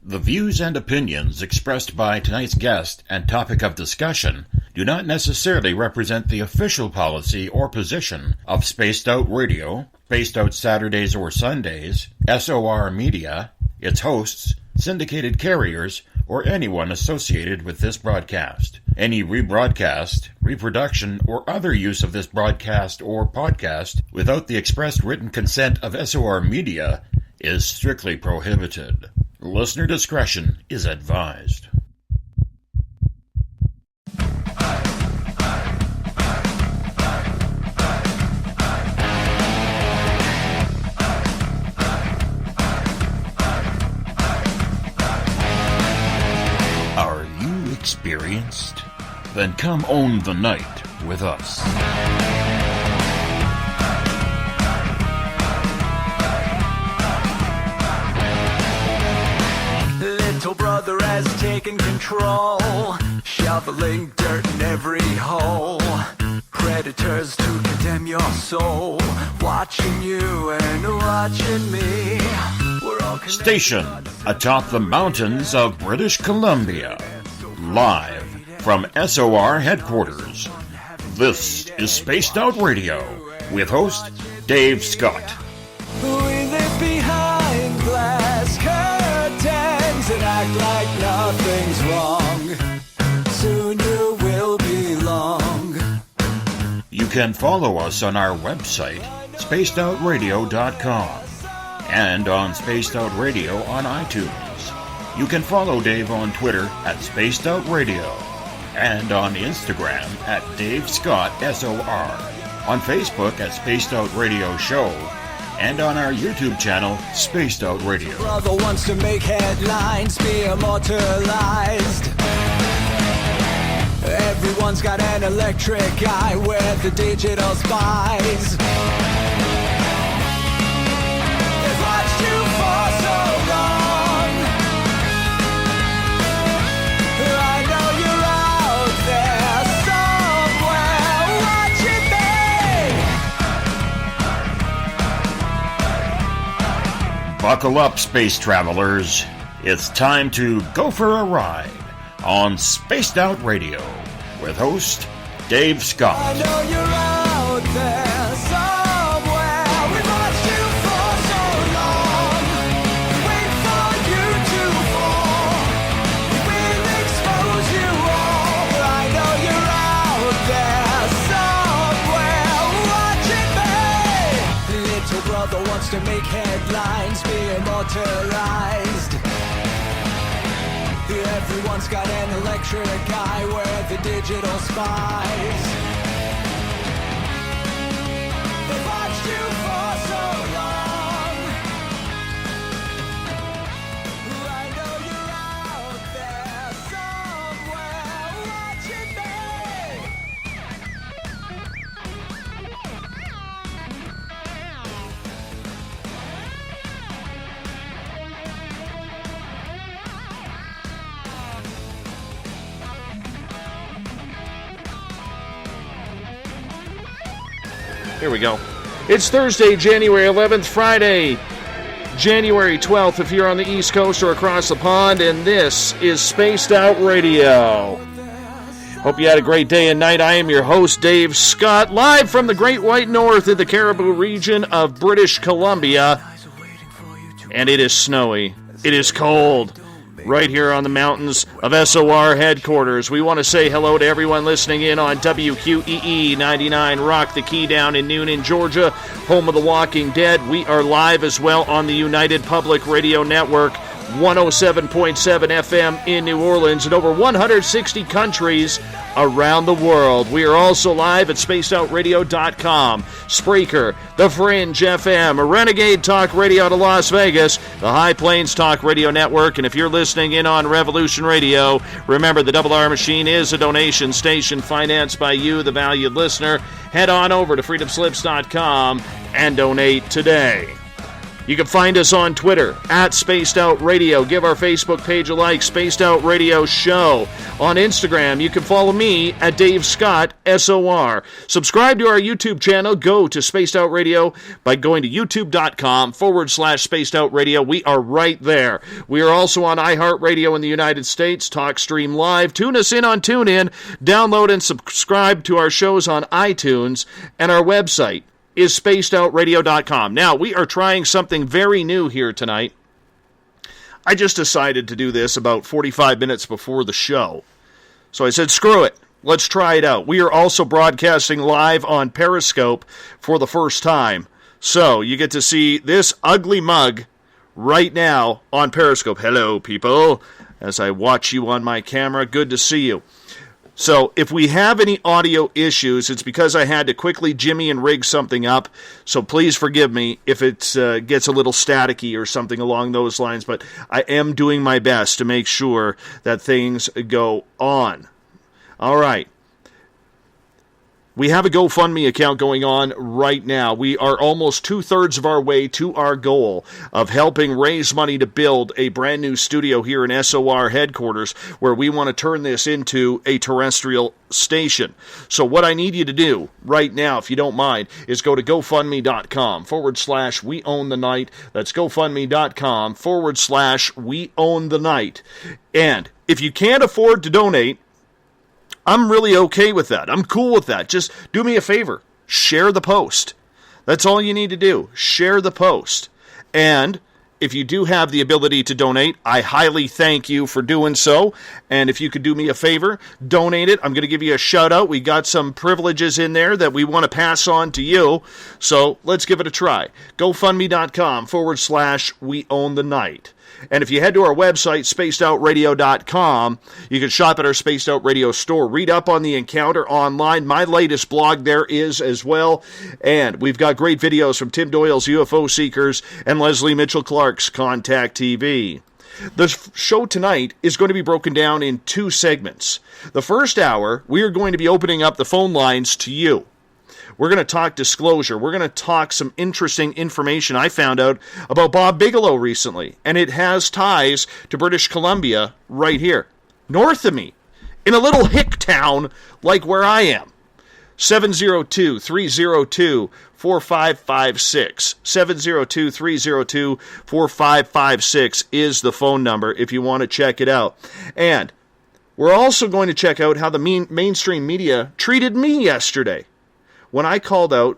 The views and opinions expressed by tonight's guest and topic of discussion do not necessarily represent the official policy or position of Spaced Out Radio, Spaced Out Saturdays or Sundays, SOR Media, its hosts, syndicated carriers, or anyone associated with this broadcast. Any rebroadcast, reproduction, or other use of this broadcast or podcast without the express written consent of SOR Media is strictly prohibited. Listener discretion is advised. Are you experienced? Then come own the night with us. Little brother has taken control, shoveling dirt in every hole. Predators to condemn your soul, watching you and watching me. We're all stationed atop the mountains of British Columbia, live from SOR headquarters. This is Spaced Out Radio with host Dave Scott. We live behind glass curtains and act like nothing's wrong. Soon you will belong. You can follow us on our website, spacedoutradio.com, and on Spaced Out Radio on iTunes. You can follow Dave on Twitter at Spaced Out Radio, and on Instagram at Dave Scott SOR, on Facebook at Spaced Out Radio Show, and on our YouTube channel, Spaced Out Radio. Brother wants to make headlines, be immortalized. Everyone's got an electric eye with the digital spies. They've watched you for so long. I know you're out there somewhere watching me. Buckle up, space travelers. It's time to go for a ride on Spaced Out Radio with host Dave Scott. I know you're out there somewhere. We've watched you for so long. Wait for you to fall. We'll expose you all. I know you're out there somewhere watching me. Little brother wants to make headlines, be immortalized. Everyone's got an electric eye where the digital spies. They've watched you for so long. I know you're out there somewhere watching me. Here we go. It's Thursday, January 11th, Friday, January 12th if you're on the East Coast or across the pond, and this is Spaced Out Radio. Hope you had a great day and night. I am your host, Dave Scott, live from the Great White North in the Caribou region of British Columbia, and it is snowy. It is cold. Right here on the mountains of SOR headquarters. We want to say hello to everyone listening in on WQEE 99 Rock the Key down in Noonan, Georgia, home of The Walking Dead. We are live as well on the United Public Radio Network, 107.7 FM in New Orleans, and over 160 countries around the world. We are also live at spacedoutradio.com, Spreaker, The Fringe FM, Renegade Talk Radio out of Las Vegas, the High Plains Talk Radio Network, and if you're listening in on Revolution Radio, remember the Double R Machine is a donation station financed by you, the valued listener. Head on over to freedomslips.com and donate today. You can find us on Twitter at Spaced Out Radio. Give our Facebook page a like, Spaced Out Radio Show. On Instagram, you can follow me at Dave Scott, SOR. Subscribe to our YouTube channel. Go to Spaced Out Radio by going to youtube.com/Spaced Out Radio. We are right there. We are also on iHeartRadio in the United States, TalkStream Live. Tune us in on TuneIn. Download and subscribe to our shows on iTunes, and our website is spacedoutradio.com. Now, we are trying something very new here tonight. I just decided to do this about 45 minutes before the show. So I said, screw it. Let's try it out. We are also broadcasting live on Periscope for the first time. So you get to see this ugly mug right now on Periscope. Hello, people. As I watch you on my camera, good to see you. So if we have any audio issues, it's because I had to quickly jimmy and rig something up. So please forgive me if it gets a little staticky or something along those lines. But I am doing my best to make sure that things go on. All right. We have a GoFundMe account going on right now. We are almost 2/3 of our way to our goal of helping raise money to build a brand new studio here in SOR headquarters where we want to turn this into a terrestrial station. So what I need you to do right now, if you don't mind, is go to GoFundMe.com/We Own the Night. That's GoFundMe.com/We Own the Night. And if you can't afford to donate, I'm really okay with that. I'm cool with that. Just do me a favor. Share the post. That's all you need to do. Share the post. And if you do have the ability to donate, I highly thank you for doing so. And if you could do me a favor, donate it. I'm going to give you a shout out. We got some privileges in there that we want to pass on to you. So let's give it a try. GoFundMe.com/We Own the Night. And if you head to our website, spacedoutradio.com, you can shop at our Spaced Out Radio store. Read up on the encounter online. My latest blog there is as well. And we've got great videos from Tim Doyle's UFO Seekers and Leslie Mitchell Clark's Contact TV. The show tonight is going to be broken down in two segments. The first hour, we are going to be opening up the phone lines to you. We're going to talk disclosure. We're going to talk some interesting information I found out about Bob Bigelow recently. And it has ties to British Columbia right here, north of me, in a little hick town like where I am. 702-302-4556. 702-302-4556 is the phone number if you want to check it out. And we're also going to check out how the mainstream media treated me yesterday when I called out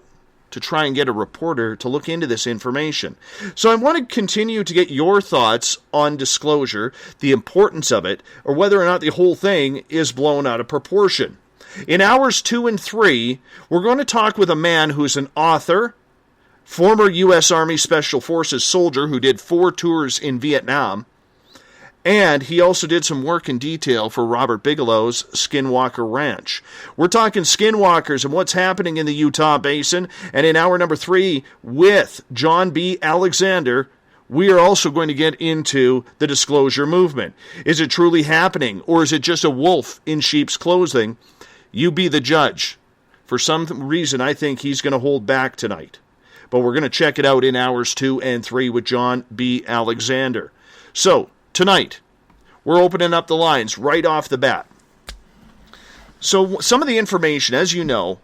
to try and get a reporter to look into this information. So I want to continue to get your thoughts on disclosure, the importance of it, or whether or not the whole thing is blown out of proportion. In hours 2 and 3, we're going to talk with a man who's an author, former U.S. Army Special Forces soldier who did 4 tours in Vietnam, and he also did some work in detail for Robert Bigelow's Skinwalker Ranch. We're talking skinwalkers and what's happening in the Utah Basin. And in hour number 3, with John B. Alexander, we are also going to get into the disclosure movement. Is it truly happening, or is it just a wolf in sheep's clothing? You be the judge. For some reason, I think he's going to hold back tonight. But we're going to check it out in hours 2 and 3 with John B. Alexander. So, tonight, we're opening up the lines right off the bat. So some of the information, as you know,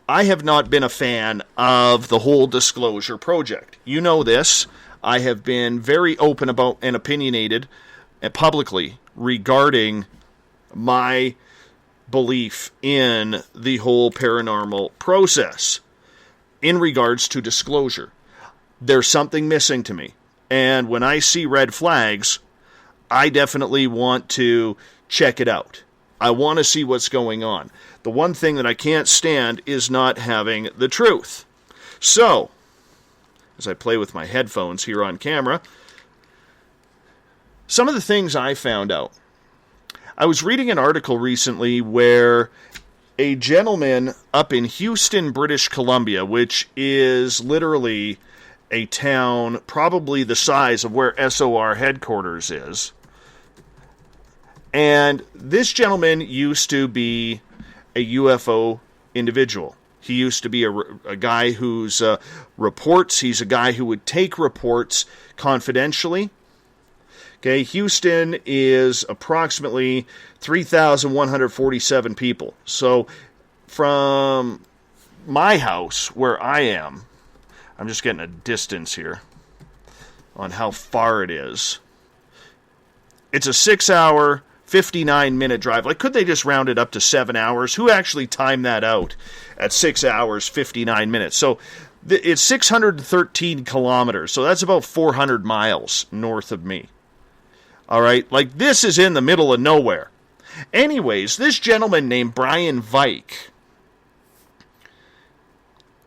I have not been a fan of the whole disclosure project. You know this. I have been very open about and opinionated publicly regarding my belief in the whole paranormal process in regards to disclosure. There's something missing to me. And when I see red flags, I definitely want to check it out. I want to see what's going on. The one thing that I can't stand is not having the truth. So, as I play with my headphones here on camera, some of the things I found out. I was reading an article recently where a gentleman up in Houston, British Columbia, which is literally a town probably the size of where SOR headquarters is. And this gentleman used to be a UFO individual. He used to be a guy who's reports. He's a guy who would take reports confidentially. Okay, Houston is approximately 3,147 people. So from my house, where I am, I'm just getting a distance here on how far it is. It's a 6-hour, 59-minute drive. Like, could they just round it up to 7 hours? Who actually timed that out at 6 hours, 59 minutes? So it's 613 kilometers. So that's about 400 miles north of me. All right? Like, this is in the middle of nowhere. Anyways, this gentleman named Brian Vike,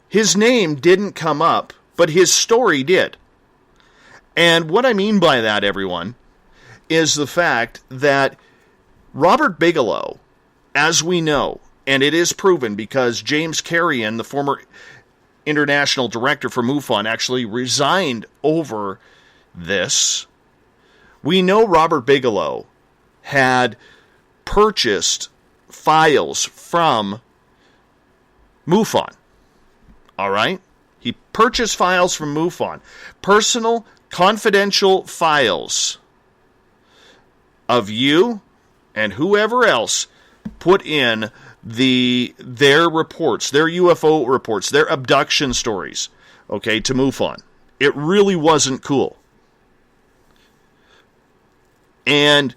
his name didn't come up, but his story did. And what I mean by that, everyone, is the fact that Robert Bigelow, as we know, and it is proven because James Carrion, the former international director for MUFON, actually resigned over this. We know Robert Bigelow had purchased files from MUFON. All right? He purchased files from MUFON. Personal, confidential files of you and whoever else put in their reports, their UFO reports, their abduction stories, okay, to MUFON. It really wasn't cool. And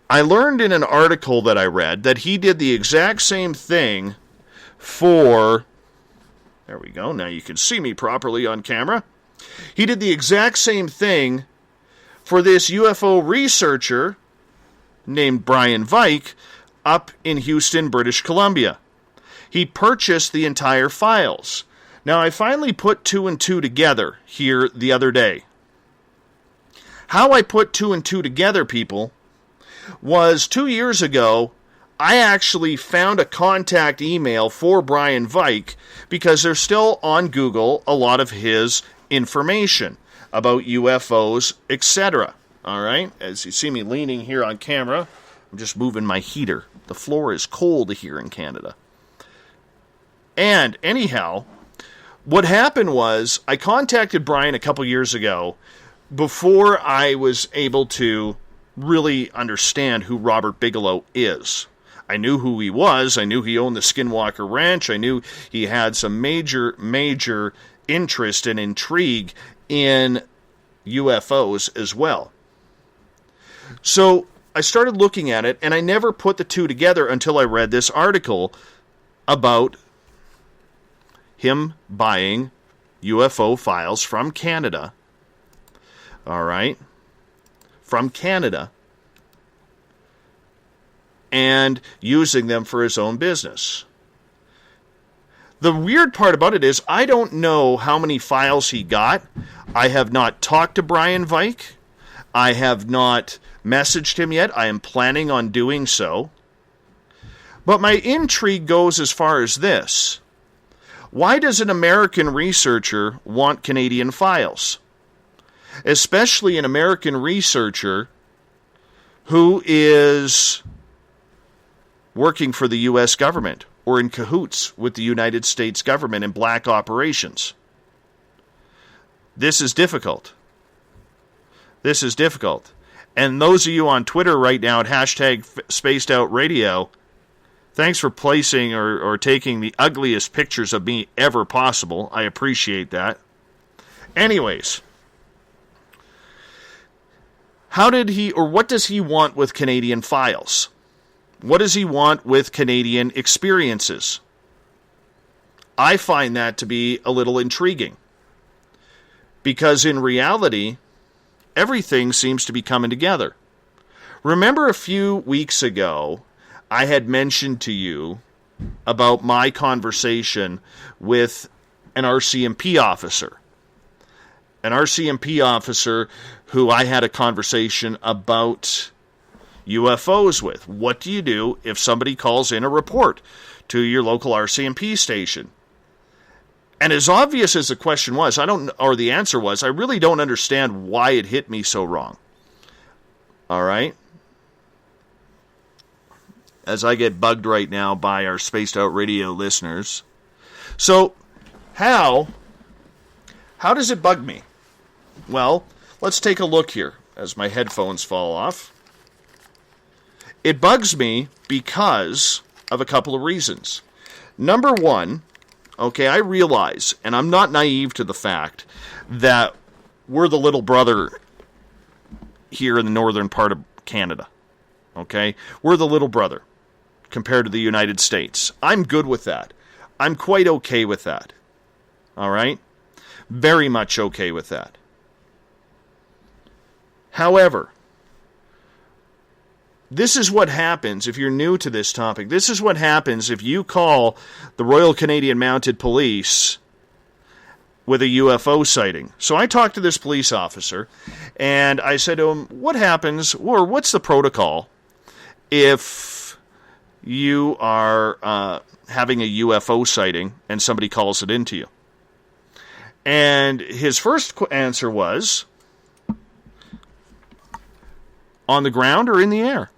I learned in an article that I read that he did the exact same thing for... There we go. Now you can see me properly on camera. He did the exact same thing for this UFO researcher named Brian Vike up in Houston, British Columbia. He purchased the entire files. Now, I finally put 2 and 2 together here the other day. How I put 2 and 2 together, people, was 2 years ago, I actually found a contact email for Brian Vike because there's still on Google a lot of his information about UFOs, etc. All right, as you see me leaning here on camera, I'm just moving my heater. The floor is cold here in Canada. And anyhow, what happened was I contacted Brian a couple years ago before I was able to really understand who Robert Bigelow is. I knew who he was. I knew he owned the Skinwalker Ranch. I knew he had some major interest and intrigue in UFOs as well. So I started looking at it, and I never put the two together until I read this article about him buying UFO files from Canada. All right? From Canada. And using them for his own business. The weird part about it is I don't know how many files he got. I have not talked to Brian Vike. I have not messaged him yet. I am planning on doing so. But my intrigue goes as far as this. Why does an American researcher want Canadian files? Especially an American researcher who is working for the U.S. government or in cahoots with the United States government in black operations. This is difficult. This is difficult. And those of you on Twitter right now at hashtag Spaced Out Radio, thanks for placing or taking the ugliest pictures of me ever possible. I appreciate that. Anyways, how did he, or what does he want with Canadian files? What does he want with Canadian experiences? I find that to be a little intriguing. Because in reality, everything seems to be coming together. Remember a few weeks ago, I had mentioned to you about my conversation with an RCMP officer. An RCMP officer who I had a conversation about UFOs with. What do you do if somebody calls in a report to your local RCMP station? And as obvious as the question was, the answer was, I really don't understand why it hit me so wrong. All right? As I get bugged right now by our Spaced Out Radio listeners. So, how does it bug me? Well, let's take a look here as my headphones fall off. It bugs me because of a couple of reasons. Number one, okay, I realize, and I'm not naive to the fact, that we're the little brother here in the northern part of Canada. Okay? We're the little brother compared to the United States. I'm good with that. I'm quite okay with that. All right? Very much okay with that. However, this is what happens if you're new to this topic. This is what happens if you call the Royal Canadian Mounted Police with a UFO sighting. So I talked to this police officer, and I said to him, what happens, or what's the protocol if you are having a UFO sighting and somebody calls it into you? And his first answer was, on the ground or in the air?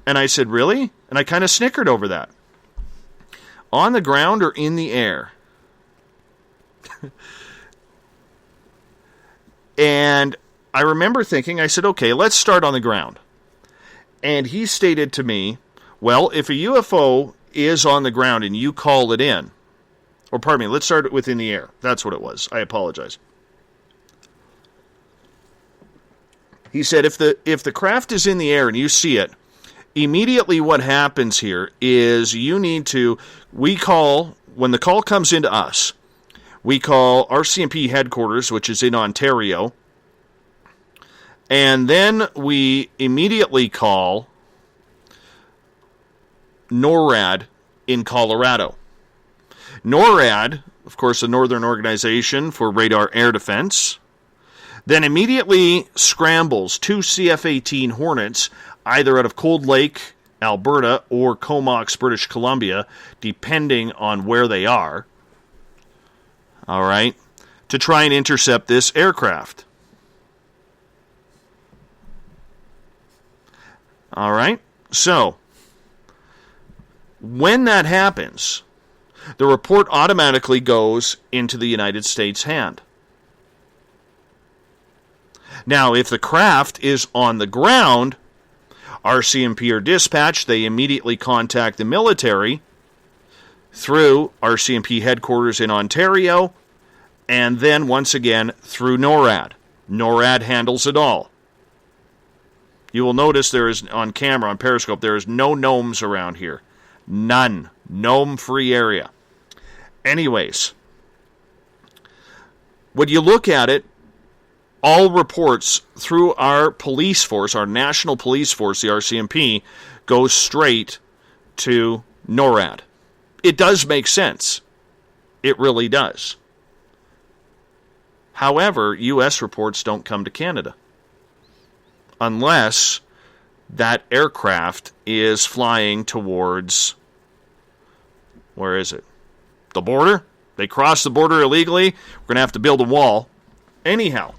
And I said, really? And I kind of snickered over that. On the ground or in the air? And I remember thinking, I said, okay, let's start on the ground. And he stated to me, well, if a UFO is on the ground and you call it in, or pardon me, let's start it with in the air. That's what it was. I apologize. He said, if the craft is in the air and you see it, immediately what happens here is we call, when the call comes into us, we call RCMP headquarters, which is in Ontario, and then we immediately call NORAD in Colorado. NORAD, of course, the Northern Organization for Radar Air Defense, then immediately scrambles 2 CF-18 Hornets, either out of Cold Lake, Alberta, or Comox, British Columbia, depending on where they are, all right, to try and intercept this aircraft. All right, so when that happens, the report automatically goes into the United States hand. Now, if the craft is on the ground, RCMP are dispatched. They immediately contact the military through RCMP headquarters in Ontario, and then, once again, through NORAD. NORAD handles it all. You will notice there is, on camera, on Periscope, there is no gnomes around here. None. Gnome-free area. Anyways, when you look at it, all reports through our police force, our national police force, the RCMP, goes straight to NORAD. It does make sense. It really does. However, U.S. reports don't come to Canada unless that aircraft is flying towards, where is it? The border? They crossed the border illegally. We're going to have to build a wall. Anyhow,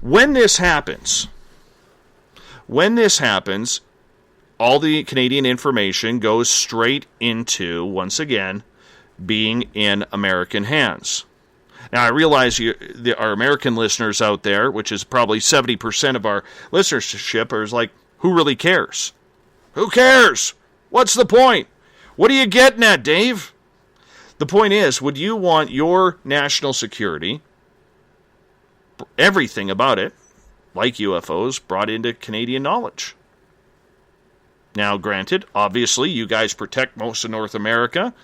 when this happens, all the Canadian information goes straight into, once again, being in American hands. Now, I realize our American listeners out there, which is probably 70% of our listenership, are like, who really cares? Who cares? What's the point? What are you getting at, Dave? The point is, would you want your national security, everything about it, like UFOs, brought into Canadian knowledge? Now, granted, obviously, you guys protect most of North America,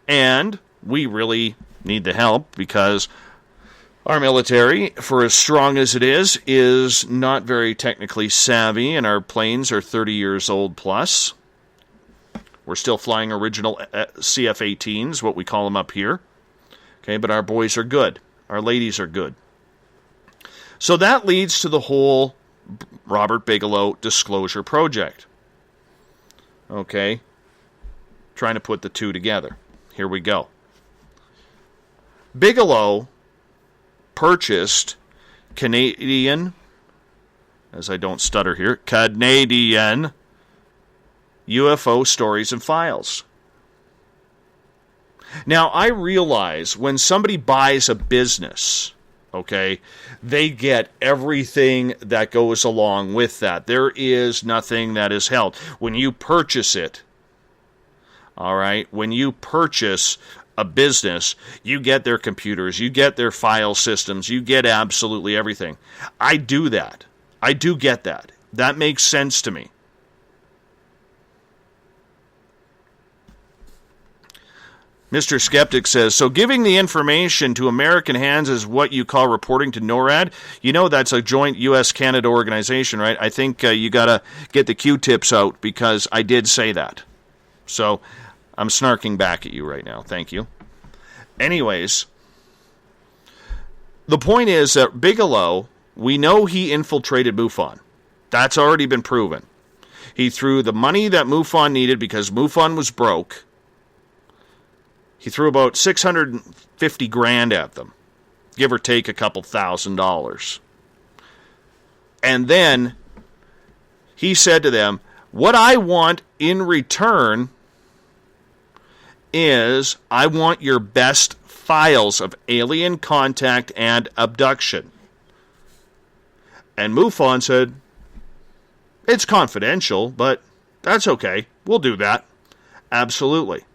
and we really need the help because our military, for as strong as it is not very technically savvy, and our planes are 30 years old plus. We're still flying original CF-18s, what we call them up here. Okay, but our boys are good. Our ladies are good. So that leads to the whole Robert Bigelow disclosure project. Okay, trying to put the two together. Here we go. Bigelow purchased Canadian, as I don't stutter here, Canadian UFO stories and files. Now, I realize when somebody buys a business, okay, they get everything that goes along with that. There is nothing that is held. When you purchase it, all right, when you purchase a business, you get their computers, you get their file systems, you get absolutely everything. I do that. I do get that. That makes sense to me. Mr. Skeptic says, so giving the information to American hands is what you call reporting to NORAD? You know that's a joint U.S.-Canada organization, right? I think you got to get the Q-tips out because I did say that. So I'm snarking back at you right now. Thank you. Anyways, the point is that Bigelow, we know he infiltrated MUFON. That's already been proven. He threw the money that MUFON needed because MUFON was broke. He threw about $650,000 at them, give or take a couple $1,000. And then he said to them, what I want in return is I want your best files of alien contact and abduction. And MUFON said, it's confidential, but that's okay. We'll do that. Absolutely.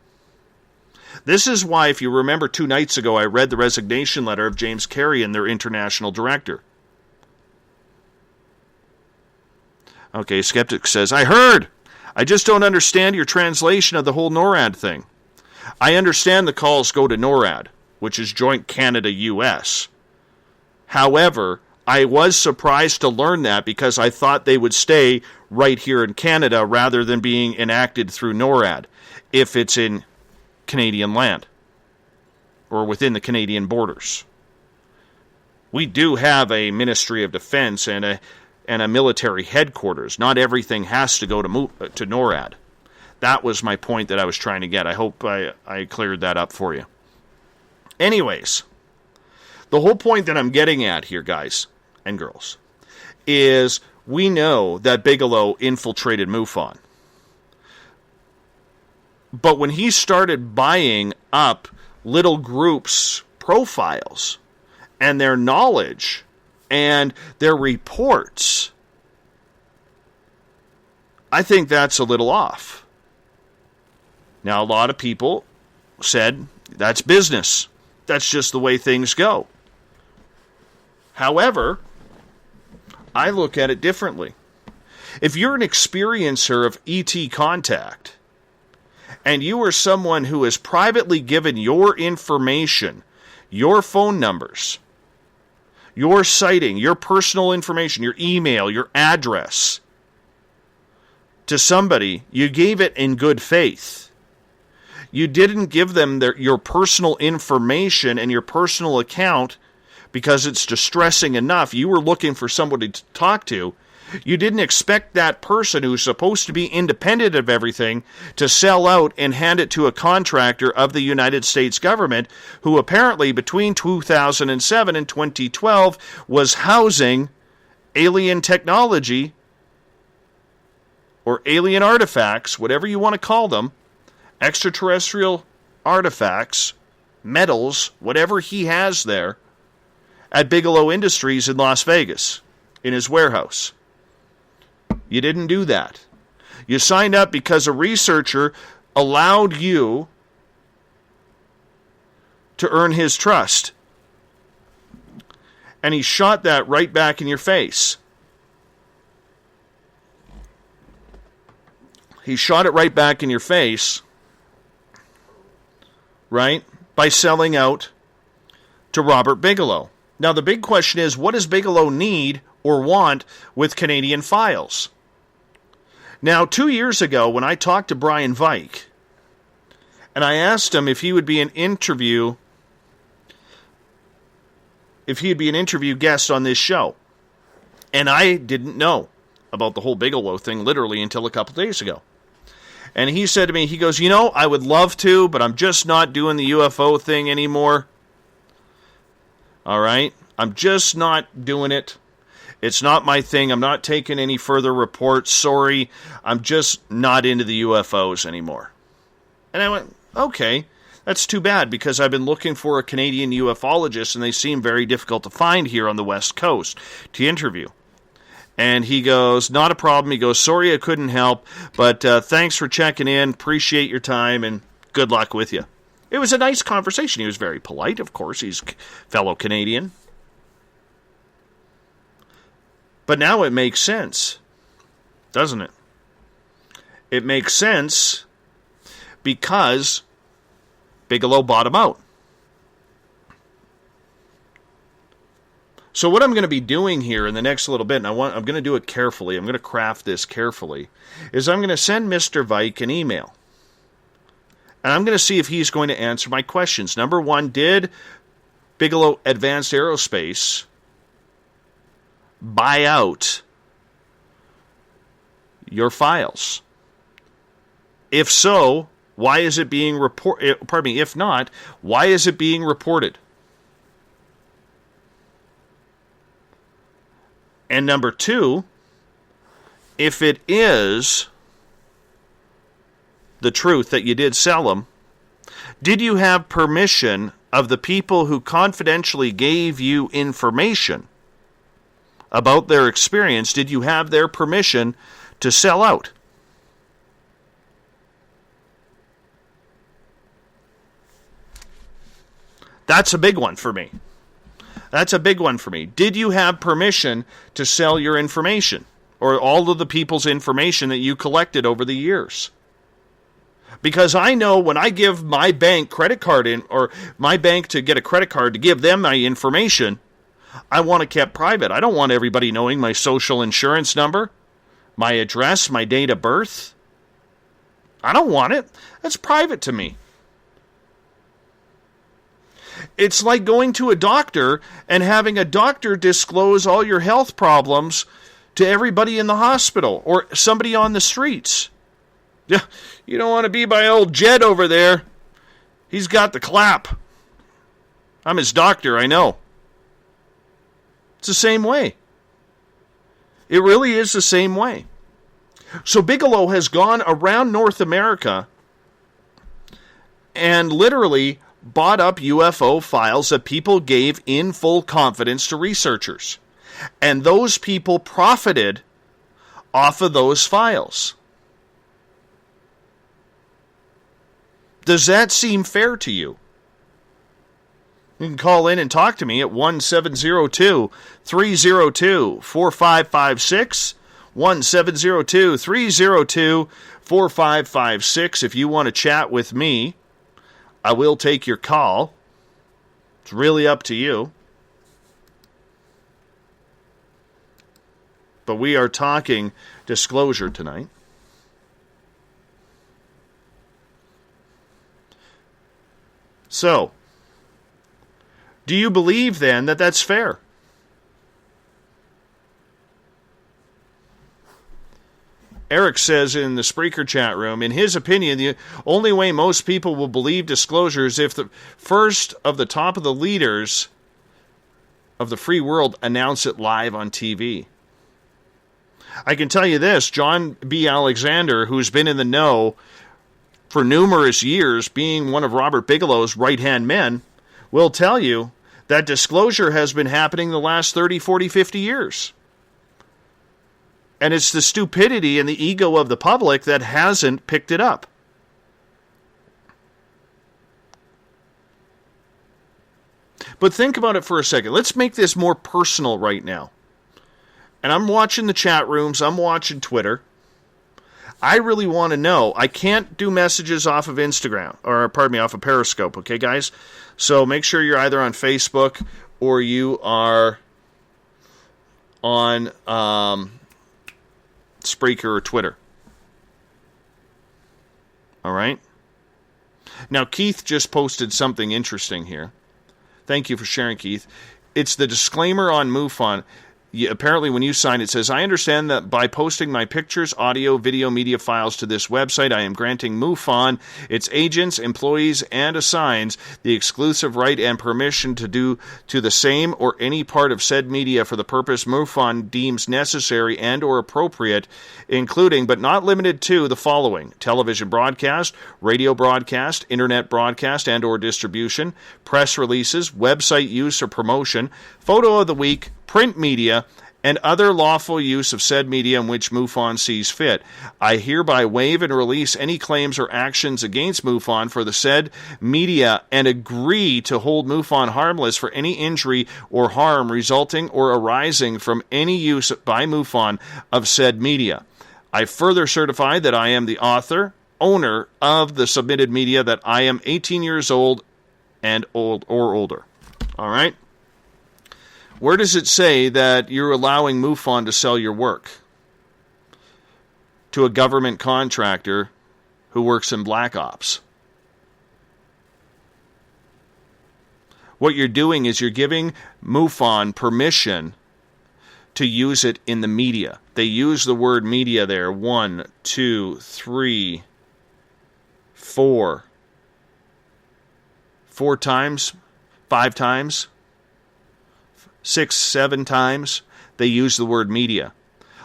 This is why, if you remember 2 nights ago, I read the resignation letter of James Carrion, their international director. Okay, Skeptic says, I heard. I just don't understand your translation of the whole NORAD thing. I understand the calls go to NORAD, which is Joint Canada-US. However, I was surprised to learn that because I thought they would stay right here in Canada rather than being enacted through NORAD if it's in Canadian land or within the Canadian borders. We do have a Ministry of Defense and a military headquarters. Not everything has to go to NORAD. That was my point that I was trying to get. I hope I cleared that up for you. Anyways, the whole point that I'm getting at here, guys and girls, is we know that Bigelow infiltrated MUFON. But when he started buying up little groups' profiles and their knowledge and their reports, I think that's a little off. Now, a lot of people said, that's business. That's just the way things go. However, I look at it differently. If you're an experiencer of ET contact, and you are someone who has privately given your information, your phone numbers, your sighting, your personal information, your email, your address, to somebody, you gave it in good faith. You didn't give them your personal information and your personal account because it's distressing enough. You were looking for somebody to talk to. You didn't expect that person who's supposed to be independent of everything to sell out and hand it to a contractor of the United States government who apparently between 2007 and 2012 was housing alien technology or alien artifacts, whatever you want to call them, extraterrestrial artifacts, metals, whatever he has there, at Bigelow Industries in Las Vegas, in his warehouse. You didn't do that. You signed up because a researcher allowed you to earn his trust. And he shot that right back in your face. He shot it right back in your face, right, by selling out to Robert Bigelow. Now, the big question is, what does Bigelow need or want with Canadian files? Now, 2 years ago, when I talked to Brian Vike, and I asked him if he would be an interview guest on this show, and I didn't know about the whole Bigelow thing literally until a couple days ago. And he said to me, he goes, I would love to, but I'm just not doing the UFO thing anymore. All right? I'm just not doing it. It's not my thing. I'm not taking any further reports. Sorry. I'm just not into the UFOs anymore. And I went, okay, that's too bad, because I've been looking for a Canadian ufologist, and they seem very difficult to find here on the West Coast to interview. And he goes, not a problem. He goes, sorry I couldn't help, but thanks for checking in. Appreciate your time, and good luck with you. It was a nice conversation. He was very polite, of course. He's a fellow Canadian. But now it makes sense, doesn't it? It makes sense because Bigelow bought him out. So what I'm going to be doing here in the next little bit, and I'm going to do it carefully, I'm going to craft this carefully, is I'm going to send Mr. Vike an email. And I'm going to see if he's going to answer my questions. Number one, did Bigelow Advanced Aerospace buy out your files? If so, why is it being reported? If not, why is it being reported? And number two, if it is the truth that you did sell them, did you have permission of the people who confidentially gave you information about their experience? Did you have their permission to sell out? That's a big one for me. That's a big one for me. Did you have permission to sell your information, or all of the people's information that you collected over the years? Because I know when I give my bank credit card in, or my bank to get a credit card to give them my information, I want it kept private. I don't want everybody knowing my social insurance number, my address, my date of birth. I don't want it. That's private to me. It's like going to a doctor and having a doctor disclose all your health problems to everybody in the hospital or somebody on the streets. Yeah, you don't want to be by old Jed over there. He's got the clap. I'm his doctor, I know. It's the same way. It really is the same way. So Bigelow has gone around North America and literally bought up UFO files that people gave in full confidence to researchers. And those people profited off of those files. Does that seem fair to you? You can call in and talk to me at 1-702-302-4556. 1-702-302-4556. If you want to chat with me, I will take your call. It's really up to you. But we are talking disclosure tonight. So, do you believe then that that's fair? Eric says in the Spreaker chat room, in his opinion, the only way most people will believe disclosure is if the first of the top of the leaders of the free world announce it live on TV. I can tell you this, John B. Alexander, who's been in the know for numerous years, being one of Robert Bigelow's right-hand men, will tell you that disclosure has been happening the last 30, 40, 50 years. And it's the stupidity and the ego of the public that hasn't picked it up. But think about it for a second. Let's make this more personal right now. And I'm watching the chat rooms. I'm watching Twitter. I really want to know. I can't do messages off of Instagram, or pardon me, off of Periscope, okay, guys? So make sure you're either on Facebook or you are on Spreaker or Twitter. All right? Now, Keith just posted something interesting here. Thank you for sharing, Keith. It's the disclaimer on MUFON. apparently when you sign, it says, I understand that by posting my pictures, audio, video, media files to this website, I am granting MUFON, its agents, employees, and assigns the exclusive right and permission to do to the same or any part of said media for the purpose MUFON deems necessary and or appropriate, including but not limited to the following: television broadcast, radio broadcast, internet broadcast and or distribution, press releases, website use or promotion, photo of the week, print media, and other lawful use of said media in which MUFON sees fit. I hereby waive and release any claims or actions against MUFON for the said media and agree to hold MUFON harmless for any injury or harm resulting or arising from any use by MUFON of said media. I further certify that I am the owner of the submitted media, that I am 18 years old and old or older. All right? Where does it say that you're allowing MUFON to sell your work to a government contractor who works in Black Ops? What you're doing is you're giving MUFON permission to use it in the media. They use the word media there 1, 2, 3, 4 times, 5 times, 6, 7 times, they use the word media.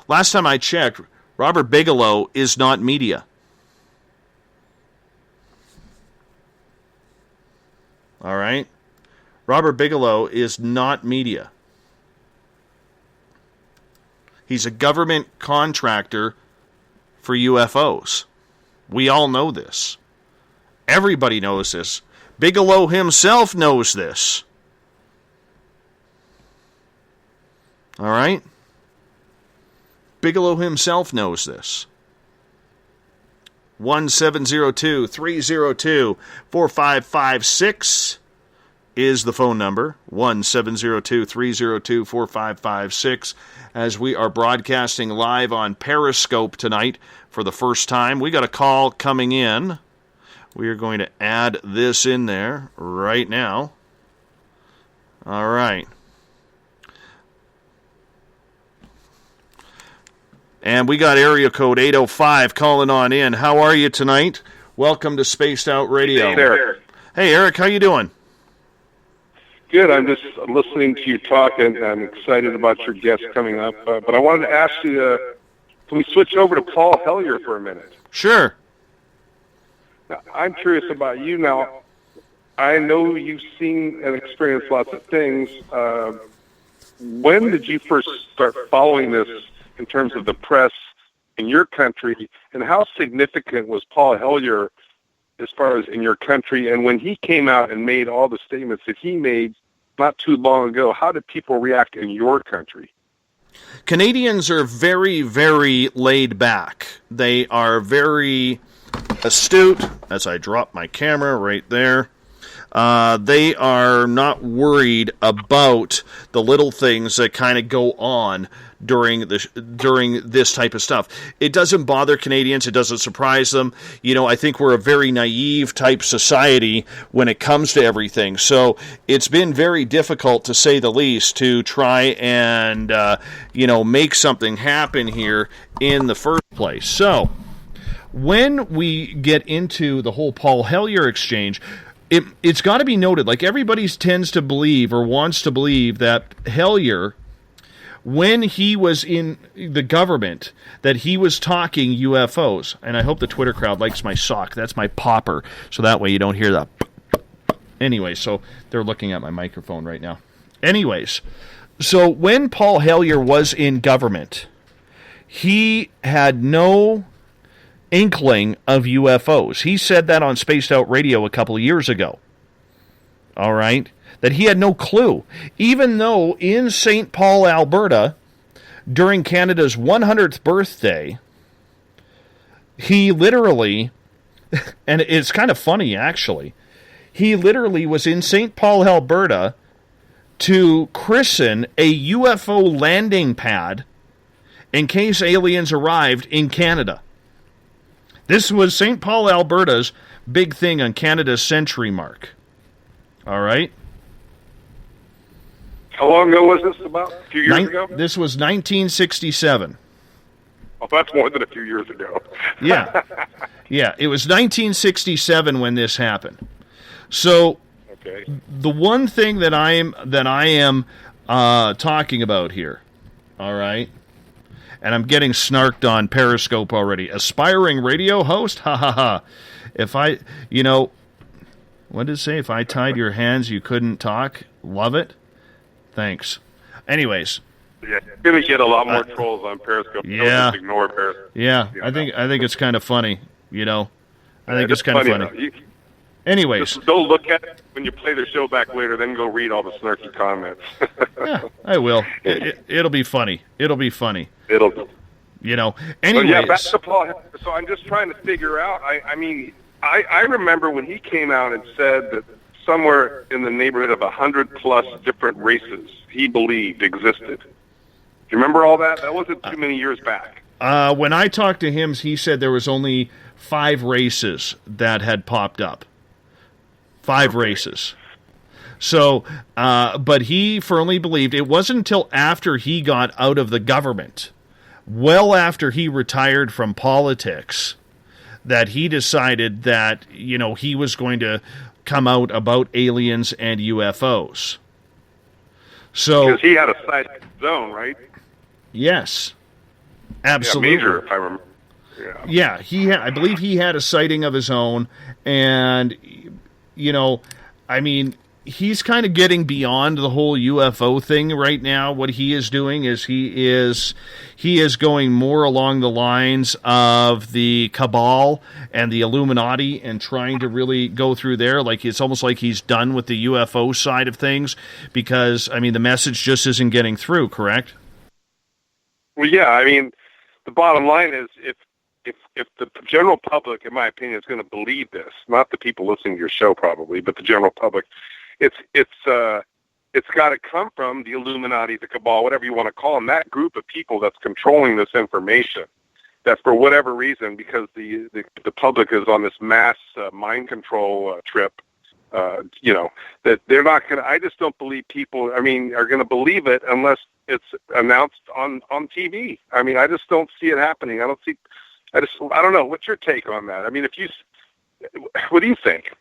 Last time I checked, Robert Bigelow is not media. All right? Robert Bigelow is not media. He's a government contractor for UFOs. We all know this. Everybody knows this. Bigelow himself knows this. All right? Bigelow himself knows this. 1-702-302-4556 is the phone number. 1-702-302-4556. As we are broadcasting live on Periscope tonight for the first time. We got a call coming in. We are going to add this in there right now. All right. And we got area code 805 calling on in. How are you tonight? Welcome to Spaced Out Radio. Hey there. Hey, Eric, how you doing? Good. I'm just listening to you talk, and I'm excited about your guest coming up. But I wanted to ask you, can we switch over to Paul Hellyer for a minute? Sure. Now, I'm curious about you now. I know you've seen and experienced lots of things. When did you first start following this in terms of the press in your country, and how significant was Paul Hellyer as far as in your country? And when he came out and made all the statements that he made not too long ago, how did people react in your country? Canadians are very, very laid back. They are very astute, as I drop my camera right there. They are not worried about the little things that kind of go on during this type of stuff. It doesn't bother Canadians. It doesn't surprise them. You know, I think we're a very naive type society when it comes to everything. So it's been very difficult, to say the least, to try and make something happen here in the first place. So when we get into the whole Paul Hellyer exchange, it's got to be noted, like everybody tends to believe or wants to believe that Hellyer, when he was in the government, that he was talking UFOs. And I hope the Twitter crowd likes my sock. That's my popper, so that way you don't hear that. Anyway, so they're looking at my microphone right now. Anyways, so when Paul Hellyer was in government, he had no inkling of UFOs. He said that on Spaced Out Radio a couple of years ago. All right? That he had no clue. Even though in St. Paul, Alberta, during Canada's 100th birthday, he literally, and it's kind of funny actually, he literally was in St. Paul, Alberta to christen a UFO landing pad in case aliens arrived in Canada. This was St. Paul, Alberta's big thing on Canada's century mark. All right? How long ago was this? About a few years ago? This was 1967. Oh, that's more than a few years ago. Yeah. Yeah, it was 1967 when this happened. So Okay. the one thing that I am talking about here, all right, and I'm getting snarked on Periscope already. Aspiring radio host? Ha ha ha. If I, what did it say? If I tied your hands, you couldn't talk? Love it? Thanks. Anyways. Yeah, you're going to get a lot more trolls on Periscope. Yeah. Don't just ignore Periscope. Yeah, I think it's kind of funny, I think it's kind of funny. Anyways. Just go look at it when you play the show back later, then go read all the snarky comments. Yeah, I will. It'll be funny. It'll be funny. It'll be. Anyways. Yeah, back to Paul. So I'm just trying to figure out, I remember when he came out and said that somewhere in the neighborhood of 100+ different races he believed existed. Do you remember all that? That wasn't too many years back. When I talked to him, he said there was only 5 races that had popped up. 5 races. So, but he firmly believed it wasn't until after he got out of the government, well after he retired from politics, that he decided that, he was going to come out about aliens and UFOs. So, because he had a sight of his own, right? Yes. Absolutely. Yeah, major, if I remember. Yeah, I believe he had a sighting of his own, and he's kind of getting beyond the whole UFO thing right now. What he is doing is he is going more along the lines of the cabal and the Illuminati and trying to really go through there. Like, it's almost like he's done with the UFO side of things because, the message just isn't getting through, correct? Well, yeah, the bottom line is if the general public, in my opinion, is going to believe this, not the people listening to your show probably, but the general public, it's got to come from the Illuminati, the cabal, whatever you want to call them, that group of people that's controlling this information. That for whatever reason, because the public is on this mass mind control trip, that they're not going to. I just don't believe people. Are going to believe it unless it's announced on TV. I just don't see it happening. I don't know. What's your take on that? What do you think?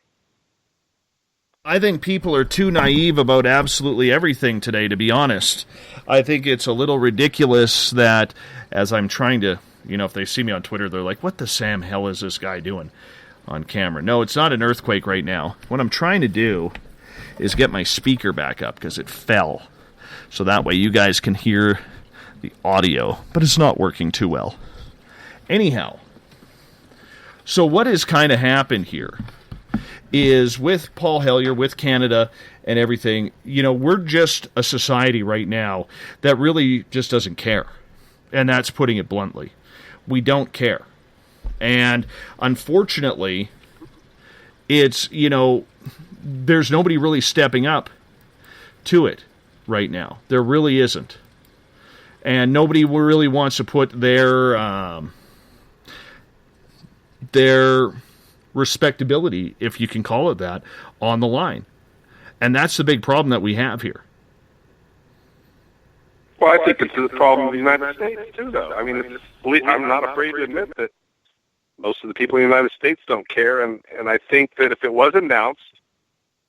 I think people are too naive about absolutely everything today, to be honest. I think it's a little ridiculous that, as I'm trying to, if they see me on Twitter, they're like, what the Sam hell is this guy doing on camera? No, it's not an earthquake right now. What I'm trying to do is get my speaker back up because it fell. So that way you guys can hear the audio, but it's not working too well. Anyhow, so what has kind of happened here is with Paul Hellyer, with Canada and everything, we're just a society right now that really just doesn't care. And that's putting it bluntly. We don't care. And unfortunately, it's, there's nobody really stepping up to it right now. There really isn't. And nobody really wants to put their respectability, if you can call it that, on the line. And that's the big problem that we have here. Well, I think it's the problem of the United States, too, though. I'm not afraid to admit that most of the people in the United States don't care, and I think that if it was announced,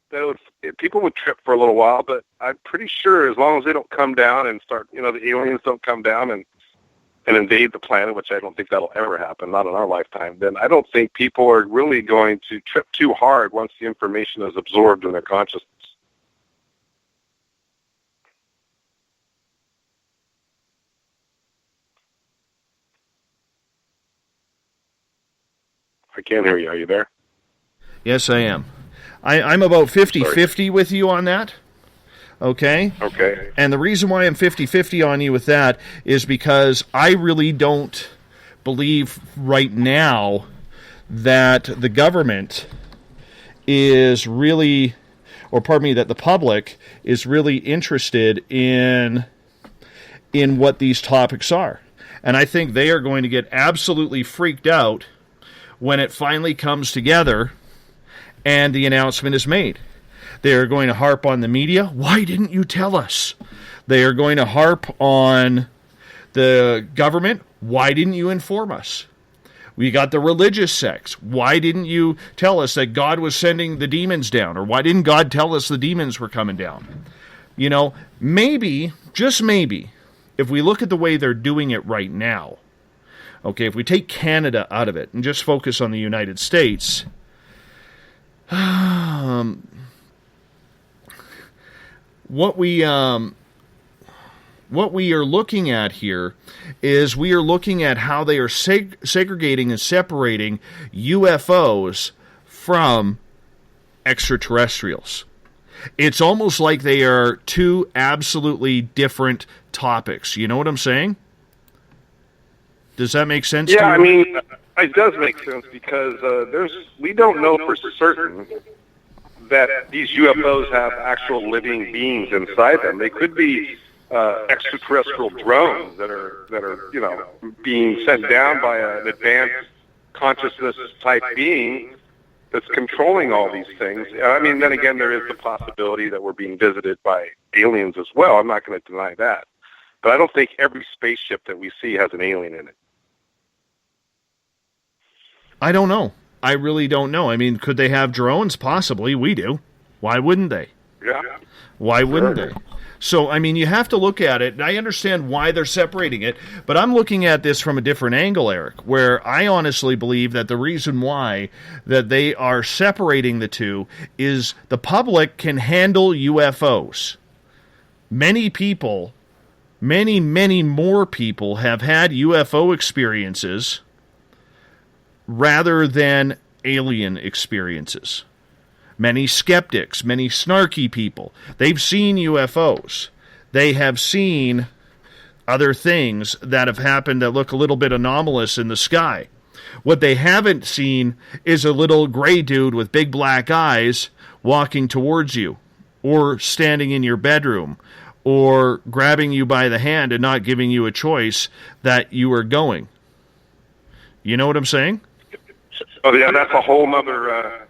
that people would trip for a little while, but I'm pretty sure as long as they don't come down and start, the aliens don't come down and invade the planet, which I don't think that'll ever happen, not in our lifetime, then I don't think people are really going to trip too hard once the information is absorbed in their consciousness. I can't hear you. Are you there? Yes, I am. I'm about 50-50 with you on that. Okay? Okay. And the reason why I'm 50-50 on you with that is because I really don't believe right now that the government is really, that the public is really interested in what these topics are. And I think they are going to get absolutely freaked out when it finally comes together and the announcement is made. They are going to harp on the media. Why didn't you tell us? They are going to harp on the government. Why didn't you inform us? We got the religious sects. Why didn't you tell us that God was sending the demons down? Or why didn't God tell us the demons were coming down? You know, maybe, just maybe, if we look at the way they're doing it right now, okay, if we take Canada out of it and just focus on the United States, what we are looking at here is we are looking at how they are segregating and separating UFOs from extraterrestrials. It's almost like they are two absolutely different topics. You know what I'm saying? Does that make sense to you? Yeah, I mean, it does make sense because we don't know for certain that these UFOs have actual living beings inside them. They could be extraterrestrial drones that are being sent down by an advanced consciousness type being that's controlling all these things. I mean, then again, there is the possibility that we're being visited by aliens as well. I'm not going to deny that. But I don't think every spaceship that we see has an alien in it. I don't know. I really don't know. I mean, could they have drones? Possibly. We do. Why wouldn't they? Yeah. Why wouldn't they? So, I mean, you have to look at it, and I understand why they're separating it, but I'm looking at this from a different angle, Eric, where I honestly believe that the reason why that they are separating the two is the public can handle UFOs. Many people, many more people have had UFO experiences rather than alien experiences. Many skeptics, many snarky people, they've seen UFOs. They have seen other things that have happened that look a little bit anomalous in the sky. What they haven't seen is a little gray dude with big black eyes walking towards you, or standing in your bedroom, or grabbing you by the hand and not giving you a choice that you are going. You know what I'm saying? Oh, yeah, that's a whole nother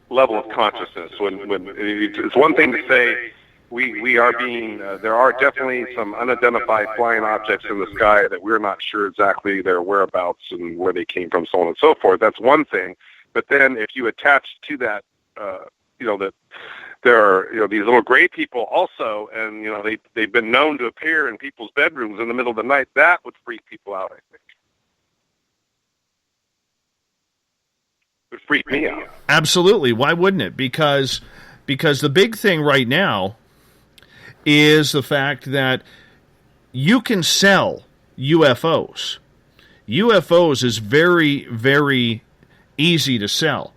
level of consciousness. When it's one thing to say we are being there are definitely some unidentified flying objects in the sky that we're not sure exactly their whereabouts and where they came from, so on and so forth. That's one thing. But then if you attach to that, that there are these little gray people also, and they've been known to appear in people's bedrooms in the middle of the night, that would freak people out, I think. Would freak me out. Absolutely. Why wouldn't it? Because the big thing right now is the fact that you can sell UFOs. UFOs is very, very easy to sell.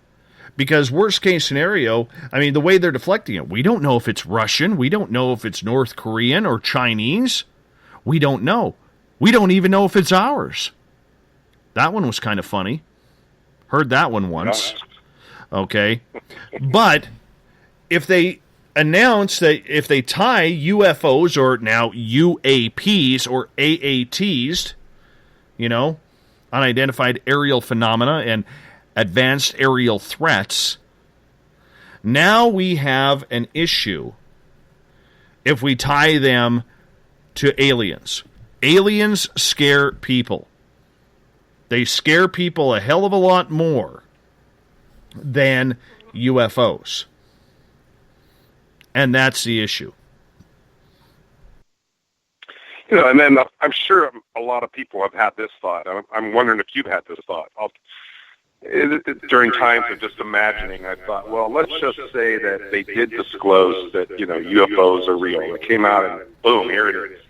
Because worst case scenario, I mean, the way they're deflecting it, we don't know if it's Russian, we don't know if it's North Korean or Chinese. We don't know. We don't even know if it's ours. That one was kind of funny. Heard that one once. Okay. But if they announce that if they tie UFOs, or now UAPs or AATs, unidentified aerial phenomena and advanced aerial threats, now we have an issue if we tie them to aliens. Aliens scare people. They scare people a hell of a lot more than UFOs. And that's the issue. And then I'm sure a lot of people have had this thought. I'm wondering if you've had this thought. During times of just imagining, I thought, well, let's just say that they did disclose that, UFOs are real. It came out and boom, here it is.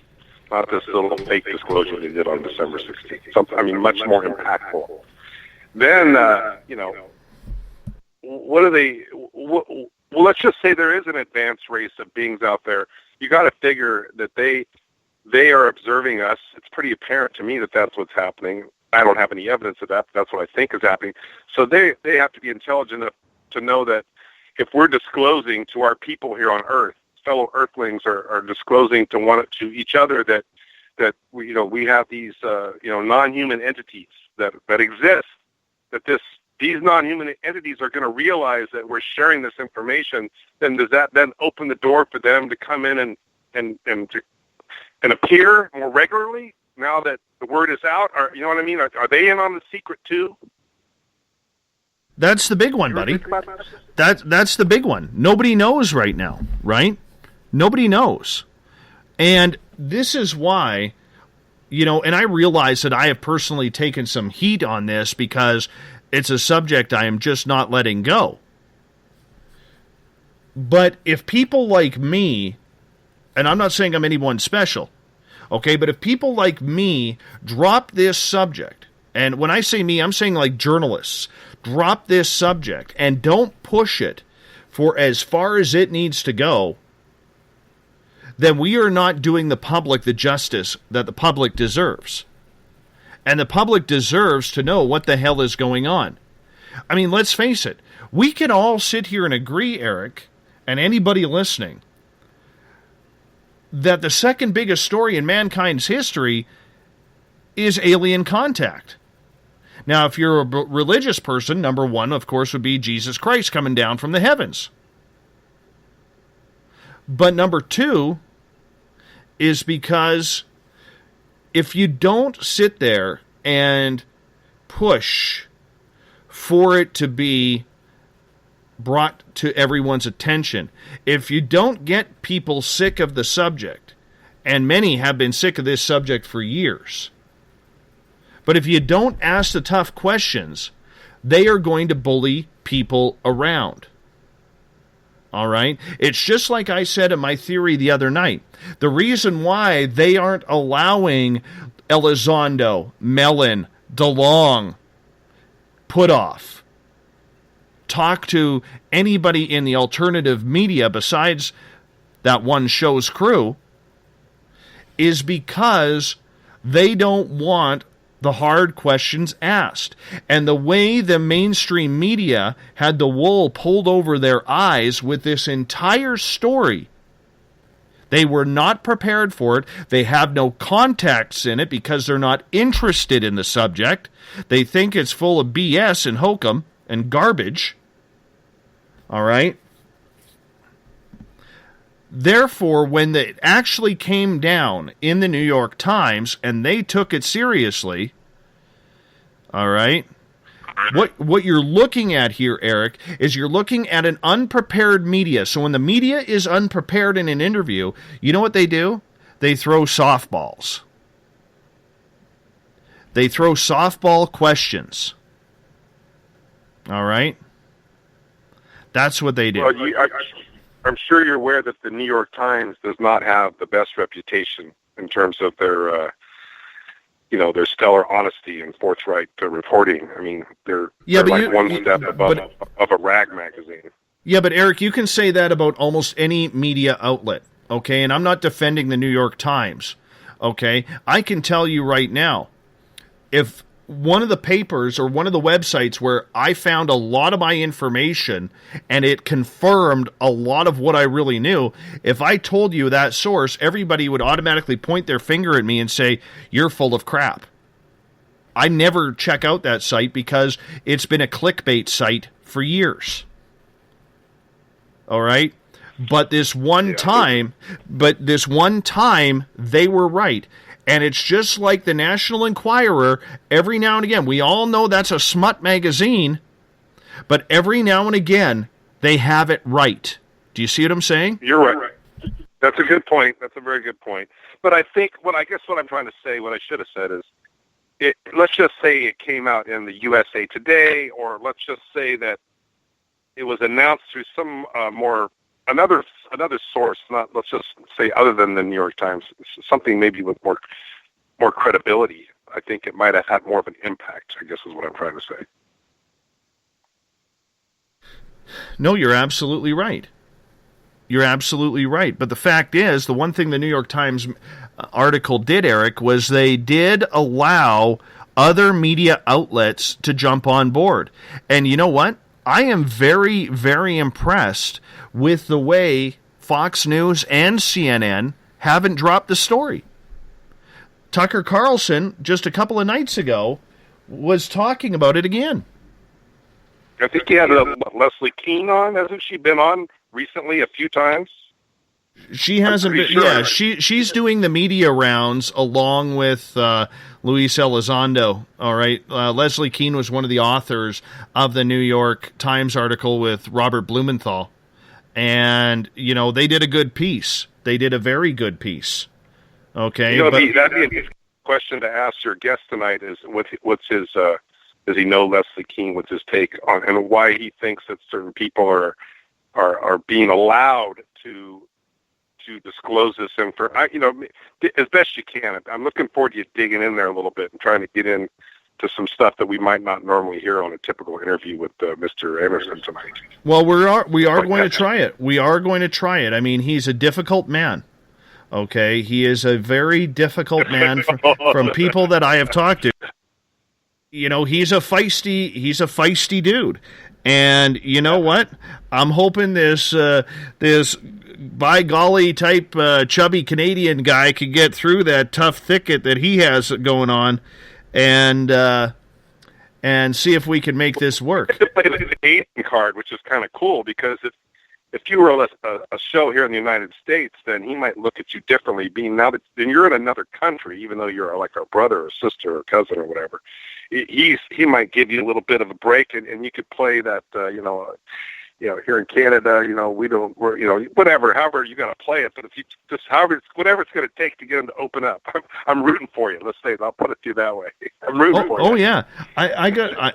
Not this little fake disclosure they did on December 16th. Something, much more impactful. Then, what are they? Well, let's just say there is an advanced race of beings out there. You got to figure that they are observing us. It's pretty apparent to me that that's what's happening. I don't have any evidence of that, but that's what I think is happening. So they have to be intelligent enough to know that if we're disclosing to our people here on Earth, fellow Earthlings are disclosing to each other that we have these non-human entities that exist, that this these non-human entities are going to realize that we're sharing this information, then does that then open the door for them to come in and appear more regularly now that the word is out? Or, you know what I mean? Are they in on the secret too? That's the big one, buddy. That's the big one. Nobody knows right now, right? Nobody knows. And this is why, you know, and I realize that I have personally taken some heat on this because it's a subject I am just not letting go. But if people like me, and I'm not saying I'm anyone special, okay, but if people like me drop this subject, and when I say me, I'm saying like journalists, drop this subject and don't push it for as far as it needs to go, then we are not doing the public the justice that the public deserves. And the public deserves to know what the hell is going on. I mean, let's face it. We can all sit here and agree, Eric, and anybody listening, that the second biggest story in mankind's history is alien contact. Now, if you're a religious person, number one, of course, would be Jesus Christ coming down from the heavens. But number two is because if you don't sit there and push for it to be brought to everyone's attention, if you don't get people sick of the subject, and many have been sick of this subject for years, but if you don't ask the tough questions, they are going to bully people around. All right? It's just like I said in my theory the other night. The reason why they aren't allowing Elizondo, Mellon, DeLong, Puthoff, talk to anybody in the alternative media besides that one show's crew is because they don't want the hard questions asked. And the way the mainstream media had the wool pulled over their eyes with this entire story, they were not prepared for it. They have no contacts in it because they're not interested in the subject. They think it's full of BS and hokum and garbage. All right? Therefore, when it actually came down in the New York Times and they took it seriously, all right, what you're looking at here, Eric, is you're looking at an unprepared media. So when the media is unprepared in an interview, you know what they do? They throw softballs. They throw softball questions. All right? That's what they do. Well, I'm sure you're aware that the New York Times does not have the best reputation in terms of their, their stellar honesty and forthright reporting. I mean, they're like one step above of a rag magazine. Yeah, but Eric, you can say that about almost any media outlet, okay? And I'm not defending the New York Times, okay? I can tell you right now, if one of the papers or one of the websites where I found a lot of my information and it confirmed a lot of what I really knew, if I told you that source, everybody would automatically point their finger at me and say, you're full of crap. I never check out that site because it's been a clickbait site for years. All right? But this one time, they were right. And it's just like the National Enquirer, every now and again, we all know that's a smut magazine, but every now and again, they have it right. Do you see what I'm saying? You're right. That's a good point. That's a very good point. But I think, what I'm trying to say, what I should have said is, let's just say it came out in the USA Today, or let's just say that it was announced through some another source, not, let's just say, other than the New York Times, something maybe with more credibility. I think it might have had more of an impact, I guess is what I'm trying to say. No, you're absolutely right. You're absolutely right. But the fact is, the one thing the New York Times article did, Eric, was they did allow other media outlets to jump on board. And you know what? I am very, very impressed with the way Fox News and CNN haven't dropped the story. Tucker Carlson, just a couple of nights ago, was talking about it again. I think he had Leslie Keane on. Hasn't she been on recently a few times? She hasn't been. Sure. Yeah, she's doing the media rounds along with Luis Elizondo. All right, Leslie Keane was one of the authors of the New York Times article with Robert Blumenthal, and they did a good piece. They did a very good piece. Okay, that'd be a question to ask your guest tonight. Is what's his? Does he know Leslie Keane? What's his take on and why he thinks that certain people are being allowed to disclose this information, as best you can. I'm looking forward to you digging in there a little bit and trying to get into some stuff that we might not normally hear on a typical interview with Mr. Anderson tonight. Well, we are going to try it. We are going to try it. I mean, he's a difficult man. Okay, he is a very difficult man from people that I have talked to. He's a feisty dude. And you know what? I'm hoping this by golly type chubby Canadian guy can get through that tough thicket that he has going on, and see if we can make this work. To play the Canadian card, which is kind of cool, because if you were a show here in the United States, then he might look at you differently. Being now that then you're in another country, even though you're like a brother or sister or cousin or whatever, he might give you a little bit of a break, and you could play that here in Canada, whatever, however you got to play it. But if you just whatever it's going to take to get him to open up, I'm rooting for you. Let's say I'll put it to you that way. I'm rooting for you. Oh yeah,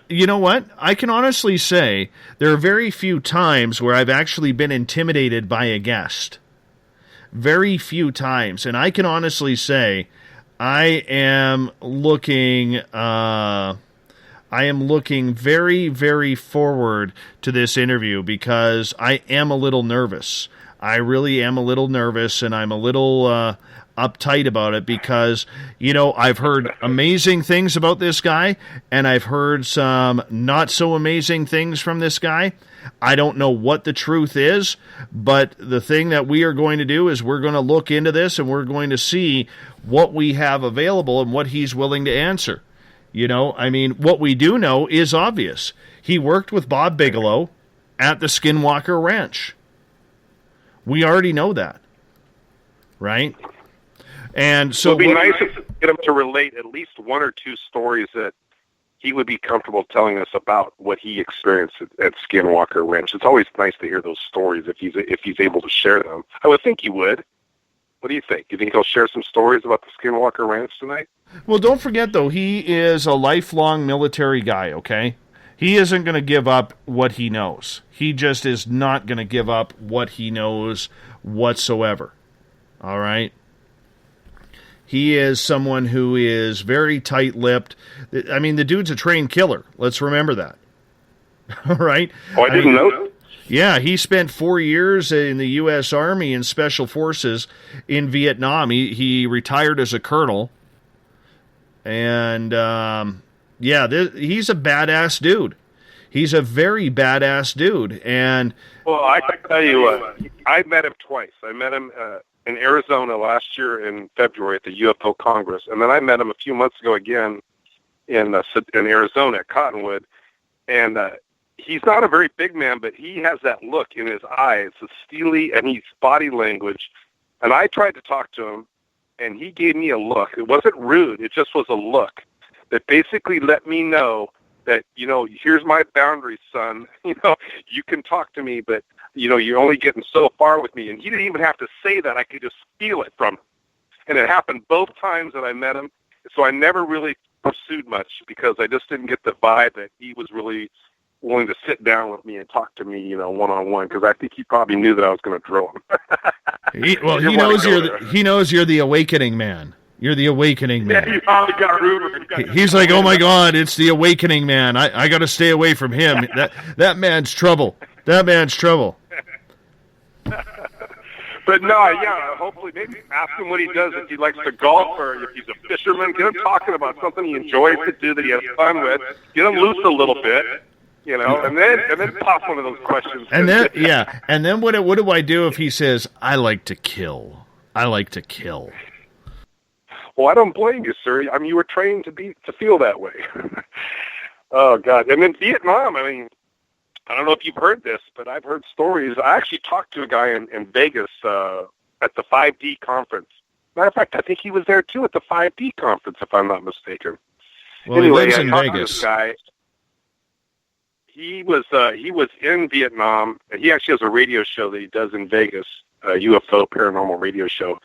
you know what? I can honestly say there are very few times where I've actually been intimidated by a guest. Very few times, and I can honestly say I am looking very, very forward to this interview because I am a little nervous. I really am a little nervous, and I'm a little uptight about it because, I've heard amazing things about this guy, and I've heard some not so amazing things from this guy. I don't know what the truth is, but the thing that we are going to do is we're going to look into this, and we're going to see what we have available and what he's willing to answer. What we do know is obvious. He worked with Bob Bigelow at the Skinwalker Ranch. We already know that, right? And so it would be nice to get him to relate at least one or two stories that he would be comfortable telling us about what he experienced at Skinwalker Ranch. It's always nice to hear those stories if he's able to share them. I would think he would. What do you think? Do you think he'll share some stories about the Skinwalker Ranch tonight? Well, don't forget, though, he is a lifelong military guy, okay? He isn't going to give up what he knows. He just is not going to give up what he knows whatsoever, all right? He is someone who is very tight-lipped. I mean, the dude's a trained killer. Let's remember that, all right? Oh, I didn't know. Yeah, he spent 4 years in the U.S. Army in Special Forces in Vietnam. He retired as a colonel. And, he's a badass dude. He's a very badass dude. And well, I can tell you, I met him twice. I met him in Arizona last year in February at the UFO Congress. And then I met him a few months ago again in Arizona at Cottonwood. And he's not a very big man, but he has that look in his eyes, the steely, and he's body language. And I tried to talk to him, and he gave me a look. It wasn't rude. It just was a look that basically let me know that, here's my boundaries, son. You can talk to me, but, you're only getting so far with me. And he didn't even have to say that. I could just feel it from him. And it happened both times that I met him. So I never really pursued much because I just didn't get the vibe that he was really willing to sit down with me and talk to me, one-on-one, because I think he probably knew that I was going to drill him. He knows you're the awakening man. You're the awakening man. Yeah, he probably got rumored. He's like, oh my God, it's the awakening man. I got to stay away from him. That man's trouble. That man's trouble. But no, hopefully maybe ask him what he does, if he likes to golf or if he's a fisherman. Get him talking about something he enjoys to do that he has fun with. Get him loose a little bit. And then pop one of those questions. And then what do I do if he says, I like to kill? I like to kill. Well, I don't blame you, sir. I mean, you were trained to feel that way. Oh God! And then Vietnam. I mean, I don't know if you've heard this, but I've heard stories. I actually talked to a guy in Vegas at the 5D conference. Matter of fact, I think he was there too at the 5D conference, if I'm not mistaken. Well, anyway, he lives I in talked to Vegas. this guy. He was in Vietnam, and he actually has a radio show that he does in Vegas, a UFO paranormal radio show.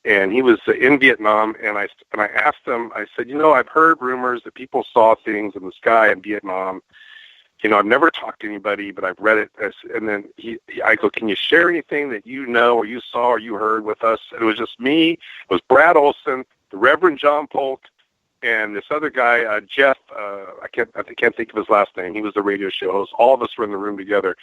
And he was in Vietnam, and I asked him. I said, I've heard rumors that people saw things in the sky in Vietnam. I've never talked to anybody, but I've read it. And then I go, can you share anything that you know or you saw or you heard with us? And it was just me. It was Brad Olson, the Reverend John Polk, and this other guy, Jeff. I can't think of his last name. He was the radio show host. All of us were in the room together,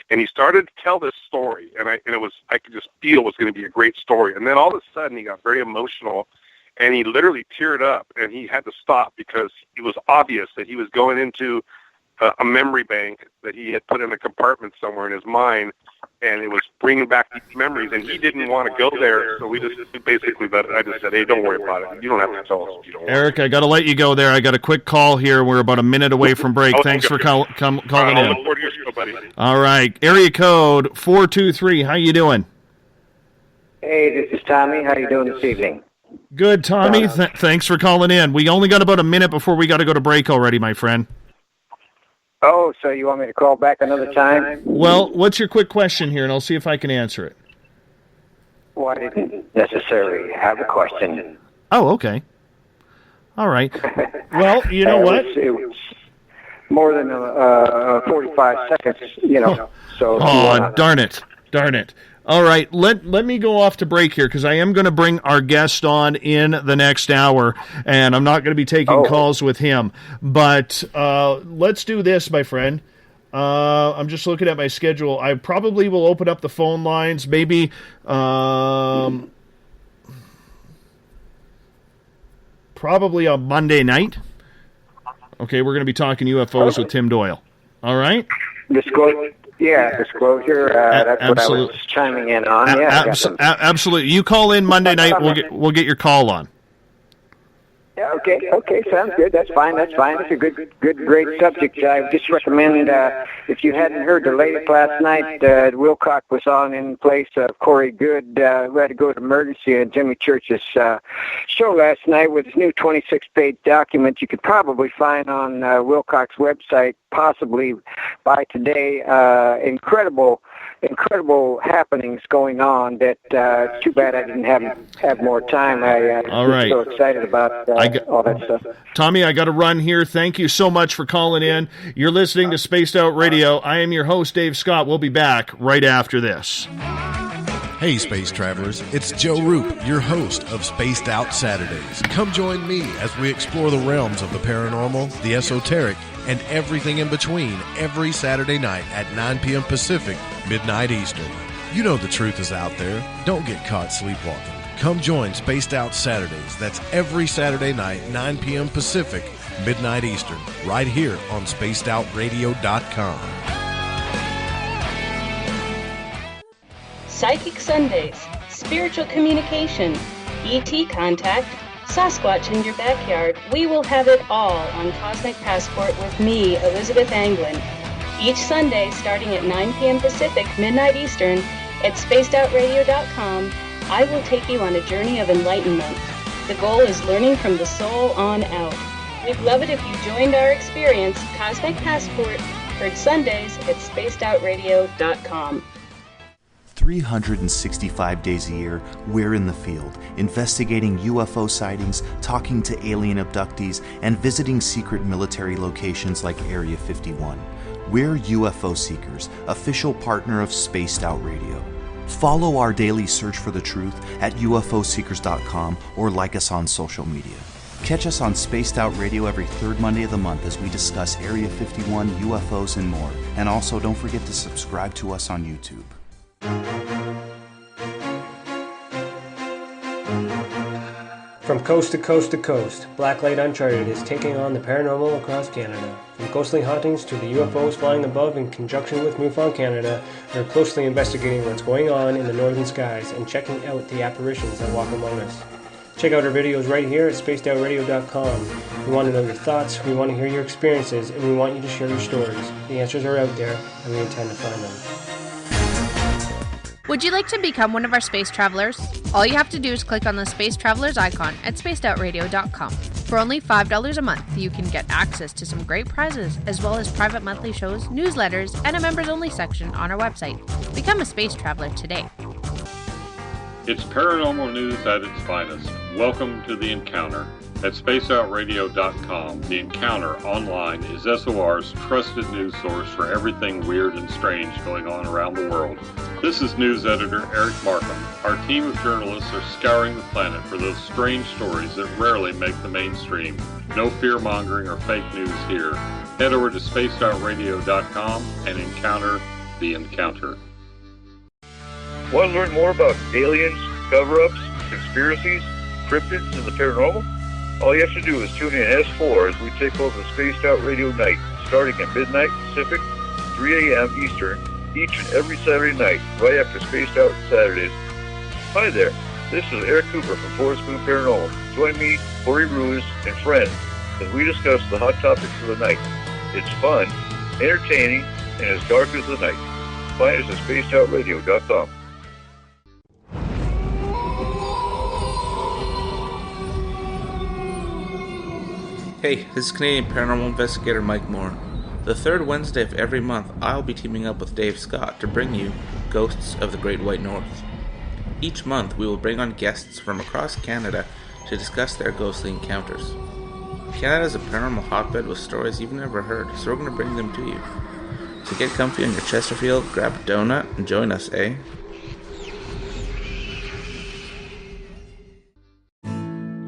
and he started to tell this story, and I could just feel it was going to be a great story. And then all of a sudden, he got very emotional, and he literally teared up, and he had to stop because it was obvious that he was going into a memory bank that he had put in a compartment somewhere in his mind, and it was bringing back these memories, and he didn't want to go there, so we just basically, I just said, hey, don't worry about it. You don't have to tell us if you don't want Eric, I got to let you go there. I got a quick call here. We're about a minute away from break. Thanks for calling I'll in. look forward to your show, buddy. All right. Area code 423. How you doing? Hey, this is Tommy. How you doing this evening? Good, Tommy. Thanks for calling in. We only got about a minute before we got to go to break already, my friend. Oh, so you want me to call back another time? Well, what's your quick question here, and I'll see if I can answer it. Well, I didn't necessarily have a question. Oh, okay. All right. Well, you know what? It was more than 45 seconds, So. Oh, darn it. All right, let me go off to break here because I am going to bring our guest on in the next hour, and I'm not going to be taking calls with him. But let's do this, my friend. I'm just looking at my schedule. I probably will open up the phone lines maybe probably on Monday night. Okay, we're going to be talking UFOs with Tim Doyle. All right? Disclosure. That's absolutely. What I was chiming in on. Absolutely. You call in Monday night. We'll get your call on. Yeah, okay, sounds good. That's fine. It's a great subject. I just recommend, if you hadn't heard the latest last night, Wilcox was on in place of Corey Good, who had to go to emergency at Jimmy Church's show last night with his new 26-page document you could probably find on Wilcox's website, possibly by today. Incredible happenings going on that too bad I didn't have more time. All right. So excited about all that stuff. Tommy, I got to run here. Thank you so much for calling in. You're listening to Spaced Out Radio. I am your host, Dave Scott. We'll be back right after this. Hey, space travelers, it's Joe Roop, your host of Spaced Out Saturdays. Come join me as we explore the realms of the paranormal, the esoteric, and everything in between every Saturday night at 9 p.m. Pacific, midnight Eastern. You know the truth is out there. Don't get caught sleepwalking. Come join Spaced Out Saturdays. That's every Saturday night, 9 p.m. Pacific, midnight Eastern, right here on SpacedOutRadio.com. Psychic Sundays, spiritual communication, ET contact, Sasquatch in your backyard. We will have it all on Cosmic Passport with me, Elizabeth Anglin. Each Sunday, starting at 9 p.m. Pacific, midnight Eastern, at SpacedOutRadio.com, I will take you on a journey of enlightenment. The goal is learning from the soul on out. We'd love it if you joined our experience. Cosmic Passport, heard Sundays at SpacedOutRadio.com. 365 days a year, we're in the field, investigating UFO sightings, talking to alien abductees, and visiting secret military locations like Area 51. We're UFO Seekers, official partner of Spaced Out Radio. Follow our daily search for the truth at ufoseekers.com or like us on social media. Catch us on Spaced Out Radio every third Monday of the month as we discuss Area 51, UFOs, and more. And also, don't forget to subscribe to us on YouTube. From coast to coast to coast, Blacklight Uncharted is taking on the paranormal across Canada. From ghostly hauntings to the UFOs flying above in conjunction with MUFON Canada, we're closely investigating what's going on in the northern skies and checking out the apparitions that walk among us. Check out our videos right here at spacedoutradio.com. We want to know your thoughts, we want to hear your experiences, and we want you to share your stories. The answers are out there, and we intend to find them. Would you like to become one of our space travelers? All you have to do is click on the Space Travelers icon at spacedoutradio.com. For only $5 a month, you can get access to some great prizes, as well as private monthly shows, newsletters, and a members-only section on our website. Become a space traveler today. It's paranormal news at its finest. Welcome to The Encounter. At spacedoutradio.com, The Encounter online is SOR's trusted news source for everything weird and strange going on around the world. This is news editor Eric Markham. Our team of journalists are scouring the planet for those strange stories that rarely make the mainstream. No fear-mongering or fake news here. Head over to spacedoutradio.com and encounter The Encounter. Want to learn more about aliens, cover-ups, conspiracies, cryptids, and the paranormal? All you have to do is tune in S4 as we take over the Spaced Out Radio night, starting at midnight Pacific, 3 a.m. Eastern, each and every Saturday night, right after Spaced Out Saturdays. Hi there, this is Eric Cooper from Forest Moon Paranormal. Join me, Corey Ruiz, and friends as we discuss the hot topics of the night. It's fun, entertaining, and as dark as the night. Find us at spacedoutradio.com. Hey, this is Canadian Paranormal Investigator Mike Moore. The third Wednesday of every month, I'll be teaming up with Dave Scott to bring you Ghosts of the Great White North. Each month, we will bring on guests from across Canada to discuss their ghostly encounters. Canada is a paranormal hotbed with stories you've never heard, so we're going to bring them to you. So get comfy on your Chesterfield, grab a donut, and join us, eh?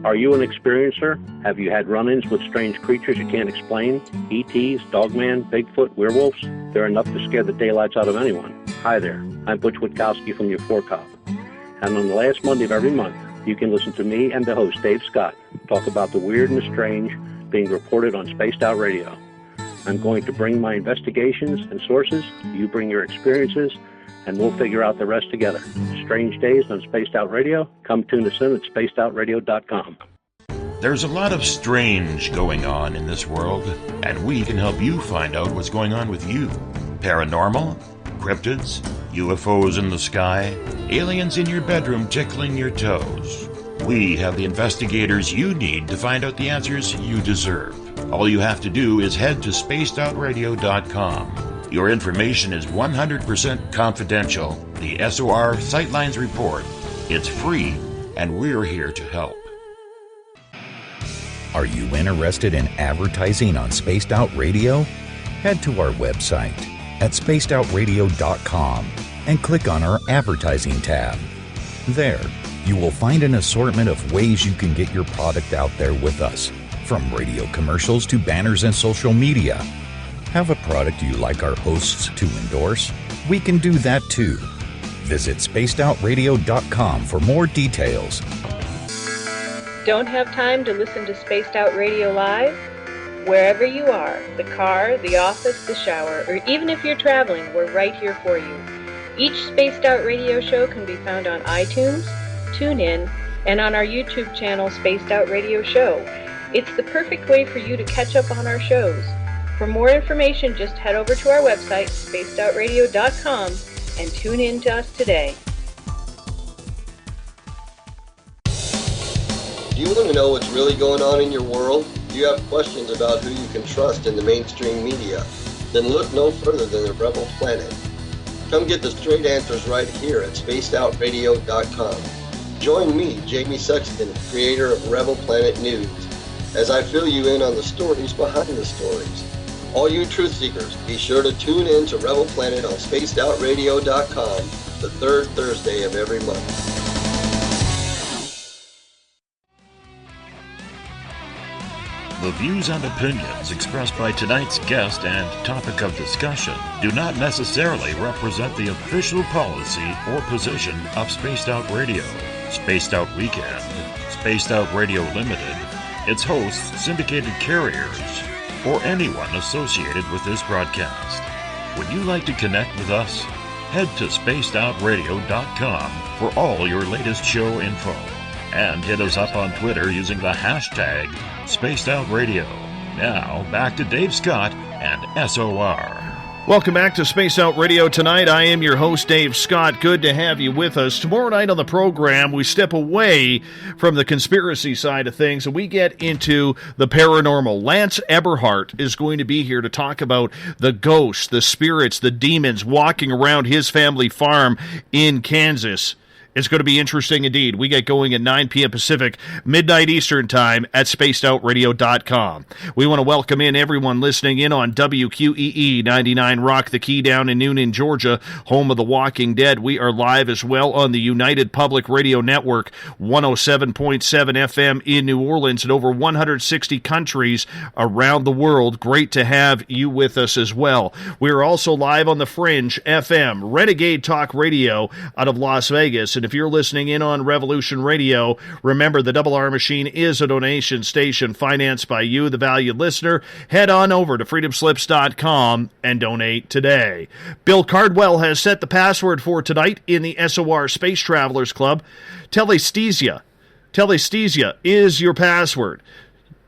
Are you an experiencer? Have you had run-ins with strange creatures you can't explain? ETs, Dogman, Bigfoot, werewolves? They're enough to scare the daylights out of anyone. Hi there, I'm Butch Witkowski from your Four Cop. And on the last Monday of every month, you can listen to me and the host, Dave Scott, talk about the weird and the strange being reported on Spaced Out Radio. I'm going to bring my investigations and sources, you bring your experiences, and we'll figure out the rest together. Strange Days on Spaced Out Radio. Come tune us in at spacedoutradio.com. There's a lot of strange going on in this world, and we can help you find out what's going on with you. Paranormal, cryptids, UFOs in the sky, aliens in your bedroom tickling your toes. We have the investigators you need to find out the answers you deserve. All you have to do is head to spacedoutradio.com. Your information is 100% confidential. The SOR Sightlines Report. It's free, and we're here to help. Are you interested in advertising on Spaced Out Radio? Head to our website at spacedoutradio.com and click on our Advertising tab. There, you will find an assortment of ways you can get your product out there with us, from radio commercials to banners and social media. Have a product you like our hosts to endorse? We can do that too. Visit spacedoutradio.com for more details. Don't have time to listen to Spaced Out Radio live? Wherever you are, the car, the office, the shower, or even if you're traveling, we're right here for you. Each Spaced Out Radio show can be found on iTunes, TuneIn, and on our YouTube channel, Spaced Out Radio Show. It's the perfect way for you to catch up on our shows. For more information, just head over to our website, spacedoutradio.com, and tune in to us today. Do you want to know what's really going on in your world? Do you have questions about who you can trust in the mainstream media? Then look no further than the Rebel Planet. Come get the straight answers right here at spacedoutradio.com. Join me, Jamie Sexton, creator of Rebel Planet News, as I fill you in on the stories behind the stories. All you truth seekers, be sure to tune in to Rebel Planet on spacedoutradio.com the third Thursday of every month. The views and opinions expressed by tonight's guest and topic of discussion do not necessarily represent the official policy or position of Spaced Out Radio, Spaced Out Weekend, Spaced Out Radio Limited, its hosts, syndicated carriers, or anyone associated with this broadcast. Would you like to connect with us? Head to spacedoutradio.com for all your latest show info. And hit us up on Twitter using the hashtag SpacedOutRadio. Now, back to Dave Scott and SOR. Welcome back to Space Out Radio tonight. I am your host, Dave Scott. Good to have you with us. Tomorrow night on the program, we step away from the conspiracy side of things and we get into the paranormal. Lance Eberhardt is going to be here to talk about the ghosts, the spirits, the demons walking around his family farm in Kansas. It's going to be interesting indeed. We get going at 9 p.m. Pacific, midnight Eastern Time at spacedoutradio.com. We want to welcome in everyone listening in on WQEE 99 Rock the Key down in Noonan, Georgia, home of The Walking Dead. We are live as well on the United Public Radio Network, 107.7 FM in New Orleans and over 160 countries around the world. Great to have you with us as well. We are also live on The Fringe FM, Renegade Talk Radio out of Las Vegas. And if you're listening in on Revolution Radio, remember the Double R Machine is a donation station financed by you, the valued listener. Head on over to freedomslips.com and donate today. Bill Cardwell has set the password for tonight in the SOR Space Travelers Club. Telesthesia. Telesthesia is your password.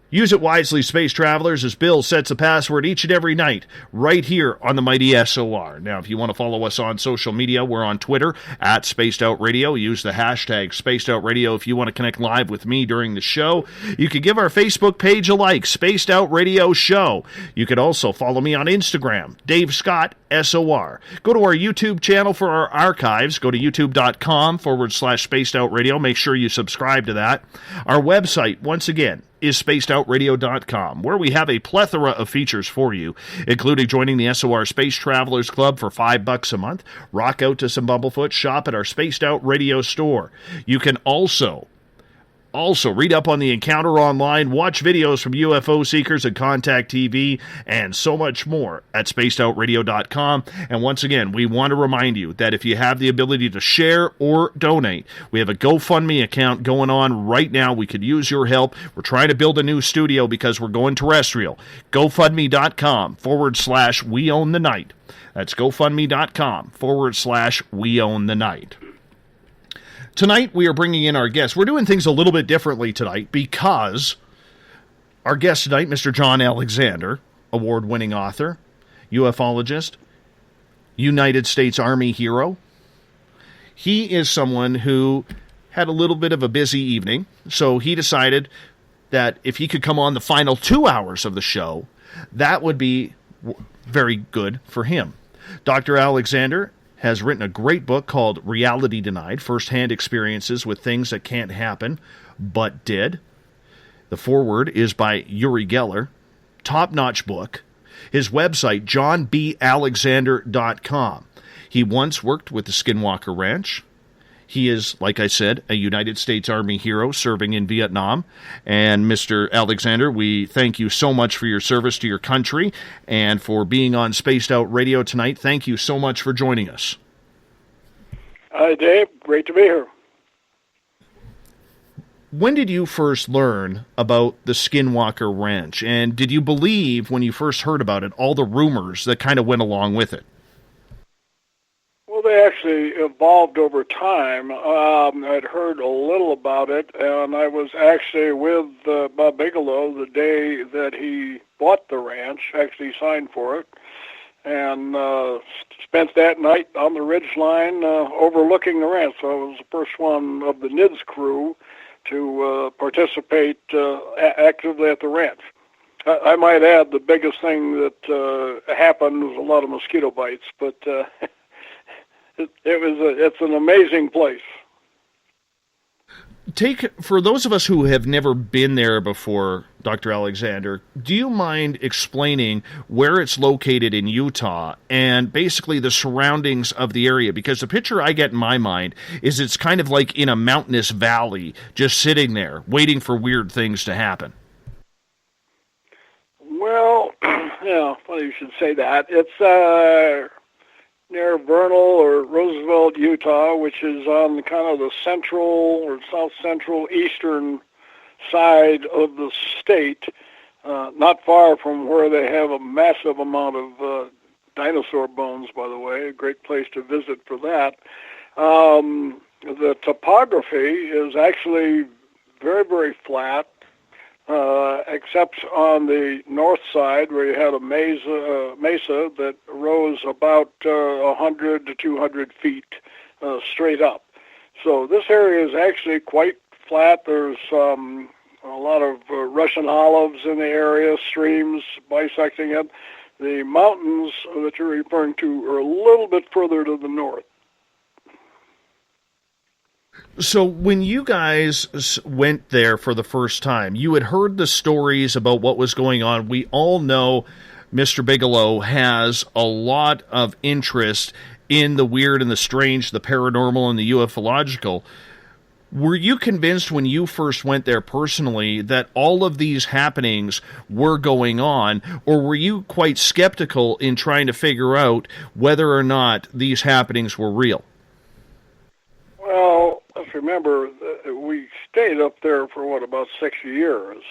Use it wisely, Space Travelers, as Bill sets a password each and every night right here on the mighty SOR. Now, if you want to follow us on social media, we're on Twitter at Spaced Out Radio. Use the hashtag Spaced Out Radio if you want to connect live with me during the show. You can give our Facebook page a like, Spaced Out Radio Show. You can also follow me on Instagram, Dave Scott SOR. Go to our YouTube channel for our archives. Go to youtube.com/Spaced Out Radio. Make sure you subscribe to that. Our website, once again, is spacedoutradio.com, where we have a plethora of features for you, including joining the SOR Space Travelers Club for $5 a month, rock out to some Bumblefoot, shop at our Spaced Out Radio store. You can also read up on the encounter online, watch videos from UFO seekers and Contact TV, and so much more at spacedoutradio.com. And once again, we want to remind you that if you have the ability to share or donate, we have a GoFundMe account going on right now. We could use your help. We're trying to build a new studio because we're going terrestrial. GoFundMe.com/We Own the Night. That's GoFundMe.com/We Own the Night. Tonight, we are bringing in our guests. We're doing things a little bit differently tonight because our guest tonight, Mr. John Alexander, award-winning author, ufologist, United States Army hero. He is someone who had a little bit of a busy evening, so he decided that if he could come on the final 2 hours of the show, that would be very good for him. Dr. Alexander has written a great book called Reality Denied, First-Hand Experiences with Things That Can't Happen, But Did. The foreword is by Uri Geller. Top-notch book. His website, johnbalexander.com. He once worked with the Skinwalker Ranch. He is, like I said, a United States Army hero serving in Vietnam. And Mr. Alexander, we thank you so much for your service to your country and for being on Spaced Out Radio tonight. Thank you so much for joining us. Hi, Dave. Great to be here. When did you first learn about the Skinwalker Ranch? And did you believe, when you first heard about it, all the rumors that kind of went along with it? Well, they actually evolved over time. I'd heard a little about it, and I was actually with Bob Bigelow the day that he bought the ranch, actually signed for it, and spent that night on the ridge line overlooking the ranch. So I was the first one of the NIDS crew to participate actively at the ranch. I might add the biggest thing that happened was a lot of mosquito bites, but it's an amazing place. For those of us who have never been there before, Dr. Alexander, do you mind explaining where it's located in Utah and basically the surroundings of the area? Because the picture I get in my mind is it's kind of like in a mountainous valley, just sitting there, waiting for weird things to happen. Well, yeah, funny you should say that. It's near Vernal or Roosevelt, Utah, which is on kind of the central or south central eastern side of the state, not far from where they have a massive amount of dinosaur bones, by the way, a great place to visit for that. the topography is actually very, very flat, except on the north side where you had a mesa that rose about 100 to 200 feet straight up. So this area is actually quite flat. There's a lot of Russian olives in the area, streams bisecting it. The mountains that you're referring to are a little bit further to the north. So when you guys went there for the first time, you had heard the stories about what was going on. We all know Mr. Bigelow has a lot of interest in the weird and the strange, the paranormal and the ufological. Were you convinced when you first went there personally that all of these happenings were going on, or were you quite skeptical in trying to figure out whether or not these happenings were real? Well, let's remember, we stayed up there for, about 6 years.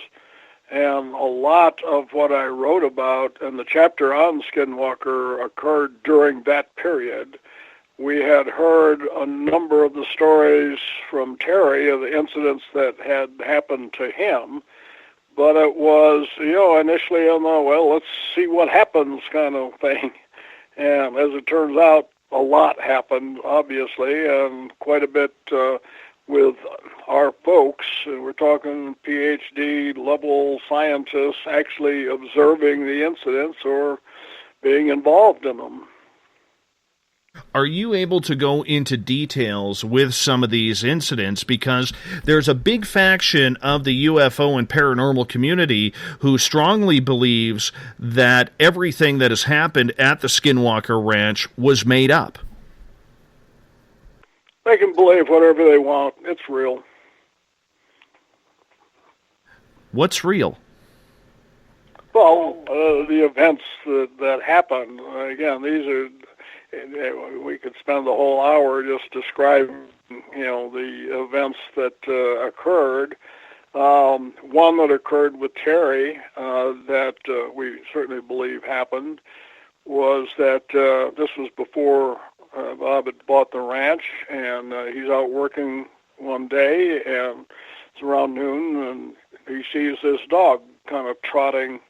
And a lot of what I wrote about in the chapter on Skinwalker occurred during that period. We had heard a number of the stories from Terry of the incidents that had happened to him. But it was, initially on the, well, let's see what happens kind of thing. And as it turns out, a lot happened, obviously, and quite a bit with our folks. And we're talking PhD level scientists actually observing the incidents or being involved in them. Are you able to go into details with some of these incidents? Because there's a big faction of the UFO and paranormal community who strongly believes that everything that has happened at the Skinwalker Ranch was made up. They can believe whatever they want. It's real. What's real? Well, the events that happened. Again, these are... we could spend the whole hour just describing, the events that occurred. One that occurred with Terry that we certainly believe happened was that this was before Bob had bought the ranch, and he's out working one day, and it's around noon, and he sees this dog kind of trotting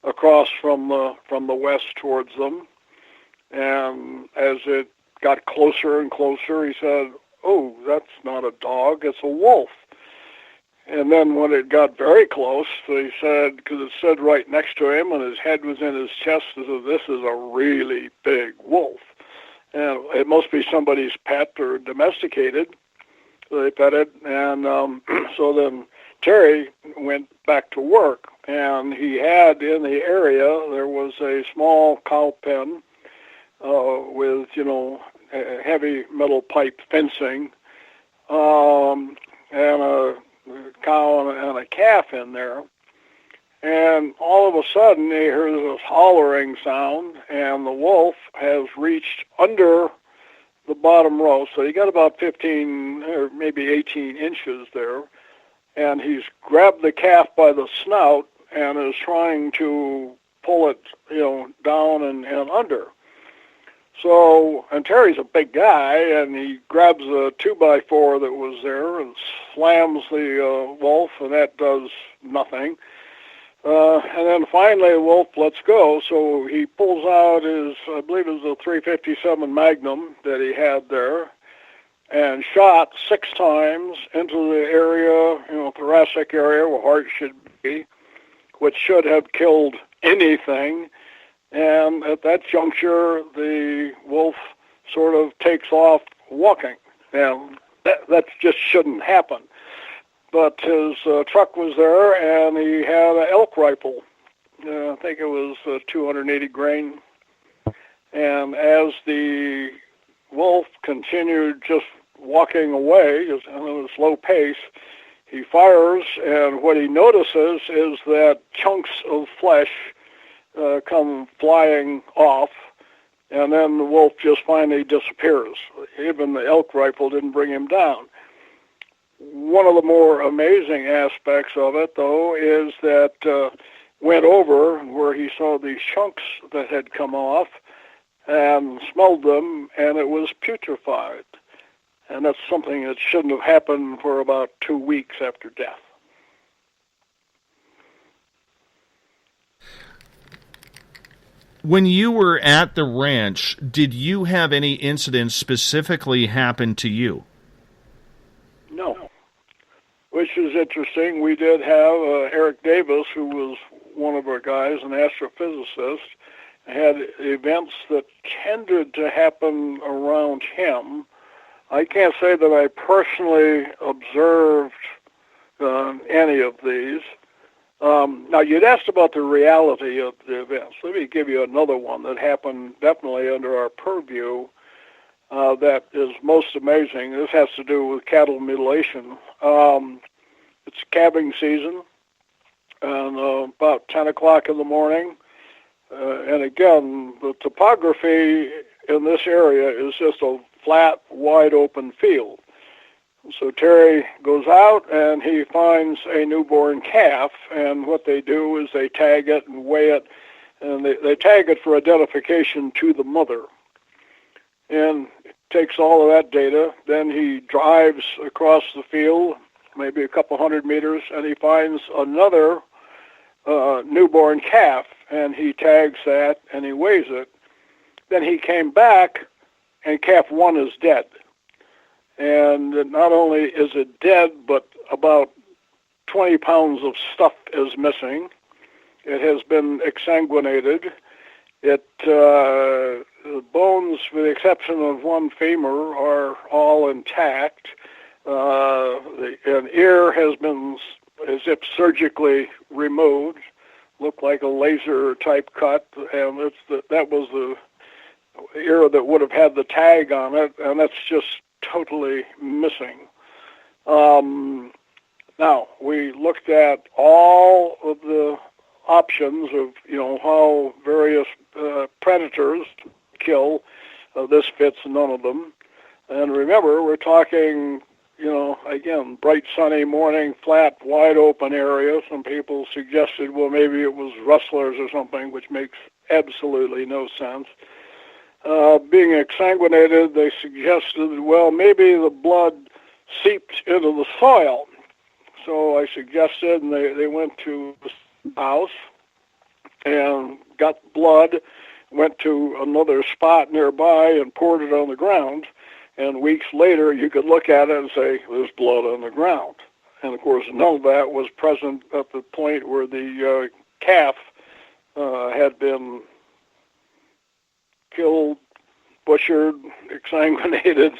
across from the west towards them. And as it got closer and closer, he said, "Oh, that's not a dog, it's a wolf." And then when it got very close, he said, because it stood right next to him and his head was in his chest, he said, "This is a really big wolf. And it must be somebody's pet or domesticated." So they pet it, and so then Terry went back to work, and he had in the area, there was a small cow pen with, heavy metal pipe fencing, and a cow and a calf in there. And all of a sudden, he hears this hollering sound, and the wolf has reached under the bottom row. So he got about 15 or maybe 18 inches there, and he's grabbed the calf by the snout and is trying to pull it, down and under. So, and Terry's a big guy, and he grabs a 2x4 that was there and slams the wolf, and that does nothing. And then finally, the wolf lets go, so he pulls out his, I believe it was a .357 Magnum that he had there, and shot 6 times into the area, thoracic area where heart should be, which should have killed anything. And at that juncture, the wolf sort of takes off walking. Now, that just shouldn't happen. But his truck was there, and he had an elk rifle. I think it was 280 grain. And as the wolf continued just walking away, just at a slow pace, he fires, and what he notices is that chunks of flesh come flying off, and then the wolf just finally disappears. Even the elk rifle didn't bring him down. One of the more amazing aspects of it, though, is that went over where he saw these chunks that had come off and smelled them, and it was putrefied. And that's something that shouldn't have happened for about 2 weeks after death. When you were at the ranch, did you have any incidents specifically happen to you? No. Which is interesting. We did have Eric Davis, who was one of our guys, an astrophysicist, had events that tended to happen around him. I can't say that I personally observed any of these. Now, you'd asked about the reality of the events. Let me give you another one that happened definitely under our purview that is most amazing. This has to do with cattle mutilation. It's calving season, and about 10 o'clock in the morning. And again, the topography in this area is just a flat, wide-open field. So Terry goes out and he finds a newborn calf, and what they do is they tag it and weigh it, and they tag it for identification to the mother. And takes all of that data, then he drives across the field, maybe a couple hundred meters, and he finds another newborn calf, and he tags that and he weighs it. Then he came back, and calf 1 is dead. And not only is it dead, but about 20 pounds of stuff is missing. It has been exsanguinated. The bones, with the exception of one femur, are all intact. An ear has been as if surgically removed, looked like a laser-type cut, and that was the ear that would have had the tag on it, and that's just totally missing. Now, we looked at all of the options of, how various predators kill. This fits none of them. And remember, we're talking, again, bright sunny morning, flat, wide open area. Some people suggested, well, maybe it was rustlers or something, which makes absolutely no sense. Being exsanguinated, they suggested, well, maybe the blood seeped into the soil. So I suggested, and they went to the house and got blood, went to another spot nearby and poured it on the ground. And weeks later, you could look at it and say, there's blood on the ground. And, of course, none of that was present at the point where the calf had been killed, butchered, exsanguinated,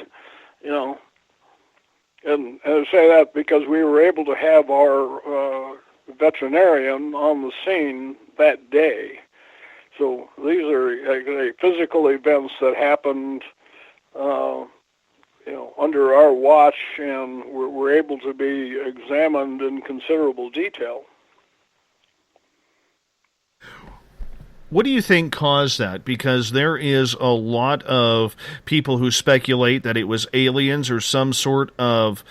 And I say that because we were able to have our veterinarian on the scene that day. So these are physical events that happened, under our watch, and were able to be examined in considerable detail. What do you think caused that? Because there is a lot of people who speculate that it was aliens or some sort of,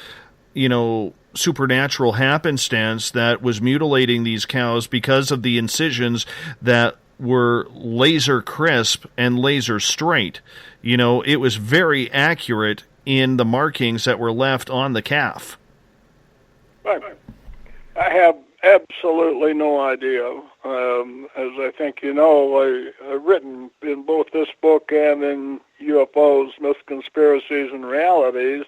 supernatural happenstance that was mutilating these cows because of the incisions that were laser crisp and laser straight. It was very accurate in the markings that were left on the calf. Right. I have absolutely no idea. As I think I've written in both this book and in UFOs, Myths, Conspiracies, and Realities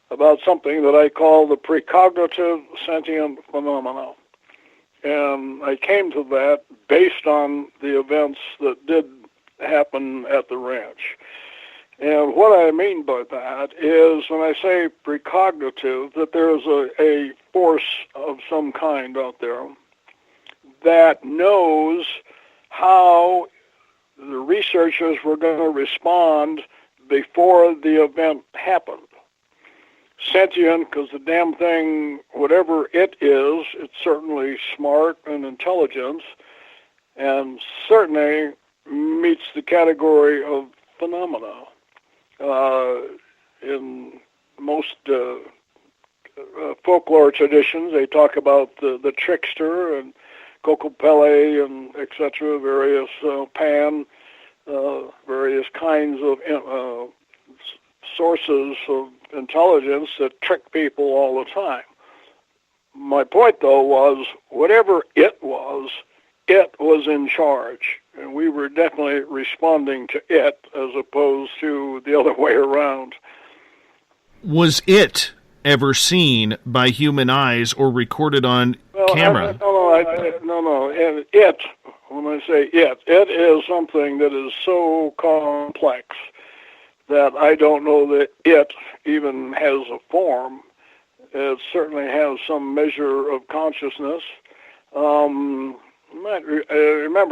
about something that I call the precognitive sentient phenomena. And I came to that based on the events that did happen at the ranch. And what I mean by that is when I say precognitive, that there's a force of some kind out there that knows how the researchers were going to respond before the event happened. Sentient, because the damn thing, whatever it is, it's certainly smart and intelligent, and certainly meets the category of phenomena. In most folklore traditions, they talk about the trickster and Kokopele and etc., various Pan, various kinds of sources of intelligence that trick people all the time. My point, though, was whatever it was in charge, and we were definitely responding to it as opposed to the other way around. Was it ever seen by human eyes or recorded on camera? No. And it, when I say it is something that is so complex that I don't know that it even has a form. It certainly has some measure of consciousness. Remember,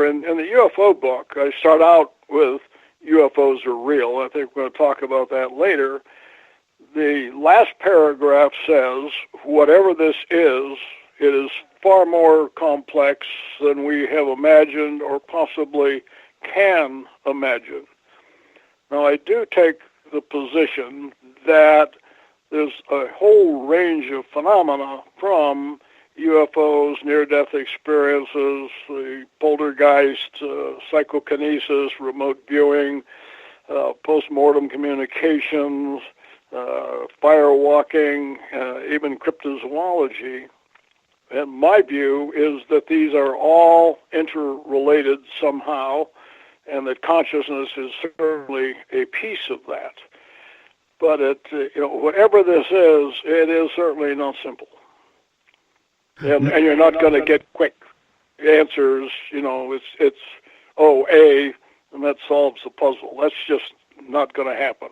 in the UFO book, I start out with UFOs are real. I think we're going to talk about that later. The last paragraph says, whatever this is, it is far more complex than we have imagined or possibly can imagine. Now, I do take the position that there's a whole range of phenomena from UFOs, near-death experiences, the poltergeist, psychokinesis, remote viewing, post-mortem communications, firewalking, even cryptozoology. And my view is that these are all interrelated somehow, and that consciousness is certainly a piece of that. But whatever this is, it is certainly not simple. And you're not going to get quick answers. It's A, and that solves the puzzle. That's just not going to happen.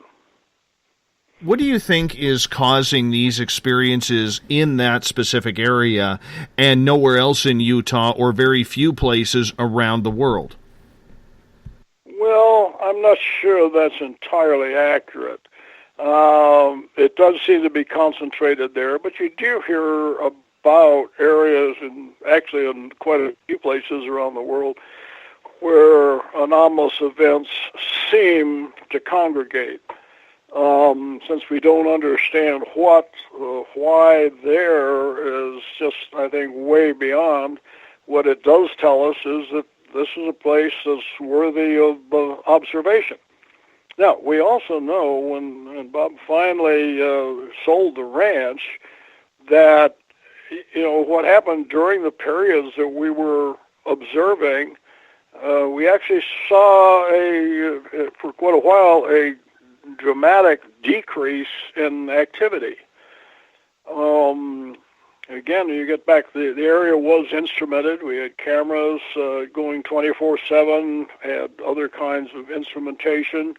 What do you think is causing these experiences in that specific area and nowhere else in Utah or very few places around the world? Well, I'm not sure that's entirely accurate. It does seem to be concentrated there, but you do hear about areas, and actually in quite a few places around the world, where anomalous events seem to congregate. Since we don't understand why there is just, I think, way beyond, what it does tell us is that this is a place that's worthy of observation. Now, we also know when Bob finally sold the ranch that, what happened during the periods that we were observing, we actually saw for quite a while, a dramatic decrease in activity. Again, you get back, the area was instrumented. We had cameras going 24/7, had other kinds of instrumentation.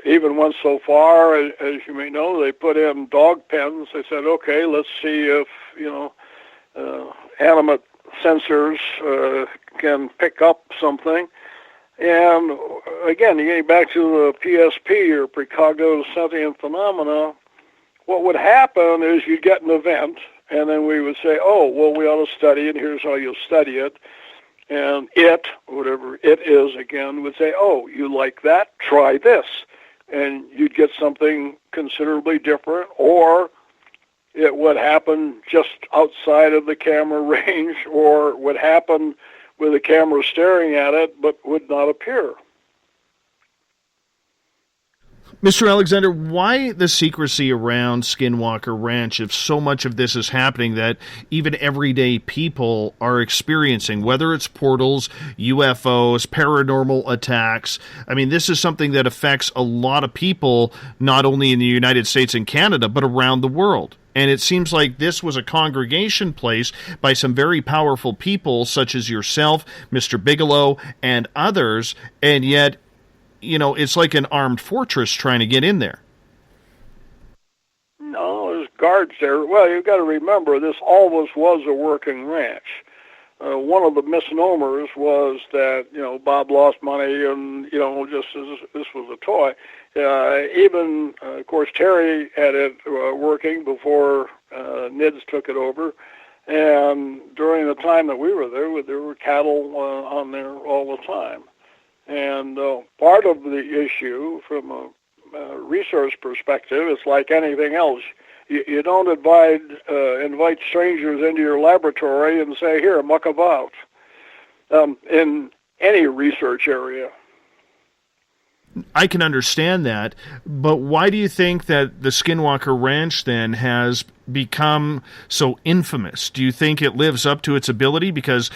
Even went so far, as you may know, they put in dog pens. They said, okay, let's see if, animate sensors can pick up something. And again, getting back to the PSP, or precognitive sentient phenomena, what would happen is you'd get an event, and then we would say, oh, well, we ought to study it, here's how you'll study it. And it, whatever it is, again, would say, oh, you like that? Try this. And you'd get something considerably different, or it would happen just outside of the camera range, or would happen with the camera staring at it, but would not appear. Mr. Alexander, why the secrecy around Skinwalker Ranch if so much of this is happening that even everyday people are experiencing, whether it's portals, UFOs, paranormal attacks? I mean, this is something that affects a lot of people, not only in the United States and Canada, but around the world. And it seems like this was a congregation place by some very powerful people, such as yourself, Mr. Bigelow, and others, and yet it's like an armed fortress trying to get in there. No, there's guards there. Well, you've got to remember, this always was a working ranch. One of the misnomers was that, Bob lost money and, just as this was a toy. Even, of course, Terry had it working before NIDS took it over. And during the time that we were there were cattle on there all the time. And part of the issue from a research perspective is like anything else. You don't invite strangers into your laboratory and say, here, muck about, in any research area. I can understand that, but why do you think that the Skinwalker Ranch then has become so infamous? Do you think it lives up to its ability because,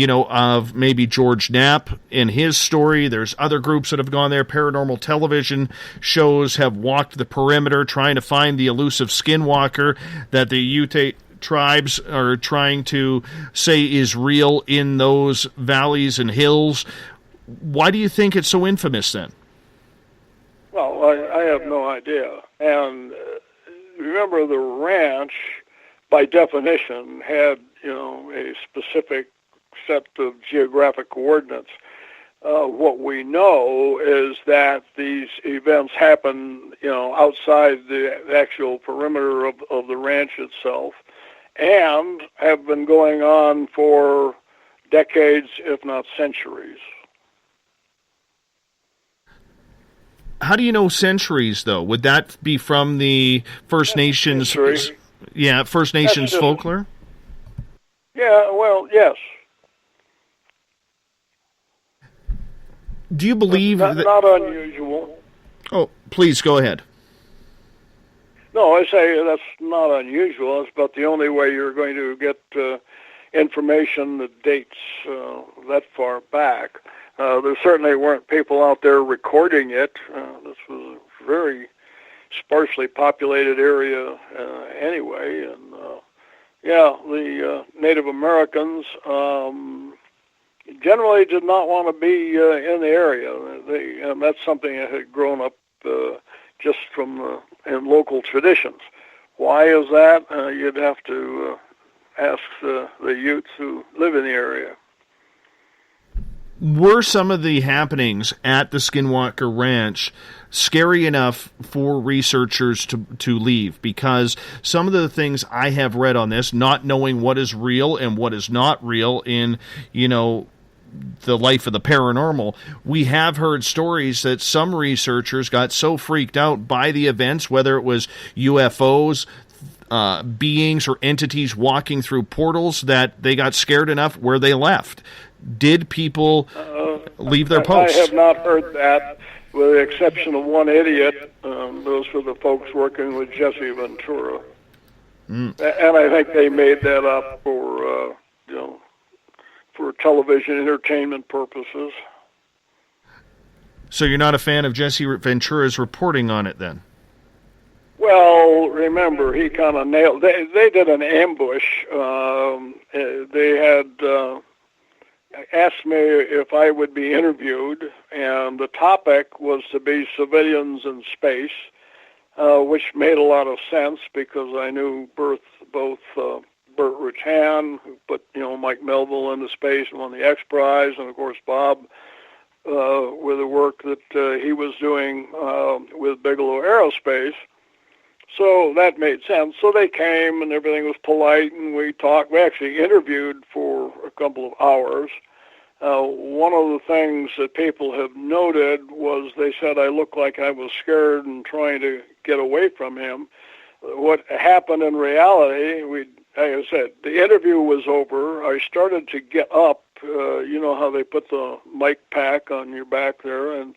of maybe George Knapp and his story? There's other groups that have gone there. Paranormal television shows have walked the perimeter trying to find the elusive Skinwalker that the Ute tribes are trying to say is real in those valleys and hills. Why do you think it's so infamous then? Well, I have no idea. And remember, the ranch, by definition, had a specific set of geographic coordinates. What we know is that these events happen, outside the actual perimeter of the ranch itself, and have been going on for decades, if not centuries. How do you know centuries, though? Would that be from the First Nations? Yeah, First Nations folklore? Yeah, well, yes. Do you believe that... Not unusual. Oh, please, go ahead. No, I say that's not unusual. It's about the only way you're going to get information that dates that far back. There certainly weren't people out there recording it. This was a very sparsely populated area anyway. And, the Native Americans generally did not want to be in the area. And that's something that had grown up just from in local traditions. Why is that? You'd have to ask the Utes who live in the area. Were some of the happenings at the Skinwalker Ranch scary enough for researchers to leave? Because some of the things I have read on this, not knowing what is real and what is not real in, the life of the paranormal, we have heard stories that some researchers got so freaked out by the events, whether it was UFOs, beings or entities walking through portals, that they got scared enough where they left. Did people leave their posts? I have not heard that, with the exception of one idiot. Those were the folks working with Jesse Ventura. And I think they made that up for, for television entertainment purposes. So you're not a fan of Jesse Ventura's reporting on it then? Well, remember, he kind of nailed... They did an ambush. They had... asked me if I would be interviewed, and the topic was to be civilians in space, which made a lot of sense because I knew both Burt Rutan, who put Mike Melville into space and won the X Prize, and of course Bob with the work that he was doing with Bigelow Aerospace. So that made sense. So they came, and everything was polite, and we talked. We actually interviewed for a couple of hours. One of the things that people have noted was they said I looked like I was scared and trying to get away from him. What happened in reality, like I said, the interview was over. I started to get up. You know how they put the mic pack on your back there, and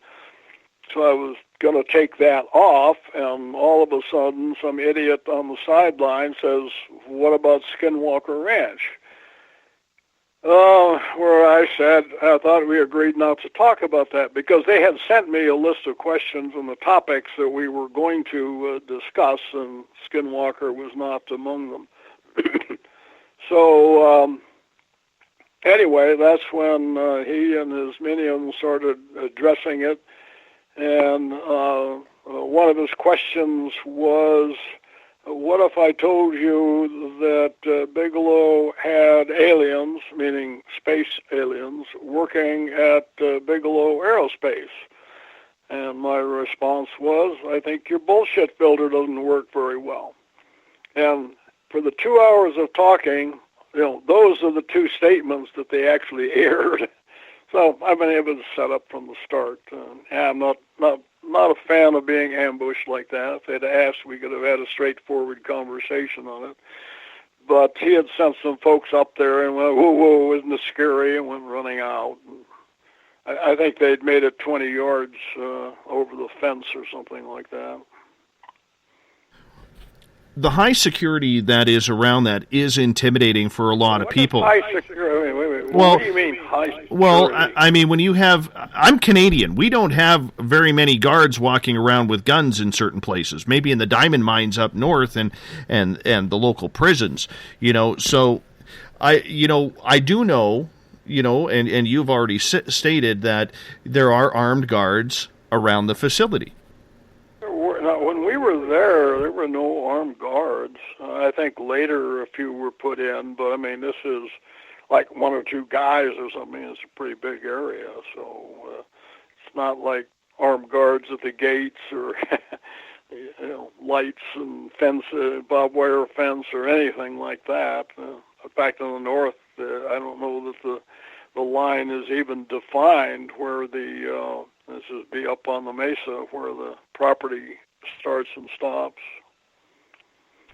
so I was going to take that off, and all of a sudden some idiot on the sideline says, "What about Skinwalker Ranch?" Where I said, I thought we agreed not to talk about that because they had sent me a list of questions and the topics that we were going to discuss, and Skinwalker was not among them. So anyway, that's when he and his minions started addressing it. And one of his questions was, what if I told you that Bigelow had aliens, meaning space aliens, working at Bigelow Aerospace? And my response was, I think your bullshit filter doesn't work very well. And for the 2 hours of talking, those are the two statements that they actually aired. So I've been able to set up from the start. I'm not a fan of being ambushed like that. If they'd asked, we could have had a straightforward conversation on it. But he had sent some folks up there and went, whoa, isn't this scary? And went running out. I think they'd made it 20 yards over the fence or something like that. The high security that is around that is intimidating for a lot of people. High security. Wait. Well, what do you mean high security? Well, I mean, when you have... I'm Canadian. We don't have very many guards walking around with guns in certain places. Maybe in the diamond mines up north and the local prisons. So I do know, and you've already stated that there are armed guards around the facility. When we were there were no armed guards. I think later a few were put in, but I mean, this is like one or two guys or something. It's a pretty big area, so it's not like armed guards at the gates or lights and fence, barbed wire fence or anything like that. In fact, in the north, I don't know that the line is even defined where this is be up on the mesa where the property starts and stops.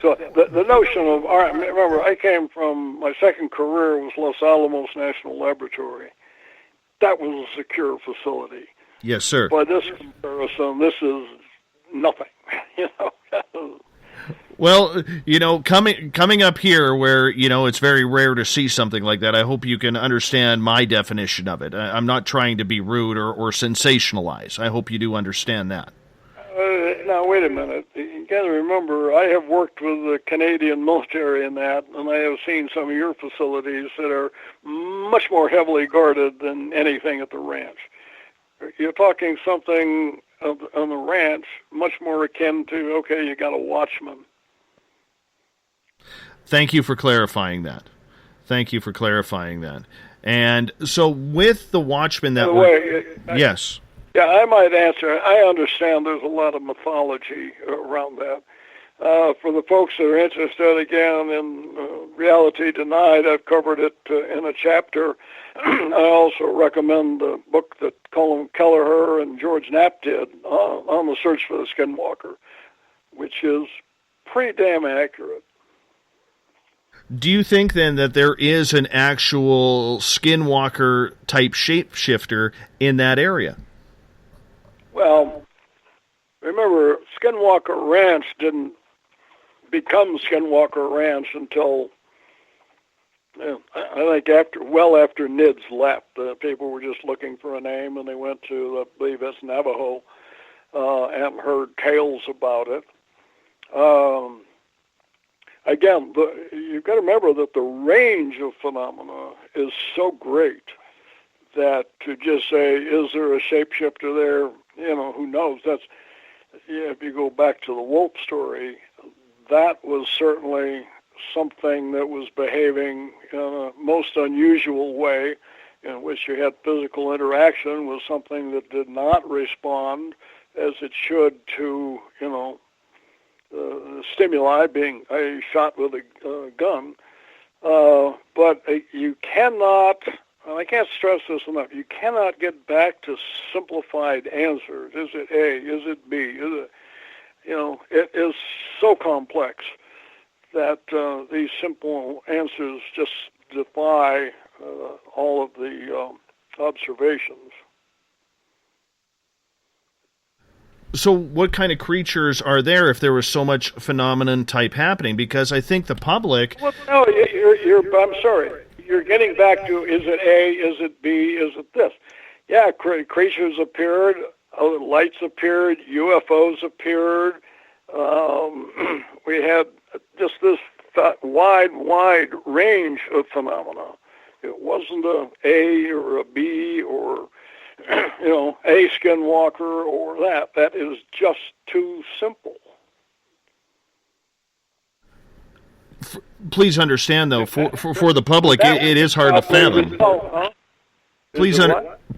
So the notion of, all right, remember, I came from, my second career was Los Alamos National Laboratory. That was a secure facility. Yes, sir. By this comparison, this is nothing, Well, coming up here where, it's very rare to see something like that, I hope you can understand my definition of it. I'm not trying to be rude or sensationalize. I hope you do understand that. Now, wait a minute. You got to remember, I have worked with the Canadian military in that, and I have seen some of your facilities that are much more heavily guarded than anything at the ranch. You're talking something on the ranch much more akin to, okay, you got a watchman. Thank you for clarifying that. And so with the watchman that yes. Yeah, I might answer. I understand there's a lot of mythology around that. For the folks that are interested, again, in Reality Denied, I've covered it in a chapter. I also recommend the book that Colin Kelleher and George Knapp did on the search for the Skinwalker, which is pretty damn accurate. Do you think then that there is an actual Skinwalker type shapeshifter in that area? Well, remember, Skinwalker Ranch didn't become Skinwalker Ranch until, I think after NIDS left. People were just looking for a name, and they went to, I believe it's Navajo, and heard tales about it. Again, you've got to remember that the range of phenomena is so great that to just say, is there a shapeshifter there? Who knows? If you go back to the wolf story, that was certainly something that was behaving in a most unusual way, in which you had physical interaction with something that did not respond as it should to, stimuli, being a shot with a gun. But you cannot, and I can't stress this enough, you cannot get back to simplified answers. Is it A? Is it B? Is it, it is so complex that these simple answers just defy all of the observations. So what kind of creatures are there if there was so much phenomenon type happening? Because I think the public... Well, no, I'm sorry. You're getting back to, is it A, is it B, is it this? Yeah, creatures appeared, lights appeared, UFOs appeared. We had just this wide range of phenomena. It wasn't a or a B or... a Skinwalker or that. That is just too simple. Please understand, though, for the public, it is hard to fathom.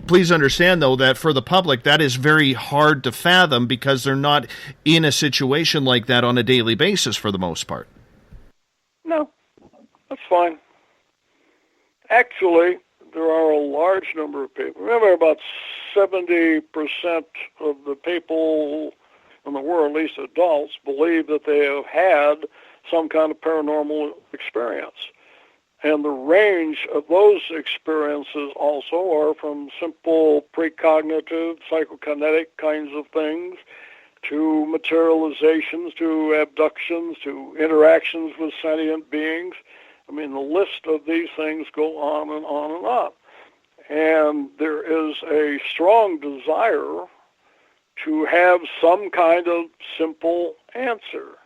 Please understand, though, that for the public, that is very hard to fathom because they're not in a situation like that on a daily basis for the most part. No, that's fine. Actually, there are a large number of people. Remember, about 70% of the people in the world, at least adults, believe that they have had some kind of paranormal experience. And the range of those experiences also are from simple precognitive, psychokinetic kinds of things to materializations, to abductions, to interactions with sentient beings. I mean, the list of these things go on and on and on. And there is a strong desire to have some kind of simple answer.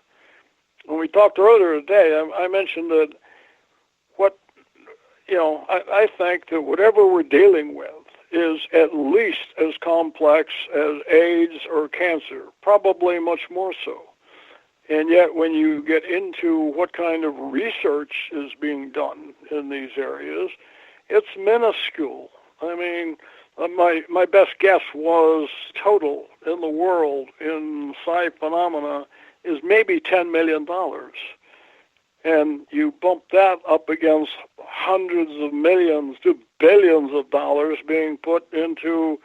When we talked earlier today, I mentioned that I think that whatever we're dealing with is at least as complex as AIDS or cancer, probably much more so. And yet when you get into what kind of research is being done in these areas, it's minuscule. I mean, my best guess was total in the world in psi phenomena is maybe $10 million. And you bump that up against hundreds of millions to billions of dollars being put into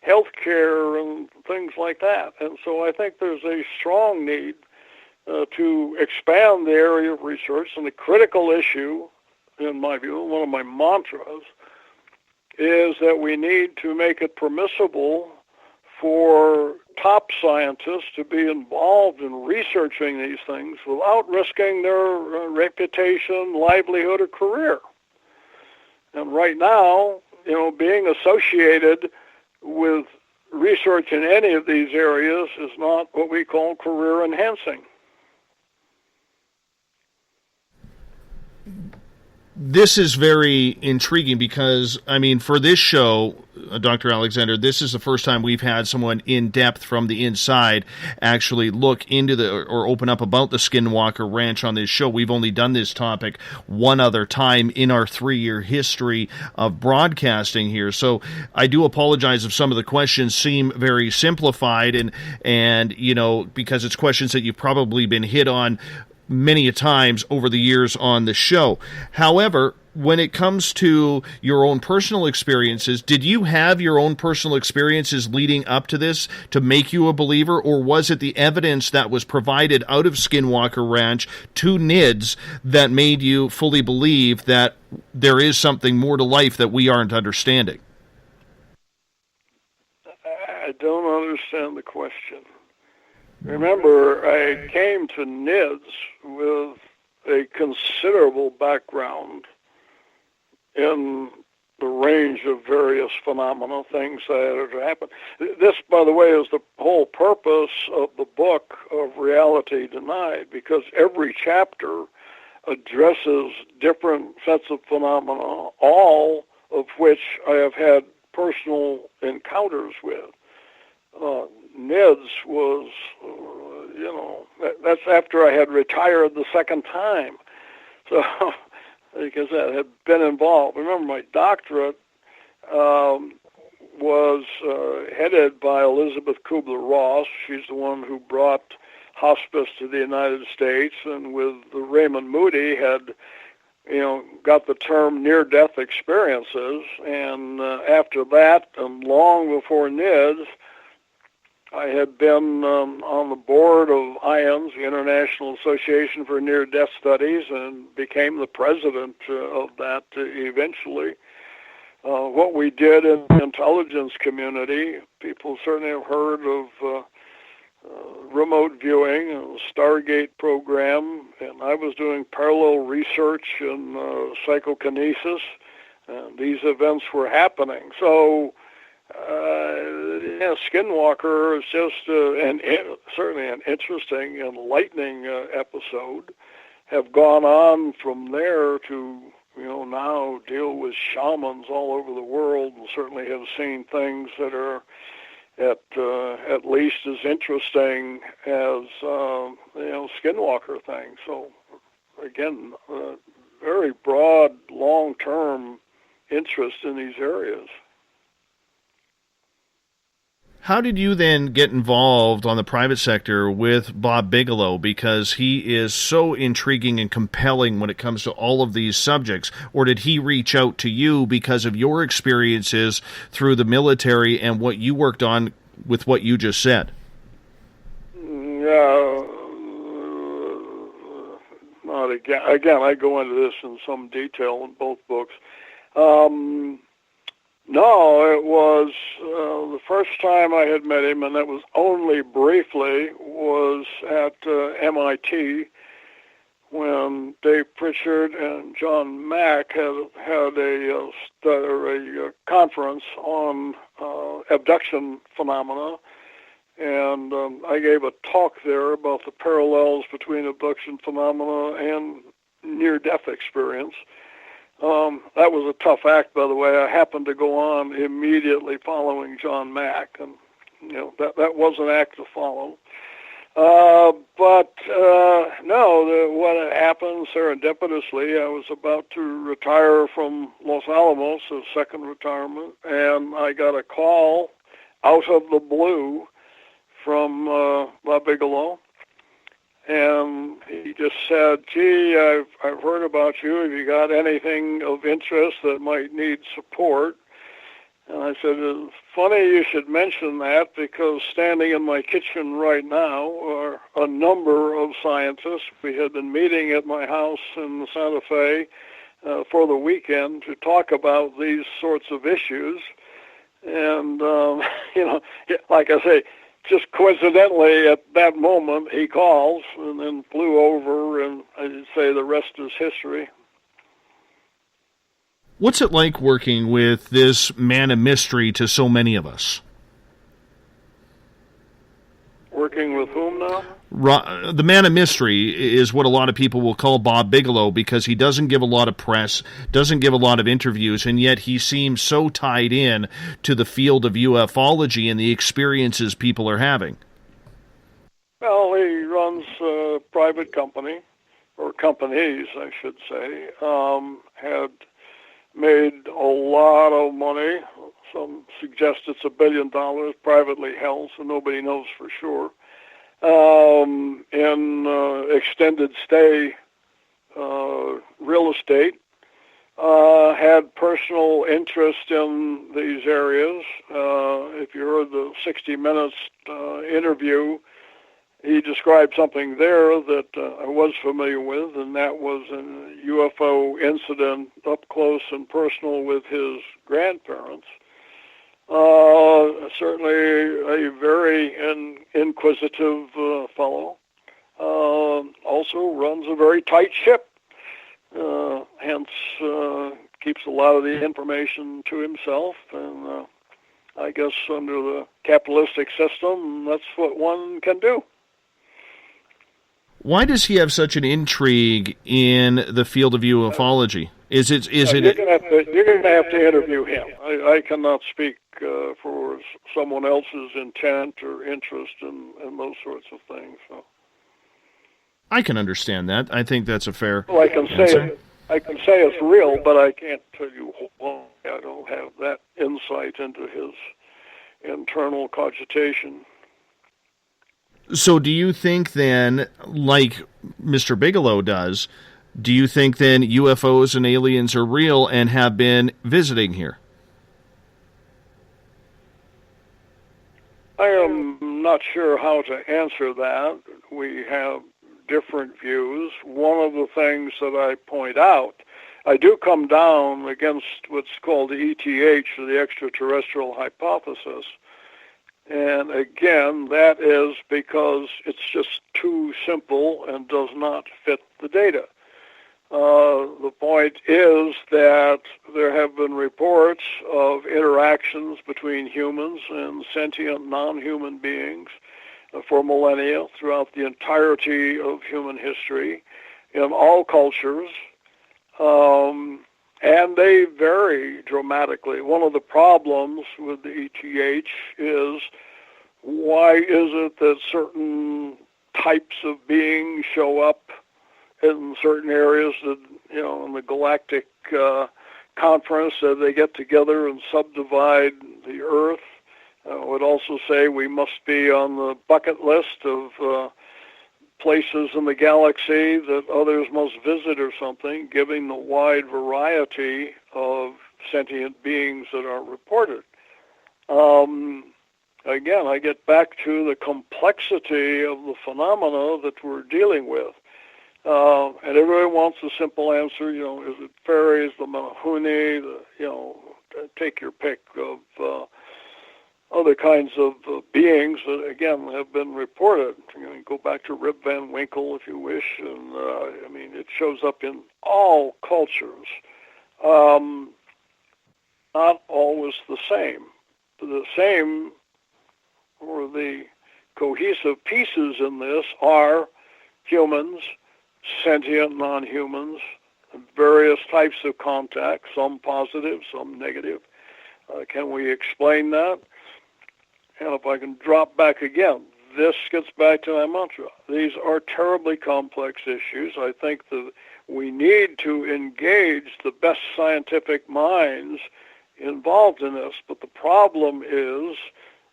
healthcare and things like that. And so I think there's a strong need to expand the area of research. And the critical issue, in my view, one of my mantras, is that we need to make it permissible for top scientists to be involved in researching these things without risking their reputation, livelihood, or career. And right now, being associated with research in any of these areas is not what we call career enhancing. This is very intriguing because, I mean, for this show, Dr. Alexander, this is the first time we've had someone in depth from the inside actually look into or open up about the Skinwalker Ranch on this show. We've only done this topic one other time in our 3-year history of broadcasting here. So I do apologize if some of the questions seem very simplified and because it's questions that you've probably been hit on many a times over the years on the show. However, when it comes to your own personal experiences, did you have your own personal experiences leading up to this to make you a believer, or was it the evidence that was provided out of Skinwalker Ranch to NIDS that made you fully believe that there is something more to life that we aren't understanding? I don't understand the question. Remember, I came to NIDS with a considerable background in the range of various phenomena, things that had happened. This, by the way, is the whole purpose of the book of Reality Denied, because every chapter addresses different sets of phenomena, all of which I have had personal encounters with. NIDS was, that's after I had retired the second time. So, because I had been involved. Remember, my doctorate was headed by Elizabeth Kubler-Ross. She's the one who brought hospice to the United States, and with Raymond Moody had, got the term near-death experiences. And after that, and long before NIDS, I had been on the board of IANS, the International Association for Near-Death Studies, and became the president of that eventually. What we did in the intelligence community, people certainly have heard of remote viewing, and the Stargate program, and I was doing parallel research in psychokinesis, and these events were happening. So, Skinwalker is just certainly an interesting, enlightening episode. Have gone on from there to, now deal with shamans all over the world, and certainly have seen things that are at least as interesting as Skinwalker things. So again, very broad, long-term interest in these areas. How did you then get involved on the private sector with Bob Bigelow? Because he is so intriguing and compelling when it comes to all of these subjects. Or did he reach out to you because of your experiences through the military and what you worked on with what you just said? Yeah, not again. I go into this in some detail in both books. No, it was the first time I had met him, and that was only briefly, was at MIT when Dave Pritchard and John Mack had a conference on abduction phenomena, and I gave a talk there about the parallels between abduction phenomena and near-death experience. That was a tough act, by the way. I happened to go on immediately following John Mack, and that was an act to follow. But what happened serendipitously, I was about to retire from Los Alamos, a second retirement, and I got a call out of the blue from Bob Bigelow. And he just said, gee, I've heard about you. Have you got anything of interest that might need support? And I said, it's funny you should mention that, because standing in my kitchen right now are a number of scientists. We had been meeting at my house in Santa Fe for the weekend to talk about these sorts of issues. And, like I say, just coincidentally, at that moment, he calls and then flew over, and I'd say the rest is history. What's it like working with this man of mystery to so many of us? Working with whom now? The man of mystery is what a lot of people will call Bob Bigelow, because he doesn't give a lot of press, doesn't give a lot of interviews, and yet he seems so tied in to the field of ufology and the experiences people are having. Well, he runs a private company, or companies, I should say, had made a lot of money. Some suggest it's $1 billion, privately held, so nobody knows for sure. In extended stay real estate, had personal interest in these areas. If you heard the 60 Minutes interview, he described something there that I was familiar with, and that was a UFO incident up close and personal with his grandparents. Certainly a very inquisitive fellow. Also runs a very tight ship, hence keeps a lot of the information to himself, and I guess under the capitalistic system, that's what one can do. Why does he have such an intrigue in the field of ufology? You're going to have to interview him. I cannot speak for someone else's intent or interest in those sorts of things. So. I can understand that. I think that's a fair answer. I can say it's real, but I can't tell you why. I don't have that insight into his internal cogitation. So do you think then, like Mr. Bigelow does, do you think then UFOs and aliens are real and have been visiting here? I am not sure how to answer that. We have different views. One of the things that I point out, I do come down against what's called the ETH, or the extraterrestrial hypothesis. And again, that is because it's just too simple and does not fit the data. The point is that there have been reports of interactions between humans and sentient non-human beings for millennia throughout the entirety of human history in all cultures, and they vary dramatically. One of the problems with the ETH is, why is it that certain types of beings show up in certain areas that, in the galactic conference, they get together and subdivide the Earth? I would also say we must be on the bucket list of places in the galaxy that others must visit or something, given the wide variety of sentient beings that are reported. Again, I get back to the complexity of the phenomena that we're dealing with. And everybody wants a simple answer. Is it fairies, the Mahuni, take your pick of other kinds of beings that, again, have been reported. You can go back to Rip Van Winkle if you wish, and it shows up in all cultures. Not always the same. The same, or the cohesive pieces in this, are humans, sentient non-humans, various types of contact, some positive, some negative. Can we explain that? And if I can drop back again, this gets back to my mantra. These are terribly complex issues. I think that we need to engage the best scientific minds involved in this. But the problem is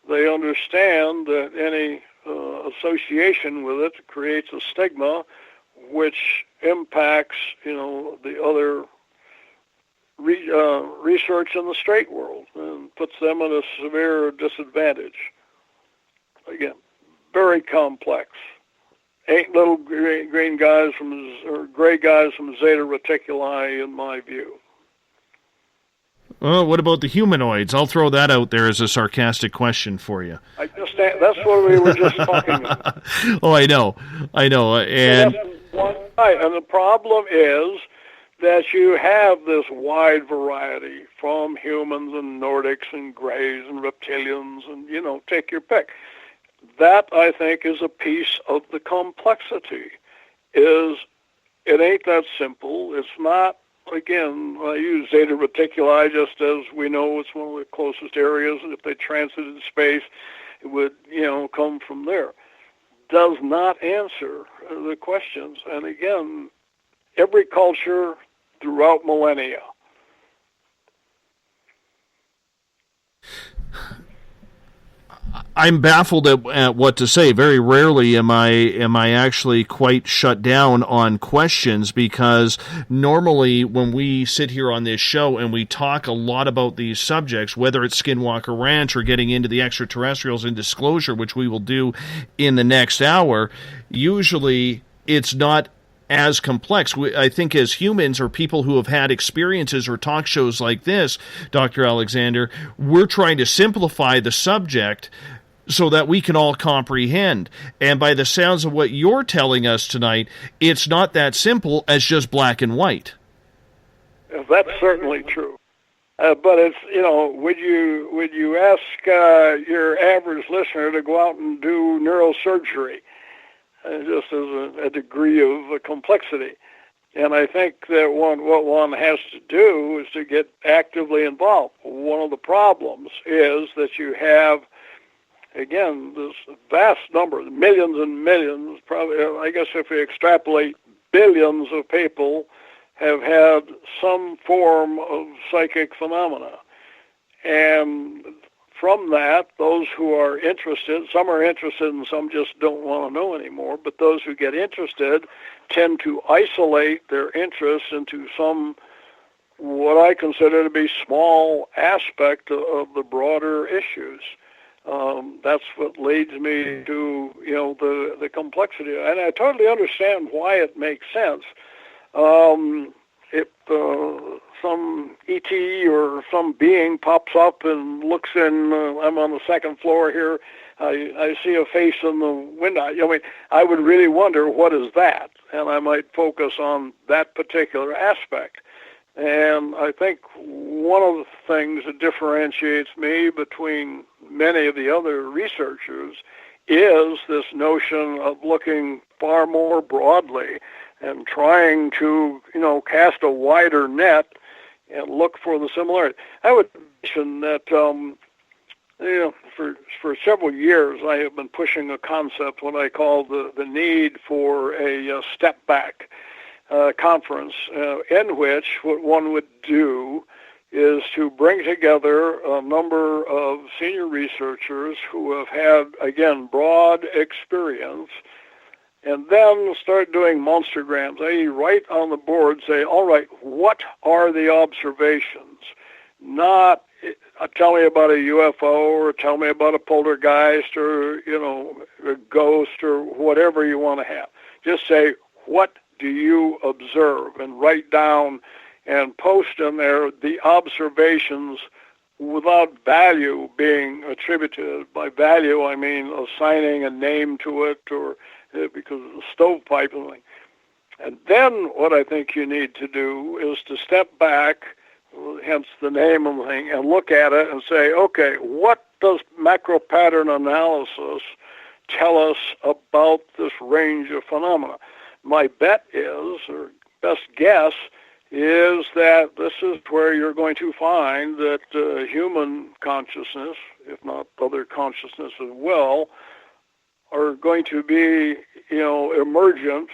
they understand that any association with it creates a stigma which impacts, the other research in the straight world and puts them at a severe disadvantage. Again, very complex. Ain't little green guys or gray guys from Zeta Reticuli, in my view. Well, what about the humanoids? I'll throw that out there as a sarcastic question for you. That's what we were just talking about. Oh, I know. And the problem is that you have this wide variety from humans and Nordics and Greys and reptilians and, take your pick. That, I think, is a piece of the complexity. It ain't that simple. It's not, again, I use Zeta Reticuli just as we know it's one of the closest areas, and if they transited space, it would, come from there. Does not answer the questions. And again, every culture throughout millennia. I'm baffled at what to say. Very rarely am I actually quite shut down on questions, because normally when we sit here on this show and we talk a lot about these subjects, whether it's Skinwalker Ranch or getting into the extraterrestrials and disclosure, which we will do in the next hour, usually it's not as complex. I think as humans or people who have had experiences or talk shows like this, Dr. Alexander, we're trying to simplify the subject so that we can all comprehend. And by the sounds of what you're telling us tonight, it's not that simple as just black and white. That's certainly true. But it's, would you ask your average listener to go out and do neurosurgery? Just as a degree of complexity. And I think that what one has to do is to get actively involved. One of the problems is that you have, again, this vast number, millions and millions, probably, I guess if we extrapolate, billions of people have had some form of psychic phenomena. And from that, those who are interested, some are interested and some just don't want to know anymore, but those who get interested tend to isolate their interests into some, what I consider to be small aspect of the broader issues. That's what leads me to, the complexity. And I totally understand why it makes sense. If some ET or some being pops up and looks in, I'm on the second floor here, I see a face in the window. I would really wonder, what is that? And I might focus on that particular aspect. And I think one of the things that differentiates me between many of the other researchers is this notion of looking far more broadly and trying to, cast a wider net and look for the similarity. I would mention that, for several years I have been pushing a concept, what I call the need for a step back conference, in which what one would do is to bring together a number of senior researchers who have had, again, broad experience, and then start doing monstergrams, i.e. write on the board, say, all right, what are the observations? Not tell me about a UFO or tell me about a poltergeist or, a ghost or whatever you want to have. Just say, what do you observe, and write down and post in there the observations without value being attributed. By value, I mean assigning a name to it, or because of the stovepipe and thing. And then what I think you need to do is to step back, hence the name of the thing, and look at it and say, okay, what does macro pattern analysis tell us about this range of phenomena? My bet is, or best guess, is that this is where you're going to find that human consciousness, if not other consciousness as well, are going to be, emergent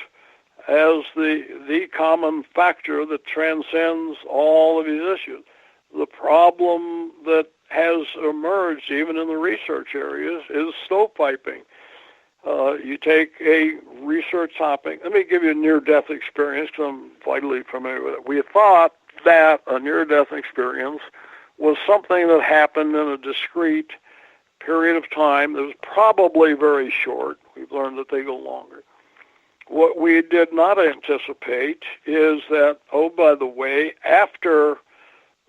as the common factor that transcends all of these issues. The problem that has emerged, even in the research areas, is stovepiping. You take a research topic. Let me give you a near-death experience, because I'm vitally familiar with it. We thought that a near-death experience was something that happened in a discrete period of time that was probably very short. We've learned that they go longer. What we did not anticipate is that, oh, by the way, after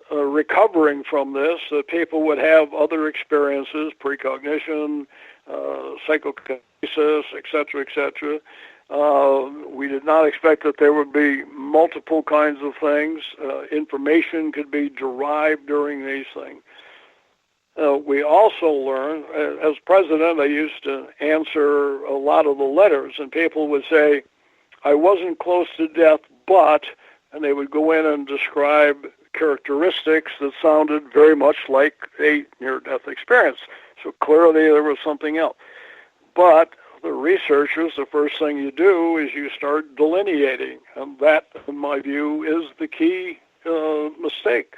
recovering from this, people would have other experiences, precognition, psychokinesis, etc., etc. We did not expect that there would be multiple kinds of things. Information could be derived during these things. We also learned, as president, I used to answer a lot of the letters, and people would say, I wasn't close to death, but, and they would go in and describe characteristics that sounded very much like a near-death experience. So clearly there was something else. But the researchers, the first thing you do is you start delineating, and that, in my view, is the key mistake.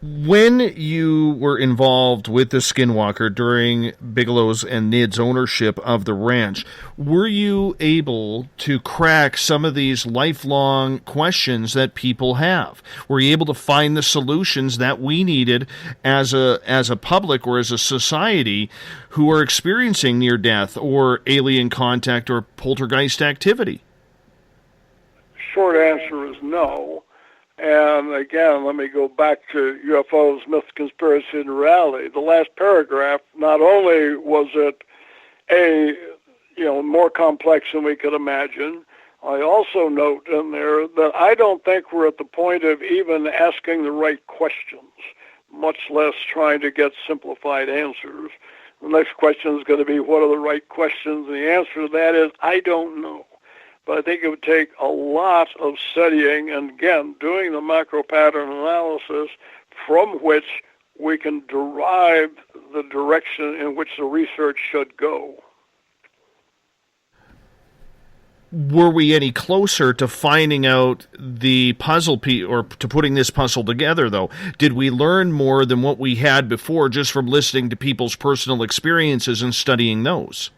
When you were involved with the Skinwalker during Bigelow's and Nid's ownership of the ranch, were you able to crack some of these lifelong questions that people have? Were you able to find the solutions that we needed as a public or as a society who are experiencing near-death or alien contact or poltergeist activity? Short answer is no. And again, let me go back to UFOs, myth, conspiracy, and reality. The last paragraph, not only was it more complex than we could imagine, I also note in there that I don't think we're at the point of even asking the right questions, much less trying to get simplified answers. The next question is going to be, what are the right questions? And the answer to that is, I don't know. But I think it would take a lot of studying and, again, doing the macro pattern analysis from which we can derive the direction in which the research should go. Were we any closer to finding out the puzzle piece, or to putting this puzzle together, though? Did we learn more than what we had before just from listening to people's personal experiences and studying those?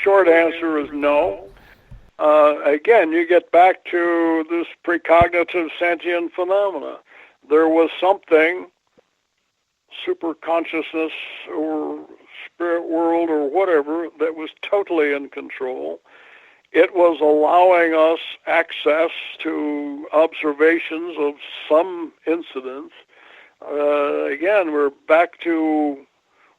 Short answer is no. Again, you get back to this precognitive sentient phenomena. There was something, super consciousness or spirit world or whatever, that was totally in control. It was allowing us access to observations of some incidents. Again, we're back to,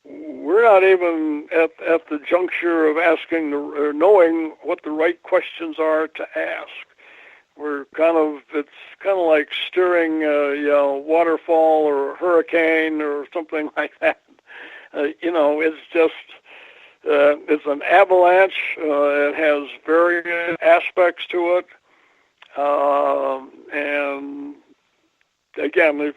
we're not even at the juncture of asking or knowing what the right questions are to ask. It's kind of like steering a waterfall or a hurricane or something like that. It's just, it's an avalanche. It has various aspects to it. And again,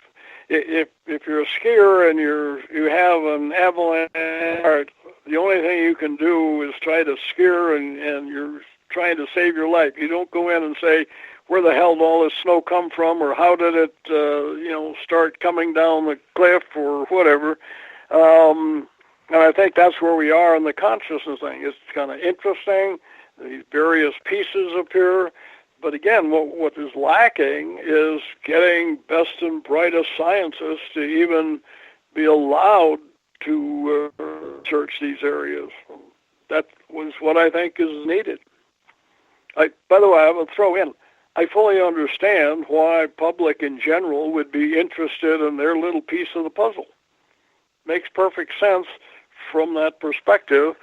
if you're a skier and you have an avalanche, the only thing you can do is try to skier and you're trying to save your life. You don't go in and say, where the hell did all this snow come from, or how did it, start coming down the cliff or whatever. And I think that's where we are in the consciousness thing. It's kind of interesting. These various pieces appear. But again, what is lacking is getting best and brightest scientists to even be allowed to search these areas. That was what I think is needed. By the way, I will throw in, I fully understand why public in general would be interested in their little piece of the puzzle. Makes perfect sense from that perspective,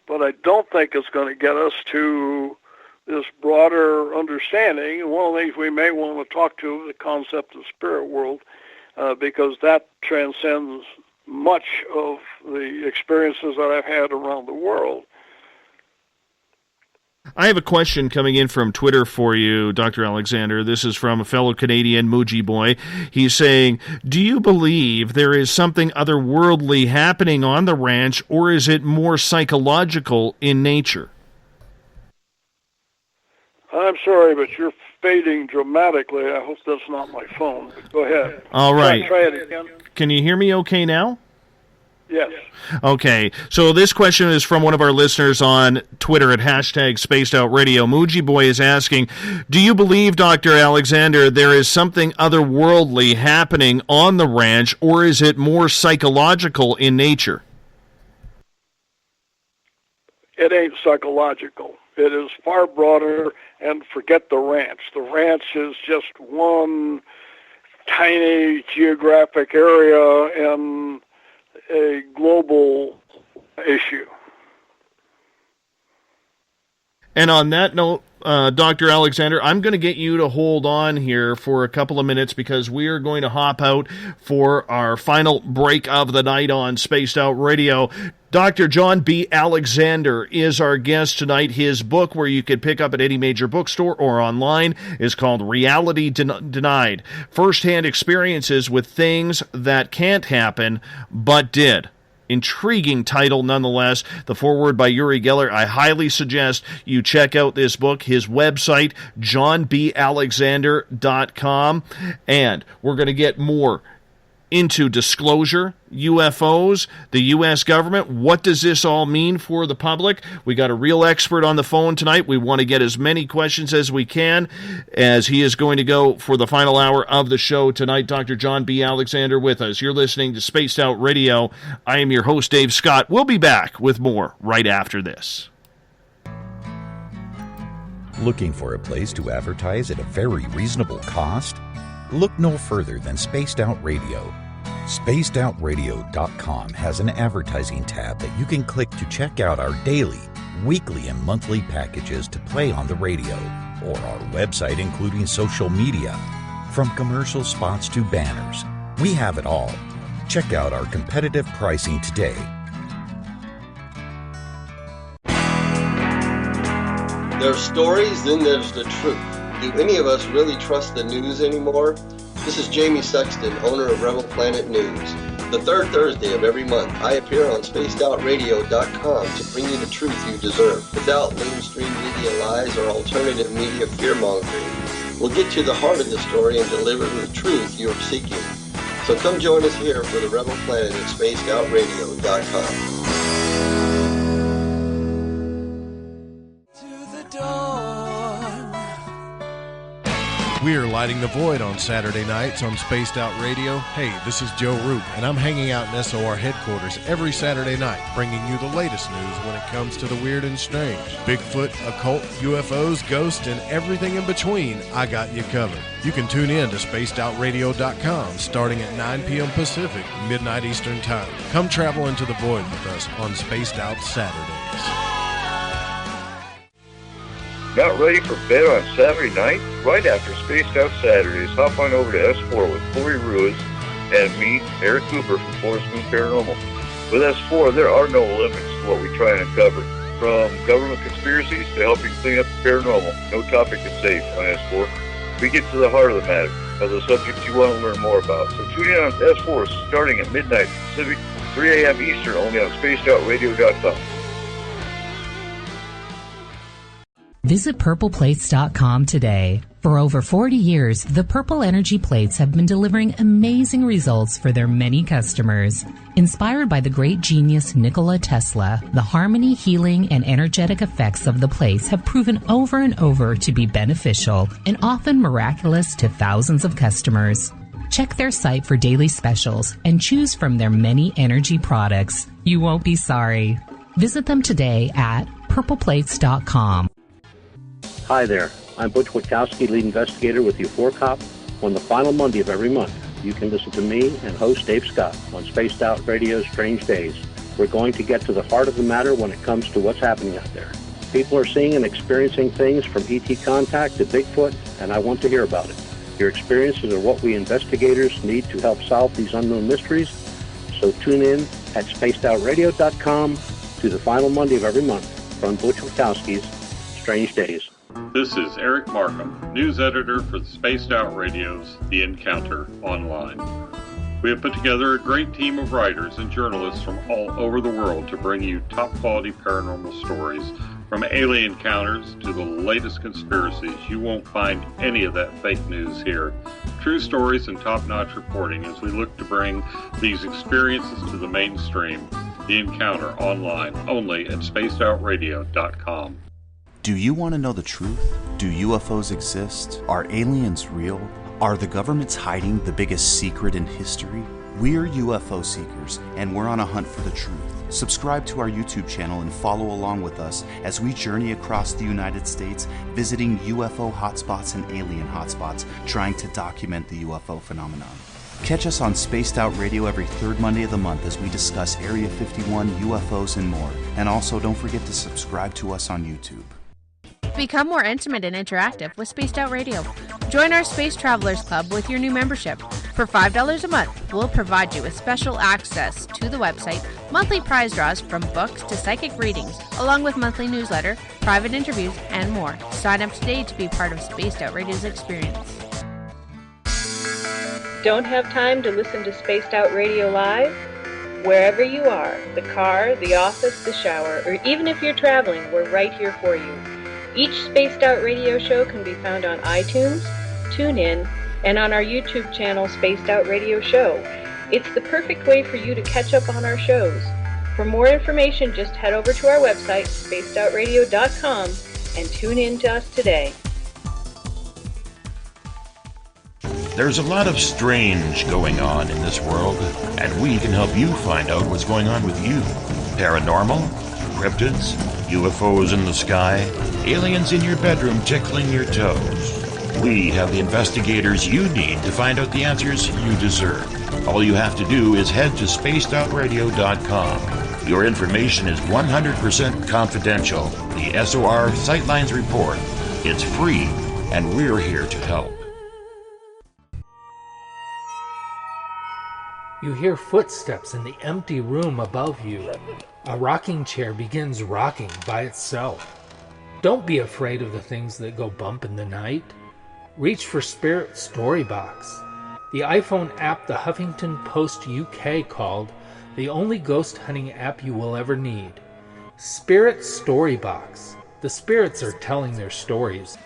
but I don't think it's going to get us to this broader understanding. And one of the things we may want to talk to is the concept of spirit world, because that transcends much of the experiences that I've had around the world. I have a question coming in from Twitter for you, Dr. Alexander. This is from a fellow Canadian, Muji Boy. He's saying, do you believe there is something otherworldly happening on the ranch, or is it more psychological in nature? I'm sorry, but you're fading dramatically. I hope that's not my phone. Go ahead. All right. Try it again. Can you hear me okay now? Yes. Okay, so this question is from one of our listeners on Twitter at #SpacedOutRadio. Muji Boy is asking, do you believe, Dr. Alexander, there is something otherworldly happening on the ranch, or is it more psychological in nature? It ain't psychological. It is far broader, and forget the ranch. The ranch is just one tiny geographic area in a global issue. And on that note, Dr. Alexander, I'm going to get you to hold on here for a couple of minutes because we are going to hop out for our final break of the night on Spaced Out Radio. Dr. John B. Alexander is our guest tonight. His book, where you can pick up at any major bookstore or online, is called Reality Denied. First-hand experiences with things that can't happen, but did. Intriguing title nonetheless. The foreword by Uri Geller. I highly suggest you check out this book. His website, johnbalexander.com. And we're going to get more into disclosure, UFOs, the U.S. government. What does this all mean for the public? We got a real expert on the phone tonight. We want to get as many questions as we can, as he is going to go for the final hour of the show tonight. Dr. John B. Alexander with us. You're listening to Spaced Out Radio. I am your host, Dave Scott. We'll be back with more right after this. Looking for a place to advertise at a very reasonable cost? Look no further than Spaced Out Radio. SpacedOutRadio.com has an advertising tab that you can click to check out our daily, weekly, and monthly packages to play on the radio, or our website including social media. From commercial spots to banners, we have it all. Check out our competitive pricing today. There's stories, then there's the truth. Do any of us really trust the news anymore? This is Jamie Sexton, owner of Rebel Planet News. The third Thursday of every month, I appear on SpacedOutRadio.com to bring you the truth you deserve, without mainstream media lies or alternative media fear-mongering. We'll get to the heart of the story and deliver the truth you are seeking. So come join us here for the Rebel Planet at SpacedOutRadio.com. We are lighting the void on Saturday nights on Spaced Out Radio. Hey, this is Joe Roop, and I'm hanging out in SOR headquarters every Saturday night, bringing you the latest news when it comes to the weird and strange. Bigfoot, occult, UFOs, ghosts, and everything in between, I got you covered. You can tune in to SpacedOutRadio.com starting at 9 p.m. Pacific, midnight Eastern Time. Come travel into the void with us on Spaced Out Saturdays. Not ready for bed on Saturday night? Right after Spaced Out Saturdays, hop on over to S4 with Corey Ruiz and me, Eric Cooper from Forest Moon Paranormal. With S4, there are no limits to what we try and uncover. From government conspiracies to helping clean up the paranormal, no topic is safe on S4. We get to the heart of the matter, of the subjects you want to learn more about. So tune in on S4 starting at midnight Pacific, 3 a.m. Eastern, only on SpacedOutRadio.com. Visit purpleplates.com today. For over 40 years, the Purple Energy Plates have been delivering amazing results for their many customers. Inspired by the great genius Nikola Tesla, the harmony, healing, and energetic effects of the plates have proven over and over to be beneficial and often miraculous to thousands of customers. Check their site for daily specials and choose from their many energy products. You won't be sorry. Visit them today at purpleplates.com. Hi there. I'm Butch Witkowski, lead investigator with U4Cop. On the final Monday of every month, you can listen to me and host Dave Scott on Spaced Out Radio's Strange Days. We're going to get to the heart of the matter when it comes to what's happening out there. People are seeing and experiencing things from ET contact to Bigfoot, and I want to hear about it. Your experiences are what we investigators need to help solve these unknown mysteries. So tune in at spacedoutradio.com to the final Monday of every month from Butch Witkowski's Strange Days. This is Eric Markham, news editor for the Spaced Out Radio's The Encounter Online. We have put together a great team of writers and journalists from all over the world to bring you top-quality paranormal stories. From alien encounters to the latest conspiracies, you won't find any of that fake news here. True stories and top-notch reporting as we look to bring these experiences to the mainstream. The Encounter Online, only at spacedoutradio.com. Do you want to know the truth? Do UFOs exist? Are aliens real? Are the governments hiding the biggest secret in history? We're UFO seekers, and we're on a hunt for the truth. Subscribe to our YouTube channel and follow along with us as we journey across the United States, visiting UFO hotspots and alien hotspots, trying to document the UFO phenomenon. Catch us on Spaced Out Radio every third Monday of the month as we discuss Area 51, UFOs, and more. And also, don't forget to subscribe to us on YouTube. Become more intimate and interactive with Spaced Out Radio. Join our Space Travelers Club with your new membership. For $5 a month, we'll provide you with special access to the website, monthly prize draws from books to psychic readings, along with monthly newsletter, private interviews, and more. Sign up today to be part of Spaced Out Radio's experience. Don't have time to listen to Spaced Out Radio live? Wherever you are, the car, the office, the shower, or even if you're traveling, we're right here for you. Each Spaced Out Radio show can be found on iTunes, TuneIn, and on our YouTube channel, Spaced Out Radio Show. It's the perfect way for you to catch up on our shows. For more information, just head over to our website, spacedoutradio.com, and tune in to us today. There's a lot of strange going on in this world, and we can help you find out what's going on with you. Paranormal, cryptids, UFOs in the sky, aliens in your bedroom tickling your toes. We have the investigators you need to find out the answers you deserve. All you have to do is head to spacedoutradio.com. Your information is 100% confidential. The SOR Sightlines Report. It's free, and we're here to help. You hear footsteps in the empty room above you. A rocking chair begins rocking by itself. Don't be afraid of the things that go bump in the night. Reach for Spirit Storybox, the iPhone app the Huffington Post UK called the only ghost hunting app you will ever need. Spirit Storybox. The spirits are telling their stories.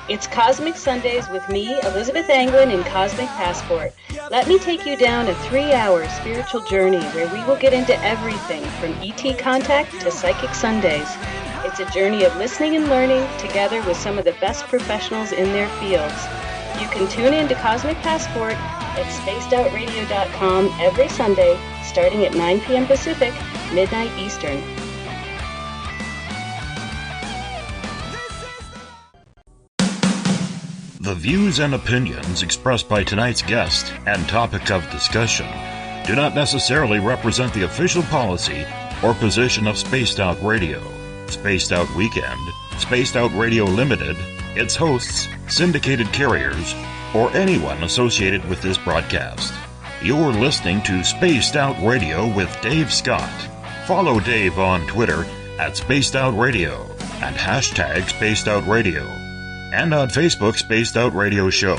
It's Cosmic Sundays with me, Elizabeth Anglin, in Cosmic Passport. Let me take you down a 3-hour spiritual journey where we will get into everything from ET contact to Psychic Sundays. It's a journey of listening and learning together with some of the best professionals in their fields. You can tune in to Cosmic Passport at spacedoutradio.com every Sunday starting at 9 p.m. Pacific, midnight Eastern. The views and opinions expressed by tonight's guest and topic of discussion do not necessarily represent the official policy or position of Spaced Out Radio, Spaced Out Weekend, Spaced Out Radio Limited, its hosts, syndicated carriers, or anyone associated with this broadcast. You're listening to Spaced Out Radio with Dave Scott. Follow Dave on Twitter at Spaced Out Radio and hashtag Spaced Out Radio. And on Facebook, Spaced Out Radio Show.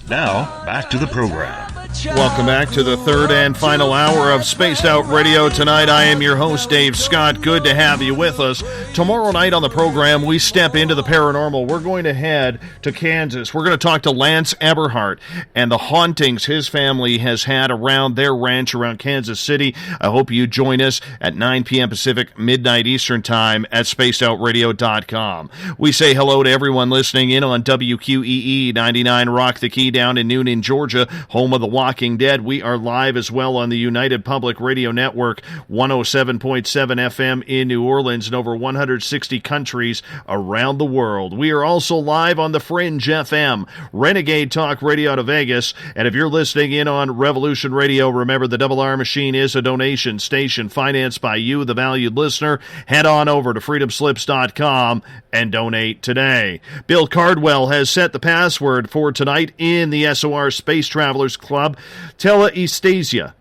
Now, back to the program. Welcome back to the third and final hour of Spaced Out Radio. Tonight, I am your host, Dave Scott. Good to have you with us. Tomorrow night on the program, we step into the paranormal. We're going to head to Kansas. We're going to talk to Lance Eberhardt and the hauntings his family has had around their ranch around Kansas City. I hope you join us at 9 p.m. Pacific, midnight Eastern Time at spacedoutradio.com. We say hello to everyone listening in on WQEE 99 Rock the Key down in Noonan, Georgia, home of the Walking Dead. We are live as well on the United Public Radio Network, 107.7 FM in New Orleans and over 160 countries around the world. We are also live on the Fringe FM, Renegade Talk Radio out of Vegas. And if you're listening in on Revolution Radio, remember the Double R Machine is a donation station financed by you, the valued listener. Head on over to freedomslips.com and donate today. Bill Cardwell has set the password for tonight in the SOR Space Travelers Club. Teleestasia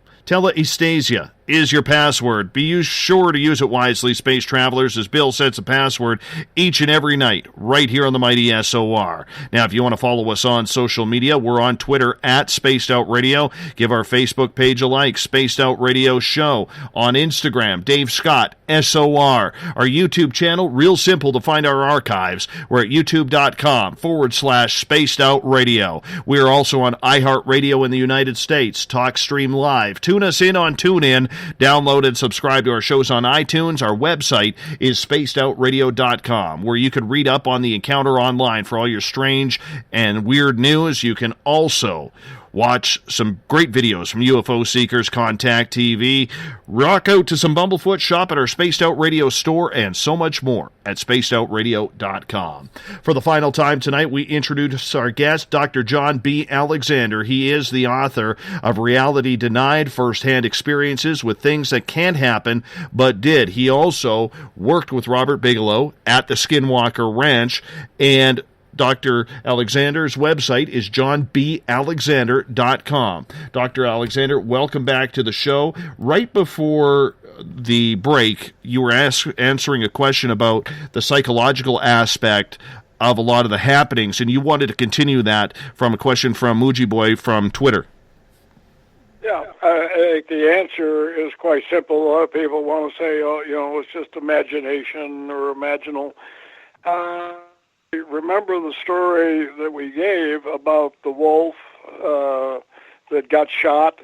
is your password. Be sure to use it wisely, Space Travelers, as Bill sets a password each and every night right here on the mighty SOR. Now, if you want to follow us on social media, we're on Twitter at Spaced Out Radio. Give our Facebook page a like, Spaced Out Radio Show. On Instagram, Dave Scott, SOR. Our YouTube channel, real simple to find our archives. We're at youtube.com/Spaced Out Radio. We are also on iHeartRadio in the United States, TalkStream Live. Tune us in on TuneIn. Download and subscribe to our shows on iTunes. Our website is spacedoutradio.com, where you can read up on the encounter online for all your strange and weird news. You can also watch some great videos from UFO Seekers, Contact TV, rock out to some Bumblefoot, shop at our Spaced Out Radio store, and so much more at spacedoutradio.com. For the final time tonight, we introduce our guest, Dr. John B. Alexander. He is the author of Reality Denied, First-Hand Experiences with Things That Can't Happen But Did. He also worked with Robert Bigelow at the Skinwalker Ranch, and Dr. Alexander's website is johnbalexander.com. Dr. Alexander, welcome back to the show. Right before the break, you were answering a question about the psychological aspect of a lot of the happenings, and you wanted to continue that from a question from Muji Boy from Twitter. Yeah, I think the answer is quite simple. A lot of people want to say, oh, it's just imagination or imaginal. Remember the story that we gave about the wolf that got shot,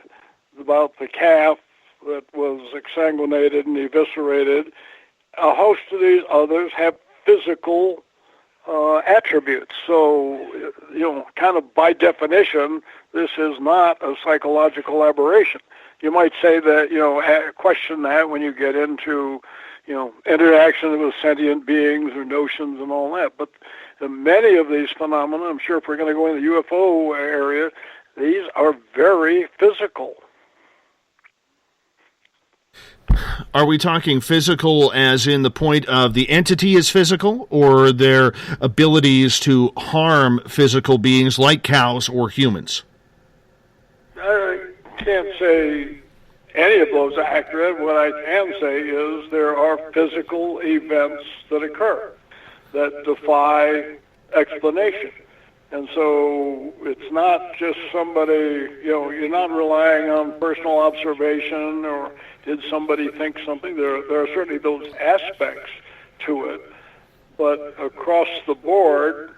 about the calf that was exsanguinated and eviscerated. A host of these others have physical attributes. So, kind of by definition, this is not a psychological aberration. You might say that, question that when you get into interaction with sentient beings or notions and all that. But many of these phenomena, I'm sure if we're going to go in the UFO area, these are very physical. Are we talking physical as in the point of the entity is physical, or their abilities to harm physical beings like cows or humans? I can't say any of those are accurate. What I can say is there are physical events that occur that defy explanation. And so it's not just somebody, you're not relying on personal observation or did somebody think something. There are certainly those aspects to it. But across the board,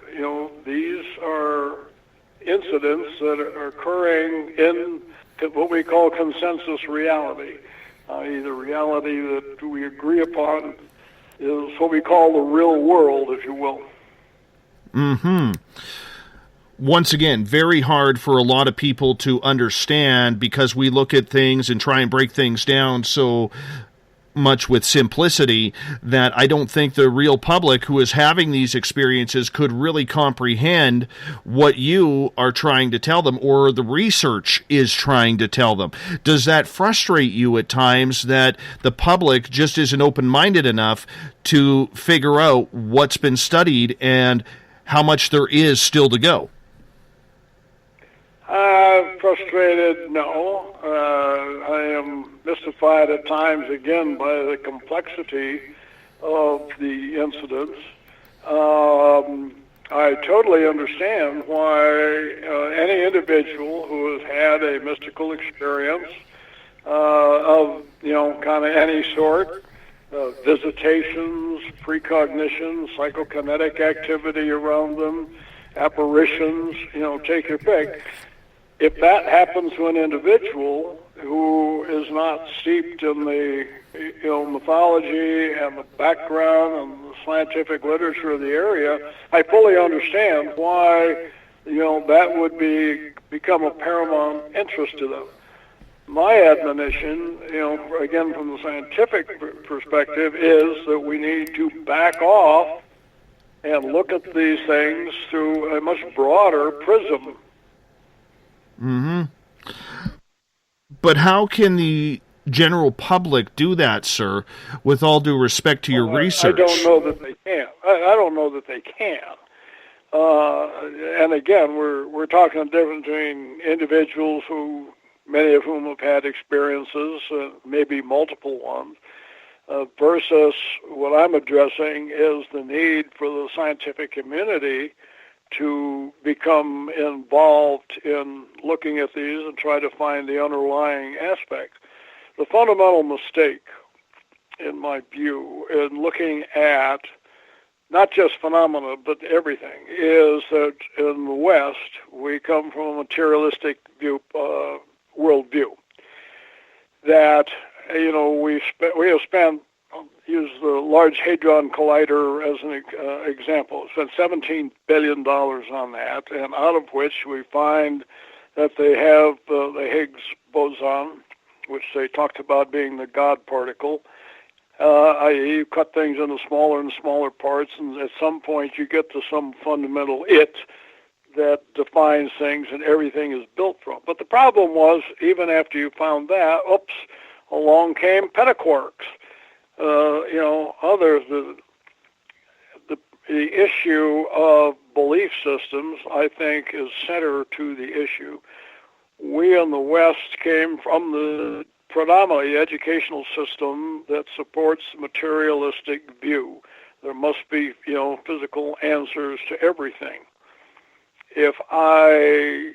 these are incidents that are occurring in what we call consensus reality. The reality that we agree upon is what we call the real world, if you will. Mm-hmm. Once again, very hard for a lot of people to understand because we look at things and try and break things down so much with simplicity that I don't think the real public who is having these experiences could really comprehend what you are trying to tell them or the research is trying to tell them. Does that frustrate you at times that the public just isn't open-minded enough to figure out what's been studied and how much there is still to go? Frustrated, no. I am mystified at times, again, by the complexity of the incidents. I totally understand why any individual who has had a mystical experience of, kind of any sort, visitations, precognition, psychokinetic activity around them, apparitions, take your pick. If that happens to an individual who is not steeped in the mythology and the background and the scientific literature of the area, I fully understand why that would be become a paramount interest to them. My admonition, again from the scientific perspective, is that we need to back off and look at these things through a much broader prism. Mm-hmm. But how can the general public do that, sir, with all due respect to your research? I don't know that they can. I don't know that they can. And again, we're talking the difference between individuals who, many of whom have had experiences, maybe multiple ones, versus what I'm addressing is the need for the scientific community to become involved in looking at these and try to find the underlying aspects. The fundamental mistake, in my view, in looking at not just phenomena, but everything, is that in the West, we come from a materialistic worldview. That, we have spent, use the Large Hadron Collider as an example, spent $17 billion on that, and out of which we find that they have the Higgs boson, which they talked about being the God particle, i.e. you cut things into smaller and smaller parts, and at some point you get to some fundamental it that defines things and everything is built from. But the problem was, even after you found that, along came pentaquarks. Others. The issue of belief systems, I think, is center to the issue. We in the West came from the predominantly educational system that supports the materialistic view. There must be, physical answers to everything. If I,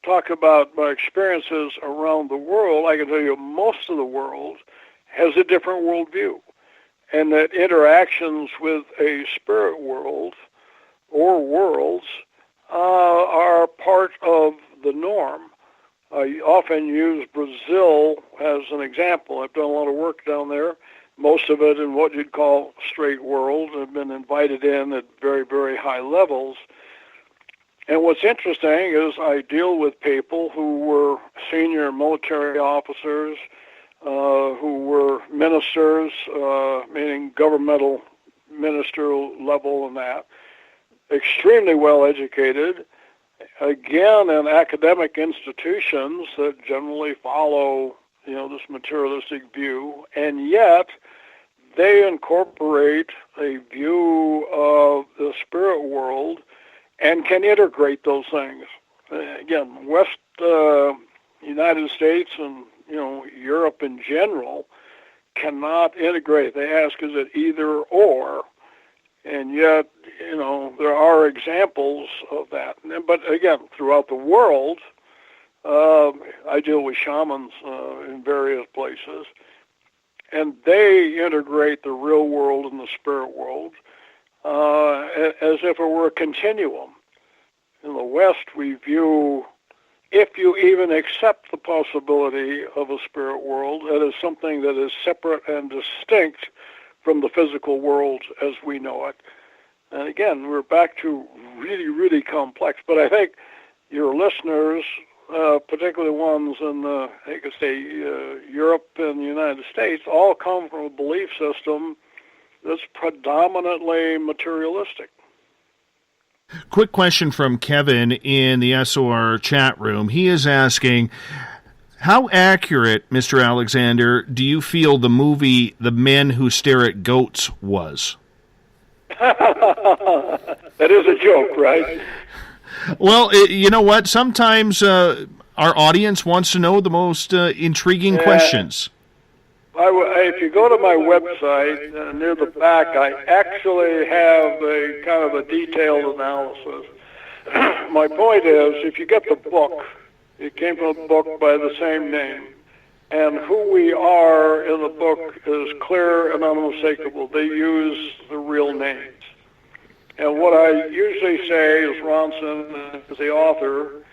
talk about my experiences around the world, I can tell you most of the world has a different worldview, and that interactions with a spirit world or worlds are part of the norm. I often use Brazil as an example. I've done a lot of work down there, most of it in what you'd call straight world. I've been invited in at very, very high levels. And what's interesting is I deal with people who were senior military officers, who were ministers, meaning governmental ministerial level and that, extremely well educated, again in academic institutions that generally follow, this materialistic view, and yet they incorporate a view of the spirit world and can integrate those things. Again, West United States and Europe in general cannot integrate. They ask, is it either or? And yet, there are examples of that. But again, throughout the world, I deal with shamans in various places, and they integrate the real world and the spirit world as if it were a continuum. In the West, we view, if you even accept the possibility of a spirit world, that is something that is separate and distinct from the physical world as we know it. And again, we're back to really, really complex. But I think your listeners, particularly ones in, Europe and the United States, all come from a belief system that's predominantly materialistic. Quick question from Kevin in the SOR chat room. He is asking, how accurate, Mr. Alexander, do you feel the movie The Men Who Stare at Goats was? That is a joke, right? Well, you know what? Sometimes our audience wants to know the most intriguing questions. If you go to my website, near the back, I actually have a kind of a detailed analysis. My point is, if you get the book, it came from a book by the same name, and who we are in the book is clear and unmistakable. They use the real names. And what I usually say is Ronson, as the author,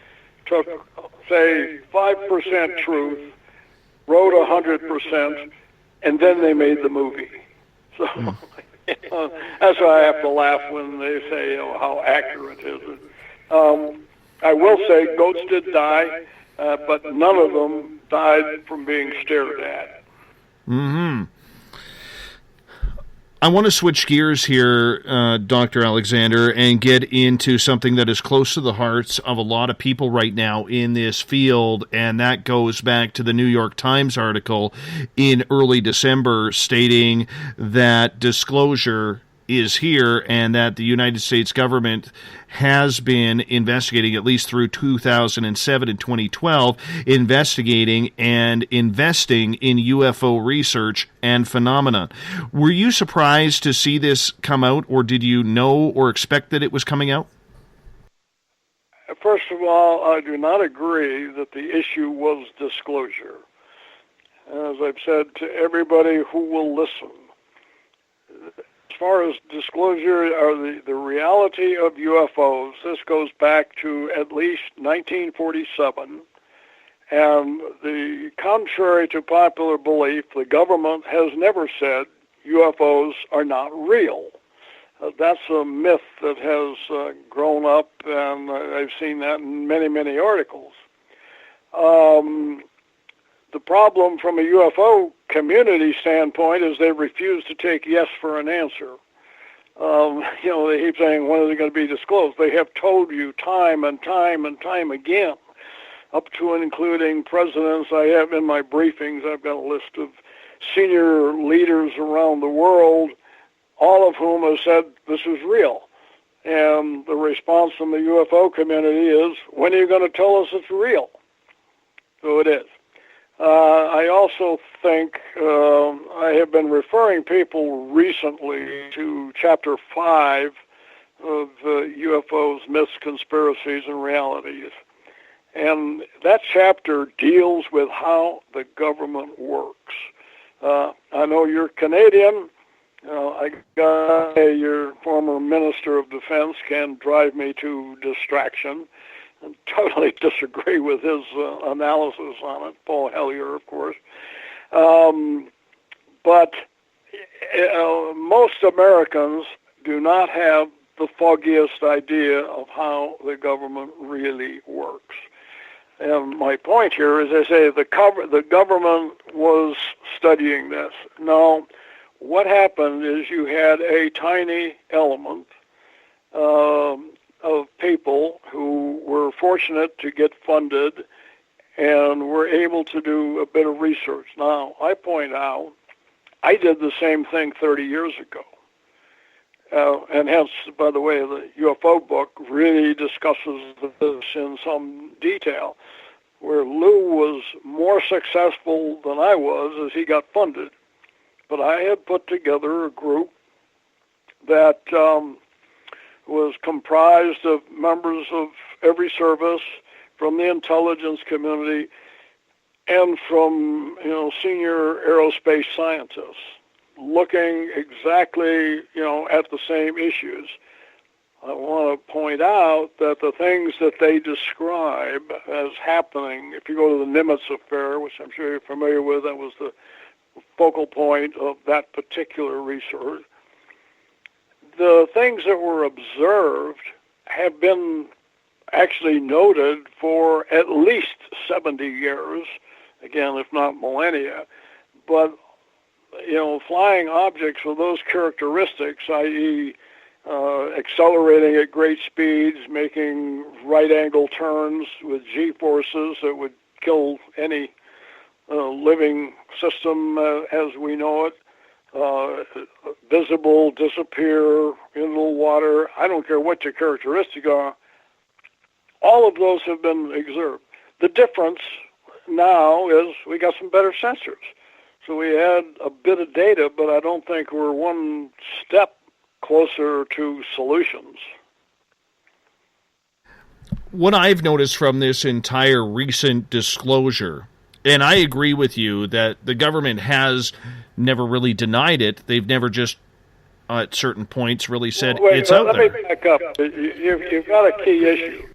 took, say, 5% truth, wrote 100%, and then they made the movie. So that's why I have to laugh when they say, how accurate is it? I will say goats did die, but none of them died from being stared at. Mm-hmm. I want to switch gears here, Dr. Alexander, and get into something that is close to the hearts of a lot of people right now in this field, and that goes back to the New York Times article in early December stating that disclosure is here and that the United States government has been investigating, at least through 2007 and 2012, investigating and investing in UFO research and phenomena. Were you surprised to see this come out, or did you know or expect that it was coming out? First of all, I do not agree that the issue was disclosure. As I've said to everybody who will listen, as far as disclosure or the reality of UFOs, this goes back to at least 1947. And contrary to popular belief, the government has never said UFOs are not real. That's a myth that has grown up, and I've seen that in many, many articles. The problem from a UFO community standpoint is they refuse to take yes for an answer. They keep saying, when is it going to be disclosed? They have told you time and time and time again, up to and including presidents. I have in my briefings, I've got a list of senior leaders around the world, all of whom have said this is real. And the response from the UFO community is, when are you going to tell us it's real? So it is. I also think I have been referring people recently to Chapter 5 of UFOs, Myths, Conspiracies, and Realities. And that chapter deals with how the government works. I know you're Canadian. Your former Minister of Defense can drive me to distraction. I totally disagree with his analysis on it, Paul Hellyer, of course. But most Americans do not have the foggiest idea of how the government really works. And my point here is, I say the government was studying this. Now, what happened is you had a tiny element of people who were fortunate to get funded and were able to do a bit of research. Now, I point out, I did the same thing 30 years ago. And hence, by the way, the UFO book really discusses this in some detail, where Lou was more successful than I was as he got funded. But I had put together a group that was comprised of members of every service, from the intelligence community, and from senior aerospace scientists, looking exactly at the same issues. I want to point out that the things that they describe as happening, if you go to the Nimitz affair, which I'm sure you're familiar with, that was the focal point of that particular research, the things that were observed have been actually noted for at least 70 years, again, if not millennia. But, flying objects with those characteristics, i.e., accelerating at great speeds, making right-angle turns with G-forces that would kill any living system as we know it, visible, disappear, in the water, I don't care what your characteristics are, all of those have been observed. The difference now is we got some better sensors. So we had a bit of data, but I don't think we're one step closer to solutions. What I've noticed from this entire recent disclosure, and I agree with you that the government has never really denied it. They've never just, at certain points, really said it's out there. Let me back up. You've got a key issue.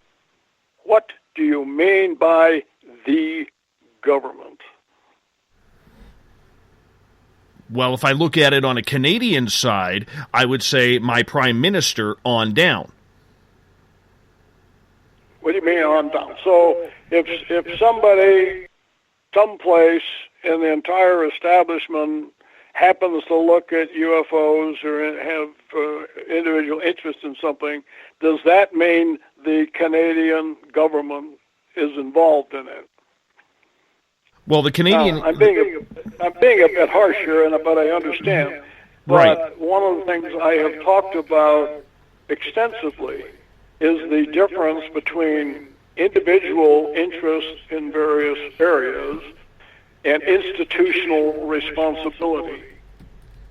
What do you mean by the government? Well, if I look at it on a Canadian side, I would say my Prime Minister on down. What do you mean on down? So if somebody, someplace in the entire establishment happens to look at UFOs or have individual interest in something, does that mean the Canadian government is involved in it? Well, the Canadian... I'm being a bit harsh here, but I understand. Right. But one of the things I have talked about extensively is the difference between individual interest in various areas and institutional responsibility.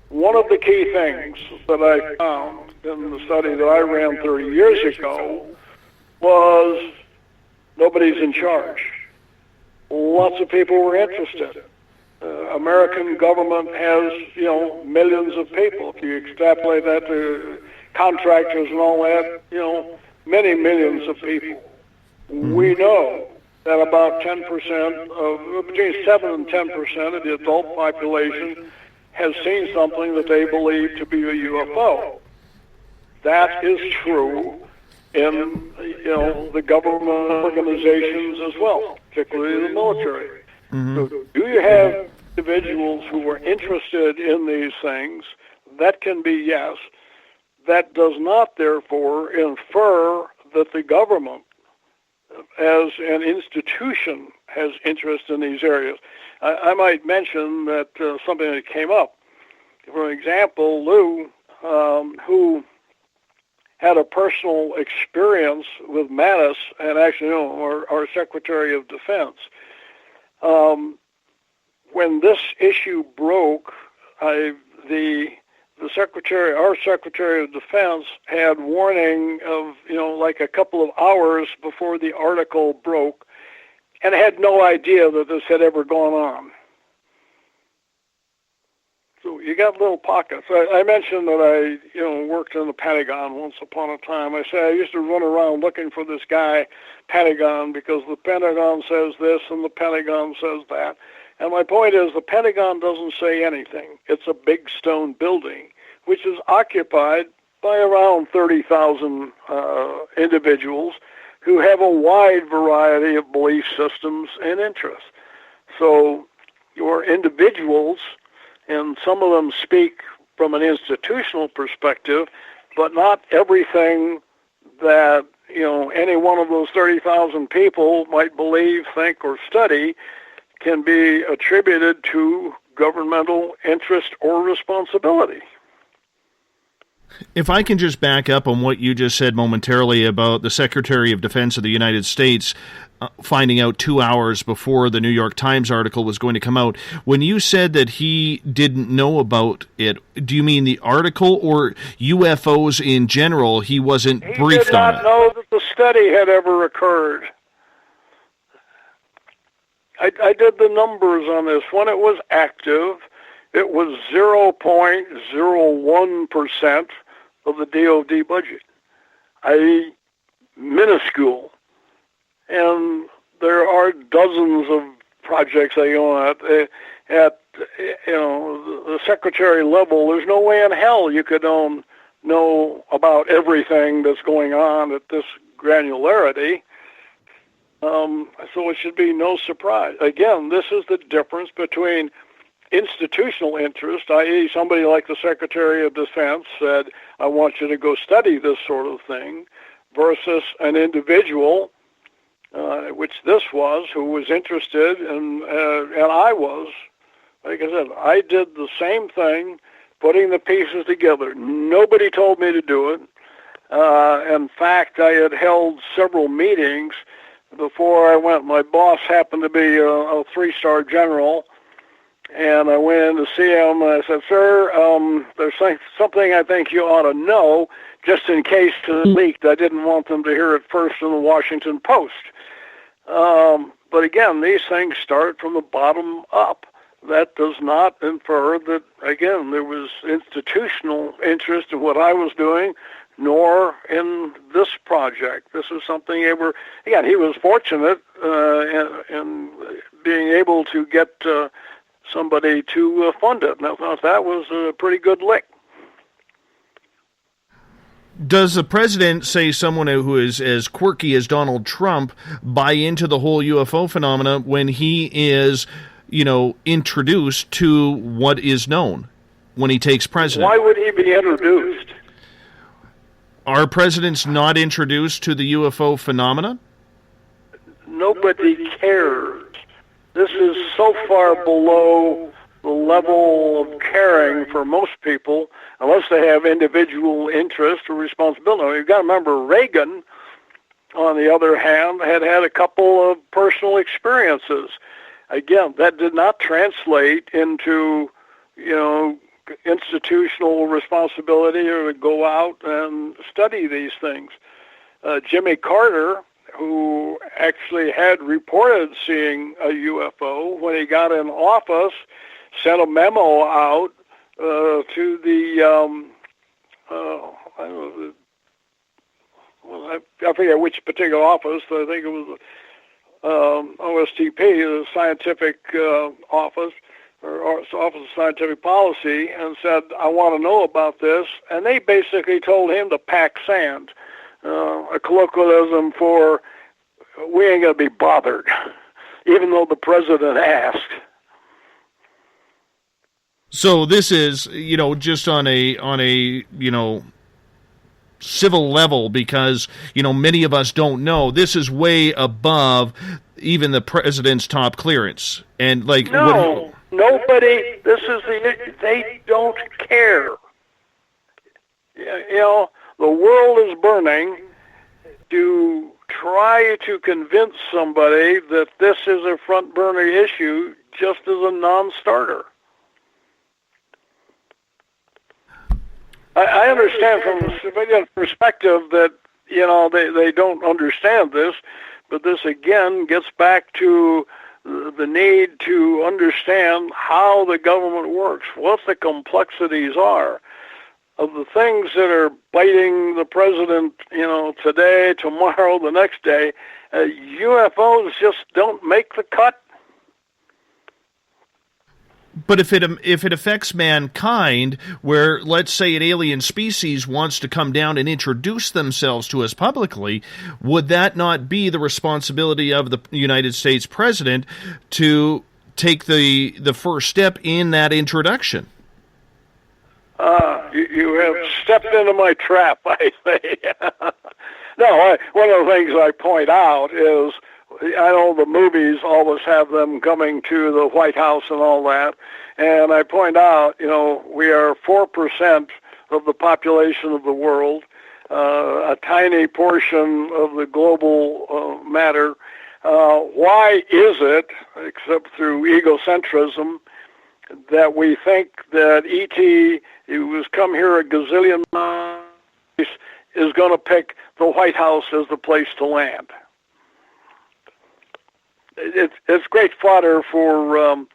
One of the key things that I found in the study that I ran 30 years ago was nobody's in charge. Lots of people were interested. American government has, millions of people. If you extrapolate that to contractors and all that, many millions of people. We know that about 10% of, between 7 and 10% of the adult population has seen something that they believe to be a UFO. That is true in, the government organizations as well, particularly the military. So do you have individuals who are interested in these things? That can be yes. That does not, therefore, infer that the government, as an institution, has interest in these areas. I might mention that something that came up. For example, Lou, who had a personal experience with Mattis, and actually, our Secretary of Defense. When this issue broke, our Secretary of Defense had warning of, like a couple of hours before the article broke, and had no idea that this had ever gone on. So you got little pockets. I mentioned that I, worked in the Pentagon once upon a time. I say I used to run around looking for this guy, Pentagon, because the Pentagon says this and the Pentagon says that. And my point is the Pentagon doesn't say anything. It's a big stone building, which is occupied by around 30,000 individuals who have a wide variety of belief systems and interests. So your individuals, and some of them speak from an institutional perspective, but not everything that, any one of those 30,000 people might believe, think, or study can be attributed to governmental interest or responsibility. If I can just back up on what you just said momentarily about the Secretary of Defense of the United States finding out 2 hours before the New York Times article was going to come out, when you said that he didn't know about it, do you mean the article or UFOs in general? He wasn't briefed on it. He did not know that the study had ever occurred. I did the numbers on this. When it was active, it was 0.01% of the DOD budget, i.e. minuscule. And there are dozens of projects that go on at the secretary level. There's no way in hell you could know about everything that's going on at this granularity. So it should be no surprise. Again, this is the difference between institutional interest, i.e. somebody like the Secretary of Defense said, I want you to go study this sort of thing, versus an individual, which this was, who was interested, and I was. Like I said, I did the same thing, putting the pieces together. Nobody told me to do it. In fact, I had held several meetings before I went. My boss happened to be a three-star general, and I went in to see him, and I said, sir, there's something I think you ought to know, just in case it leaked. I didn't want them to hear it first in the Washington Post. But again, these things start from the bottom up. That does not infer that, again, there was institutional interest in what I was doing, nor in this project. This is something he was fortunate in being able to get somebody to fund it. And I thought that was a pretty good lick. Does the president, say someone who is as quirky as Donald Trump, buy into the whole UFO phenomena when he is, introduced to what is known when he takes president? Why would he be introduced? Are presidents not introduced to the UFO phenomena? Nobody cares. This is so far below the level of caring for most people, unless they have individual interest or responsibility. You've got to remember, Reagan, on the other hand, had a couple of personal experiences. Again, that did not translate into, institutional responsibility or to go out and study these things. Jimmy Carter, who actually had reported seeing a UFO, when he got in office, sent a memo out to the, I forget which particular office, I think it was OSTP, the scientific office, or Office of Scientific Policy, and said, I want to know about this. And they basically told him to pack sand, a colloquialism for, we ain't going to be bothered, even though the president asked. So this is, just on a civil level, because, many of us don't know. This is way above even the president's top clearance. And nobody, they don't care. The world is burning. To try to convince somebody that this is a front burner issue just is a non-starter. I understand from a civilian perspective that, they don't understand this, but this again gets back to the need to understand how the government works, what the complexities are of the things that are biting the president, today, tomorrow, the next day. UFOs just don't make the cut. But if it affects mankind, where, let's say, an alien species wants to come down and introduce themselves to us publicly, would that not be the responsibility of the United States president to take the first step in that introduction? You have stepped into my trap, I say. No, one of the things I point out is, I know the movies always have them coming to the White House and all that, and I point out, we are 4% of the population of the world, a tiny portion of the global matter. Why is it, except through egocentrism, that we think that E.T., who has come here a gazillion times, is going to pick the White House as the place to land? It's great fodder for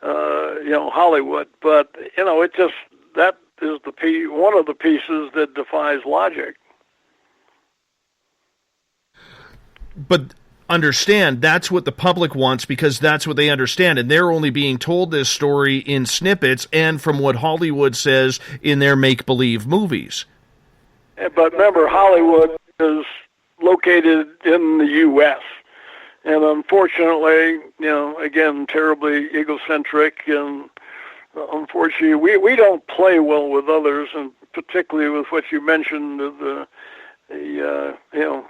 Hollywood, but it just, that is one of the pieces that defies logic. But understand, that's what the public wants, because that's what they understand, and they're only being told this story in snippets and from what Hollywood says in their make-believe movies. But remember, Hollywood is located in the U.S., and unfortunately, again, terribly egocentric, and unfortunately, we don't play well with others, and particularly with what you mentioned, the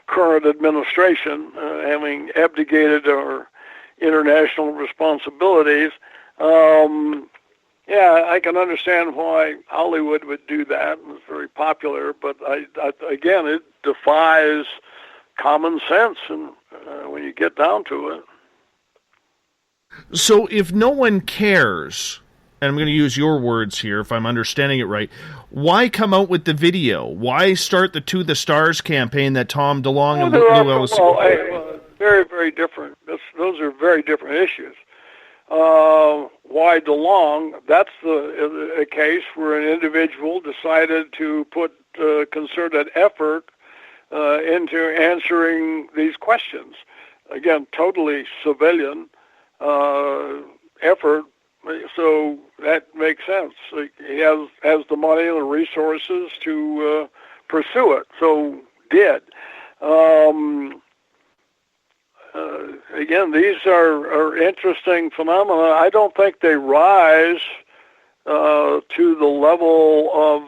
current administration having abdicated our international responsibilities. I can understand why Hollywood would do that. It's very popular, but again, it defies common sense, and when you get down to it. So if no one cares, and I'm going to use your words here if I'm understanding it right, why come out with the video? Why start the To the Stars campaign that Tom DeLonge and Lewis... Very, very different. Those are very different issues. Why DeLonge? That's a case where an individual decided to put concerted effort into answering these questions. Again, totally civilian effort, so that makes sense. He has the money and the resources to pursue it, so did. Again, these are interesting phenomena. I don't think they rise to the level of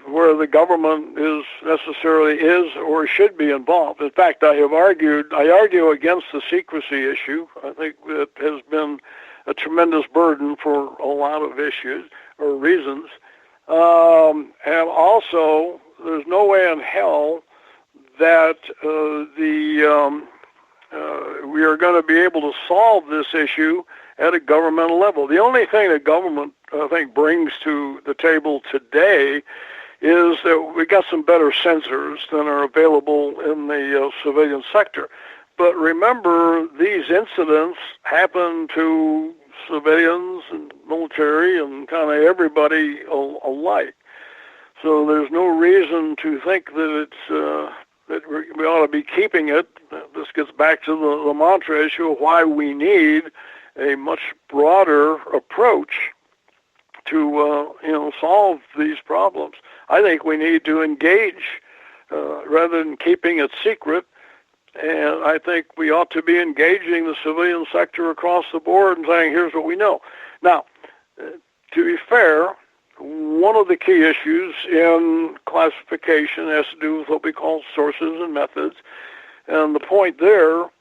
where the government necessarily is or should be involved. In fact, I argue against the secrecy issue. I think it has been a tremendous burden for a lot of issues or reasons. And also, there's no way in hell that we are going to be able to solve this issue at a governmental level. The only thing that government, I think, brings to the table today is that we got some better sensors than are available in the civilian sector. But remember, these incidents happen to civilians and military and kind of everybody alike. So there's no reason to think that that we ought to be keeping it. This gets back to the mantra issue of why we need a much broader approach to solve these problems. I think we need to engage rather than keeping it secret, and I think we ought to be engaging the civilian sector across the board and saying, here's what we know. Now, to be fair, one of the key issues in classification has to do with what we call sources and methods, and the point there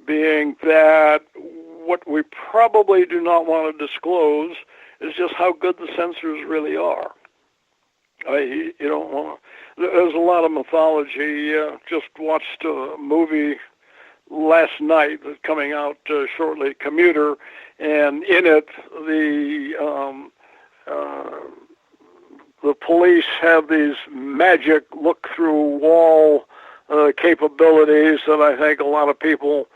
being that what we probably do not want to disclose is just how good the sensors really are. You don't want to. There's a lot of mythology. Just watched a movie last night that's coming out shortly, Commuter, and in it the police have these magic look-through wall capabilities that I think a lot of people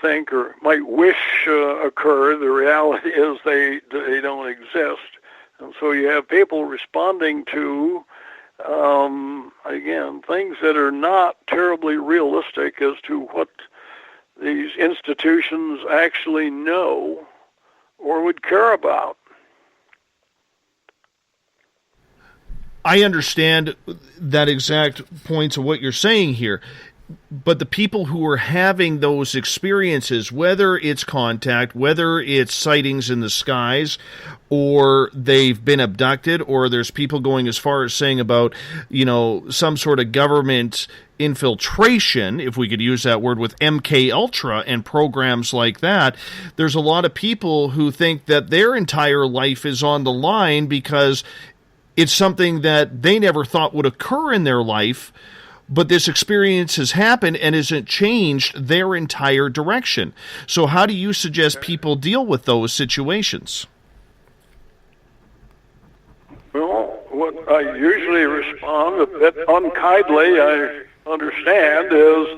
think or might wish occur. The reality is they don't exist. And so you have people responding to, again, things that are not terribly realistic as to what these institutions actually know or would care about. I understand that exact points of what you're saying here. But the people who are having those experiences, whether it's contact, whether it's sightings in the skies, or they've been abducted, or there's people going as far as saying about, some sort of government infiltration, if we could use that word, with MK Ultra and programs like that, there's a lot of people who think that their entire life is on the line because it's something that they never thought would occur in their life. But this experience has happened and hasn't changed their entire direction. So how do you suggest people deal with those situations? Well, what I usually respond a bit unkindly, I understand, is,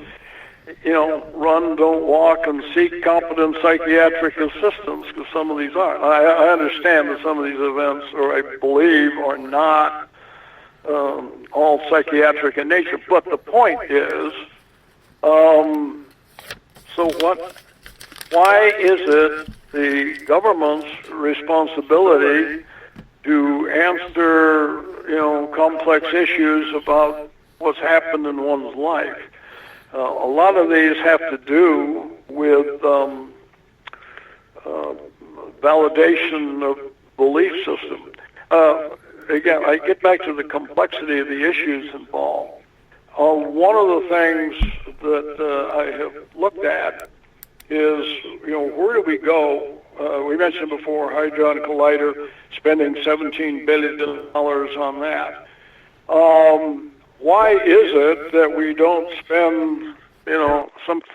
run, don't walk, and seek competent psychiatric assistance, because some of these aren't. I understand that some of these events, or I believe, are not all psychiatric in nature, but the point is, why is it the government's responsibility to answer, complex issues about what's happened in one's life? A lot of these have to do with validation of belief system. Again, I get back to the complexity of the issues involved. One of the things that I have looked at is, where do we go? We mentioned before Hadron Collider, spending $17 billion on that. Why is it that we don't spend,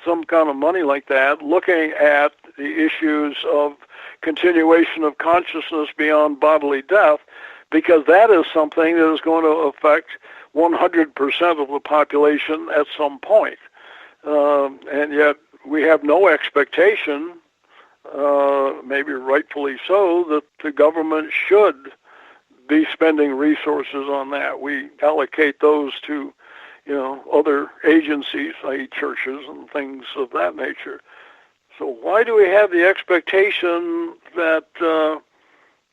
some kind of money like that looking at the issues of continuation of consciousness beyond bodily death? Because that is something that is going to affect 100% of the population at some point. And yet we have no expectation, maybe rightfully so, that the government should be spending resources on that. We allocate those to, other agencies, i.e. churches and things of that nature. So why do we have the expectation that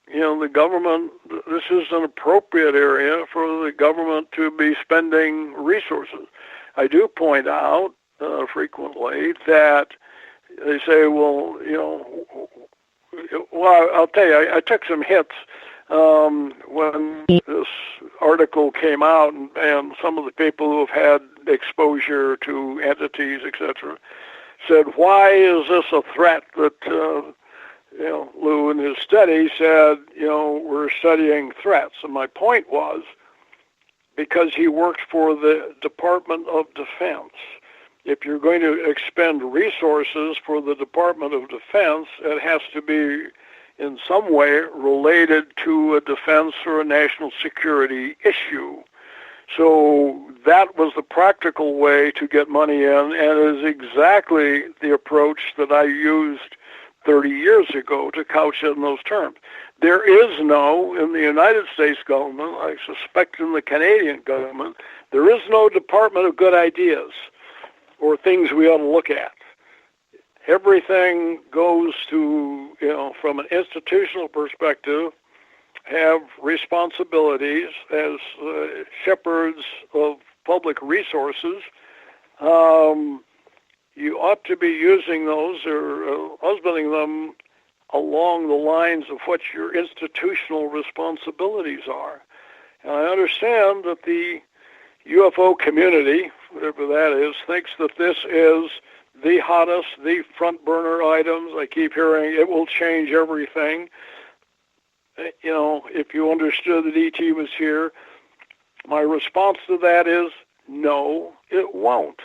the government, this is an appropriate area for the government to be spending resources. I do point out frequently that they say, well, I'll tell you, I took some hits when this article came out, and some of the people who have had exposure to entities, etc., said, why is this a threat that, Lou in his study said, we're studying threats. And my point was, because he worked for the Department of Defense. If you're going to expend resources for the Department of Defense, it has to be in some way related to a defense or a national security issue. So that was the practical way to get money in, and is exactly the approach that I used 30 years ago to couch it in those terms. There is no, in the United States government, I suspect in the Canadian government, there is no Department of Good Ideas or things we ought to look at. Everything goes to, from an institutional perspective, have responsibilities as shepherds of public resources. You ought to be using those or husbanding them along the lines of what your institutional responsibilities are. And I understand that the UFO community, whatever that is, thinks that this is the hottest, the front burner items. I keep hearing it will change everything. If you understood that ET was here, my response to that is no, it won't.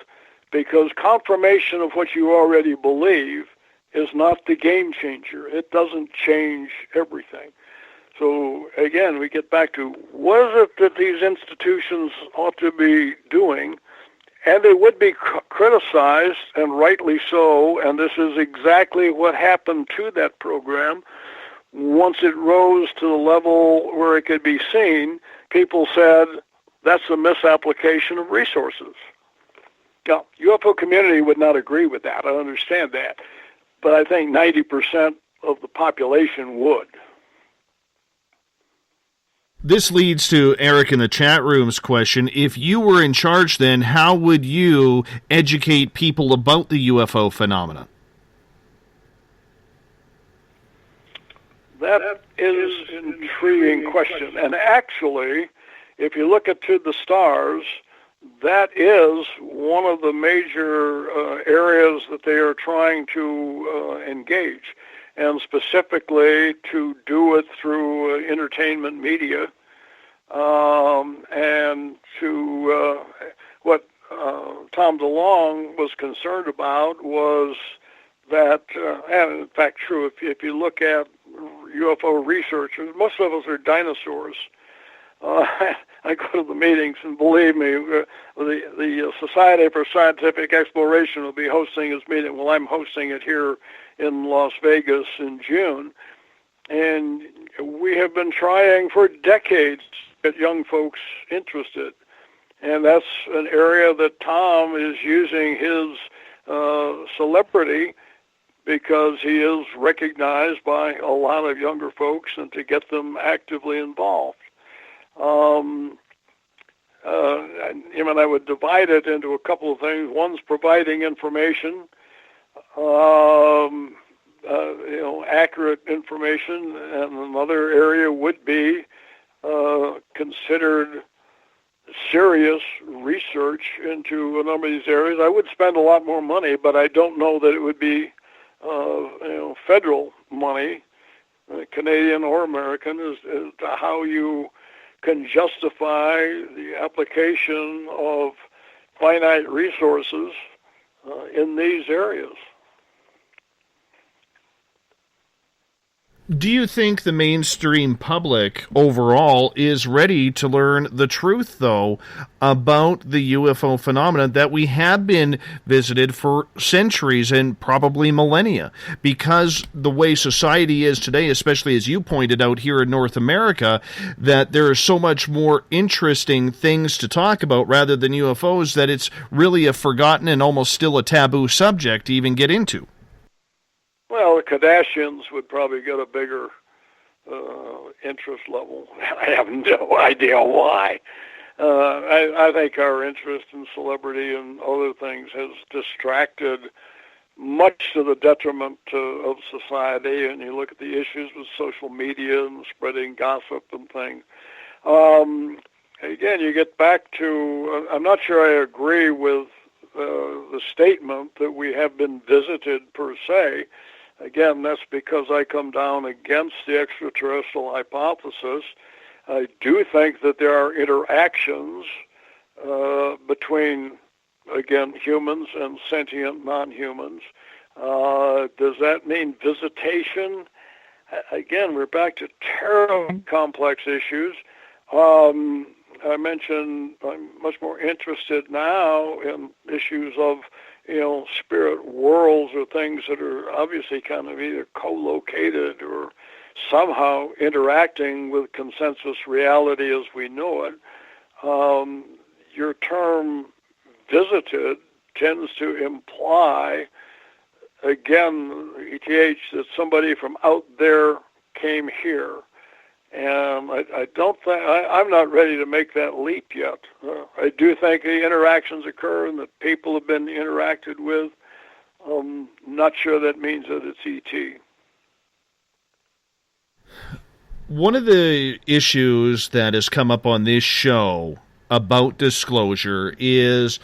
Because confirmation of what you already believe is not the game changer. It doesn't change everything. So again, we get back to what is it that these institutions ought to be doing, and they would be criticized, and rightly so, and this is exactly what happened to that program. Once it rose to the level where it could be seen, people said, that's a misapplication of resources. Now, UFO community would not agree with that. I understand that. But I think 90% of the population would. This leads to Eric in the chat room's question. If you were in charge then, how would you educate people about the UFO phenomenon? That is an intriguing question. And actually, if you look at To the Stars, that is one of the major areas that they are trying to engage, and specifically to do it through entertainment media, and to what Tom DeLonge was concerned about was that, and in fact true, if you look at UFO researchers, most of us are dinosaurs. I go to the meetings, and believe me, the Society for Scientific Exploration will be hosting this meeting. Well, I'm hosting it here in Las Vegas in June. And we have been trying for decades to get young folks interested. And that's an area that Tom is using his celebrity, because he is recognized by a lot of younger folks, and to get them actively involved. I would divide it into a couple of things. One's providing information, accurate information, and another area would be considered serious research into a number of these areas. I would spend a lot more money, but I don't know that it would be federal money, Canadian or American, as to how you can justify the application of finite resources in these areas. Do you think the mainstream public overall is ready to learn the truth, though, about the UFO phenomenon that we have been visited for centuries and probably millennia? Because the way society is today, especially as you pointed out here in North America, that there are so much more interesting things to talk about rather than UFOs, that it's really a forgotten and almost still a taboo subject to even get into. Well, the Kardashians would probably get a bigger interest level. I have no idea why. I think our interest in celebrity and other things has distracted, much to the detriment of society. And you look at the issues with social media and spreading gossip and things. Again, you get back to, I'm not sure I agree with the statement that we have been visited per se. Again, that's because I come down against the extraterrestrial hypothesis. I do think that there are interactions between, again, humans and sentient non-humans. Does that mean visitation? Again, we're back to terribly complex issues. I mentioned I'm much more interested now in issues of, spirit worlds or things that are obviously kind of either co-located or somehow interacting with consensus reality as we know it. Your term visited tends to imply, again, ETH, that somebody from out there came here. And I don't think, I'm not ready to make that leap yet. I do think the interactions occur and that people have been interacted with. Not sure that means that it's ET. One of the issues that has come up on this show about disclosure is,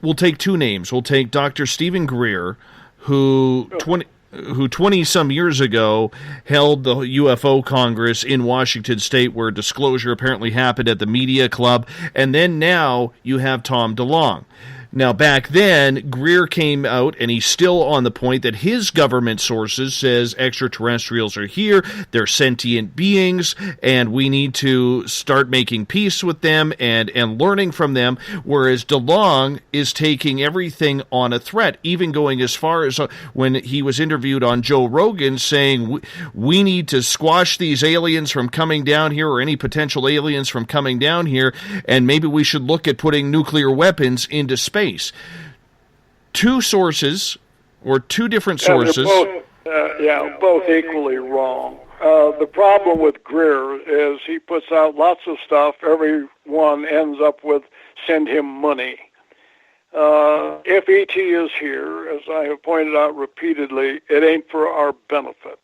we'll take two names. We'll take Dr. Stephen Greer, who 20-some years ago held the UFO Congress in Washington State, where disclosure apparently happened at the Media Club, and then now you have Tom DeLonge. Now, back then, Greer came out, and he's still on the point that his government sources says extraterrestrials are here, they're sentient beings, and we need to start making peace with them and learning from them, whereas DeLonge is taking everything on a threat, even going as far as when he was interviewed on Joe Rogan saying we need to squash these aliens from coming down here, or any potential aliens from coming down here, and maybe we should look at putting nuclear weapons into space. Two sources, or two different sources. Both equally wrong. The problem with Greer is he puts out lots of stuff. Everyone ends up with send him money. If ET is here, as I have pointed out repeatedly, it ain't for our benefit.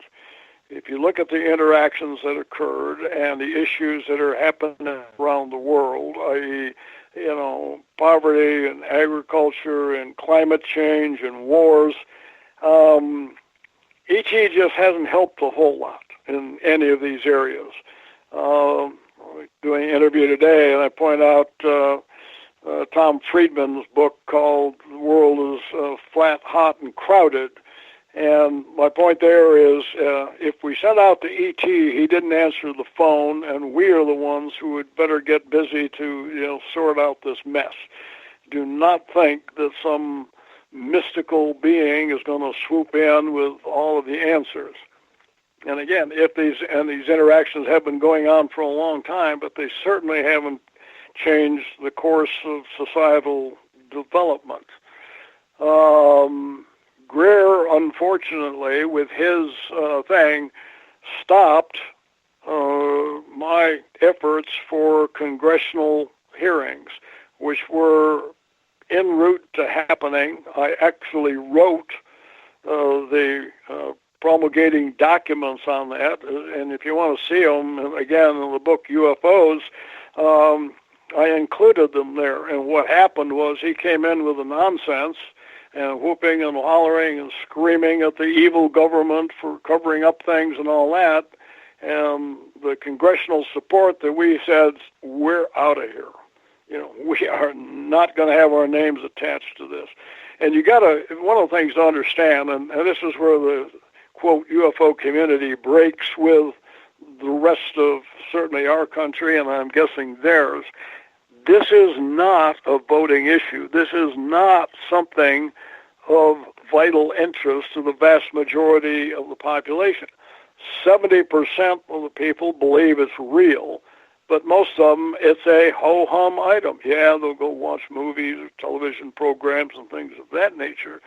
If you look at the interactions that occurred and the issues that are happening around the world, i.e., poverty and agriculture and climate change and wars, ET just hasn't helped a whole lot in any of these areas. Doing an interview today, and I point out Tom Friedman's book called The World is Flat, Hot, and Crowded. And my point there is, if we sent out the ET, he didn't answer the phone, and we are the ones who would better get busy to, sort out this mess. Do not think that some mystical being is going to swoop in with all of the answers. And again, if these interactions have been going on for a long time, but they certainly haven't changed the course of societal development. Greer, unfortunately, with his thing, stopped my efforts for congressional hearings, which were en route to happening. I actually wrote the promulgating documents on that, and if you want to see them, again, in the book UFOs, I included them there. And what happened was he came in with the nonsense, and whooping and hollering and screaming at the evil government for covering up things and all that, and the congressional support that we said, we're out of here. We are not going to have our names attached to this. And you got to, one of the things to understand, and this is where the, quote, UFO community breaks with the rest of certainly our country, and I'm guessing theirs. This is not a voting issue. This is not something of vital interest to the vast majority of the population. 70% of the people believe it's real, but most of them, it's a ho-hum item. Yeah, they'll go watch movies or television programs and things of that nature.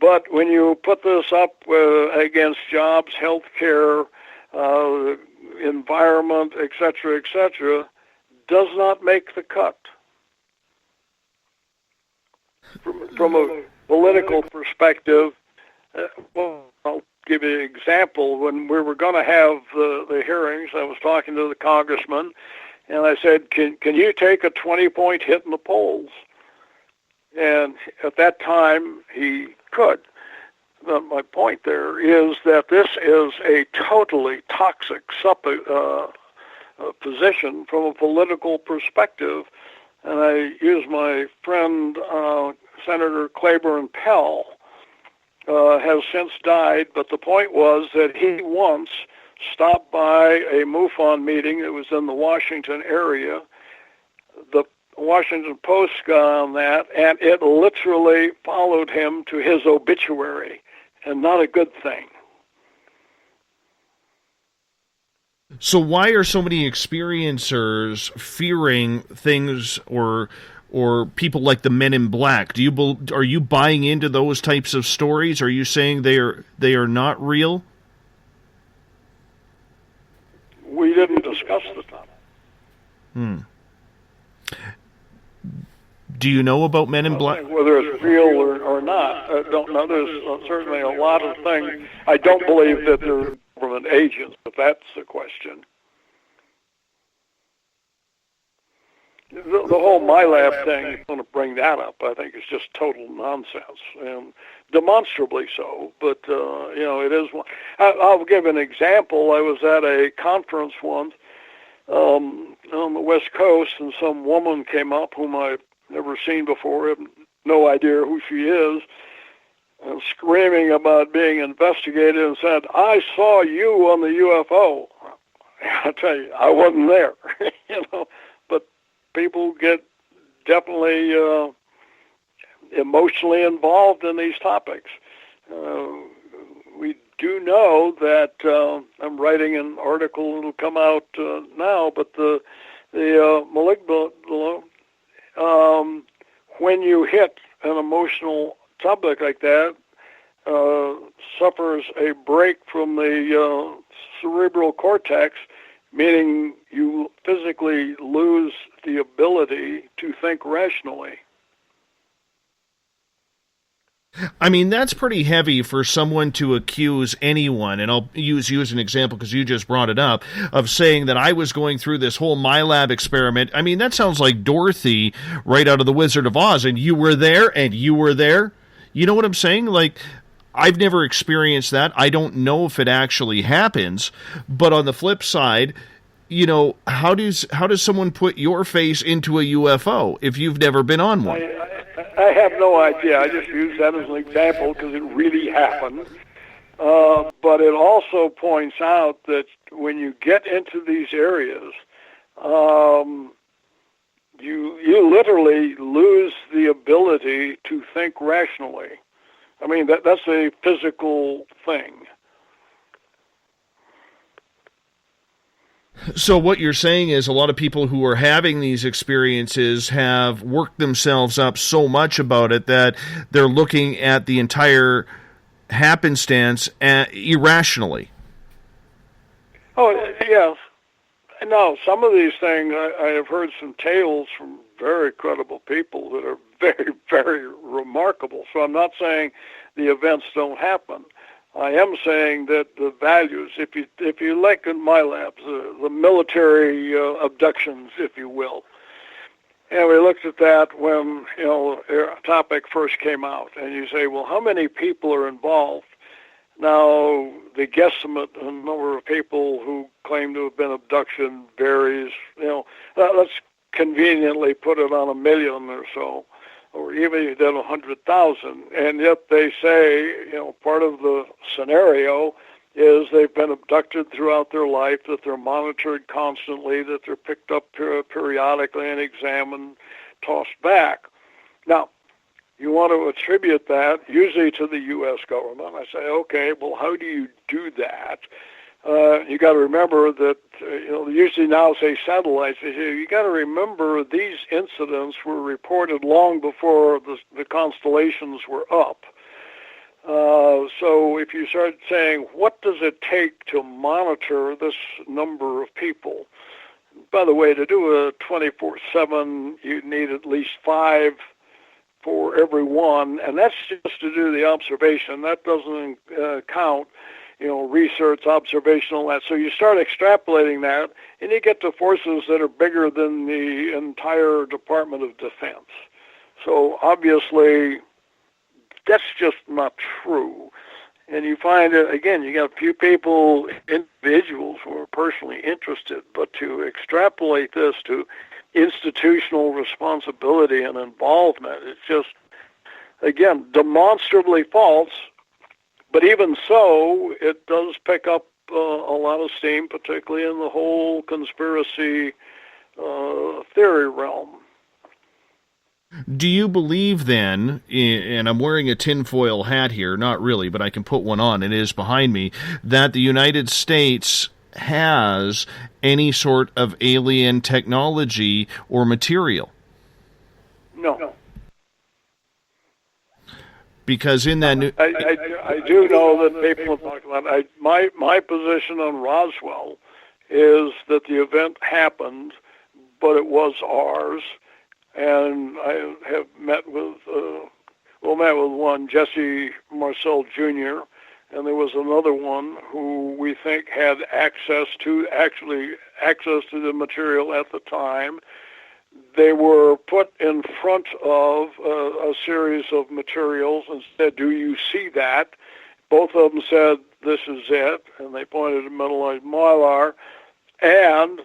But when you put this up against jobs, health care, environment, etc., does not make the cut. From a political perspective, well, I'll give you an example. When we were going to have the hearings, I was talking to the congressman, and I said, can you take a 20-point hit in the polls? And at that time, he could. My point there is that this is a totally toxic position from a political perspective. And I use my friend, Senator Claiborne Pell, has since died, but the point was that he once stopped by a MUFON meeting that was in the Washington area. The Washington Post got on that, and it literally followed him to his obituary, and not a good thing. So why are so many experiencers fearing things or people like the Men in Black? Are you buying into those types of stories? Are you saying they are not real? We didn't discuss the topic. Do you know about Men in Black? Whether it's real or not, I don't know. There's certainly a lot of things. I don't believe that they're government agents, but that's the question. The whole MyLab thing, I'm going to bring that up, I think is just total nonsense, and demonstrably so, but, it is one. I'll give an example. I was at a conference once on the West Coast, and some woman came up whom I've never seen before, have no idea who she is, and screaming about being investigated, and said, "I saw you on the UFO." I tell you, I wasn't there, but people get definitely emotionally involved in these topics. We do know that I'm writing an article that'll come out now, but the malignant, when you hit an emotional topic like that, suffers a break from the cerebral cortex, meaning you physically lose the ability to think rationally. I mean, that's pretty heavy for someone to accuse anyone, and I'll use you as an example because you just brought it up, of saying that I was going through this whole MyLab experiment. I mean, that sounds like Dorothy right out of The Wizard of Oz, and you were there, and you were there. You know what I'm saying? Like, I've never experienced that. I don't know if it actually happens, but on the flip side, how does someone put your face into a UFO if you've never been on one? I have no idea. I just use that as an example because it really happened. But it also points out that when you get into these areas, you literally lose the ability to think rationally. I mean, that's a physical thing. So what you're saying is a lot of people who are having these experiences have worked themselves up so much about it that they're looking at the entire happenstance irrationally. Oh, yes. No, some of these things, I have heard some tales from very credible people that are very, very remarkable. So I'm not saying the events don't happen. I am saying that the values, if you like in MyLab, the military abductions, if you will, and we looked at that when the topic first came out, and you say, well, how many people are involved? Now, the guesstimate the number of people who claim to have been abducted varies. Let's conveniently put it on 1 million or so, or even you did 100,000, and yet they say, part of the scenario is they've been abducted throughout their life, that they're monitored constantly, that they're picked up periodically and examined, tossed back. Now, you want to attribute that usually to the U.S. government. I say, okay, well, how do you do that? You got to remember that, usually now say satellites. You got to remember these incidents were reported long before the constellations were up. So if you start saying, what does it take to monitor this number of people? By the way, to do a 24/7, you need at least 5 for every one, and that's just to do the observation. That doesn't count, research, observation, all that. So you start extrapolating that, and you get to forces that are bigger than the entire Department of Defense. So obviously, that's just not true. And you find that, again, you got a few people, individuals who are personally interested, but to extrapolate this to institutional responsibility and involvement, it's just, again, demonstrably false. But even so, it does pick up a lot of steam, particularly in the whole conspiracy theory realm. Do you believe then, and I'm wearing a tinfoil hat here, not really, but I can put one on, it is behind me, that the United States has any sort of alien technology or material? No. Because in that I do know that people have talked about it. My position on Roswell is that the event happened, but it was ours. And I have met with one, Jesse Marcel Jr., and there was another one who we think had access to the material at the time. They were put in front of a series of materials and said, "Do you see that?" Both of them said, "This is it," and they pointed to metallized mylar, and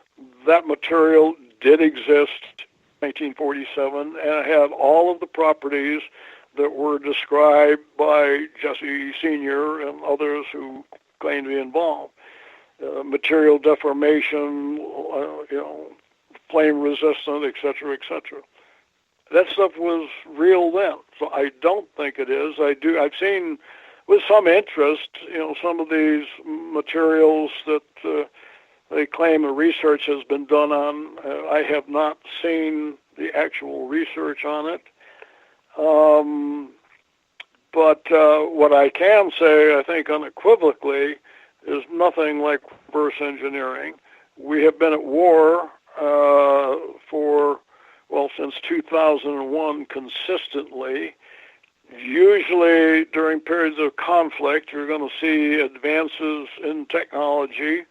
that material did exist in 1947, and it had all of the properties that were described by Jesse Sr. and others who claim to be involved. Material deformation, flame resistant, etc., etc. That stuff was real then, so I don't think it is. I've seen with some interest, some of these materials that they claim the research has been done on. I have not seen the actual research on it. But what I can say, I think unequivocally, is nothing like reverse engineering. We have been at war since 2001 consistently. Usually during periods of conflict, you're going to see advances in technology.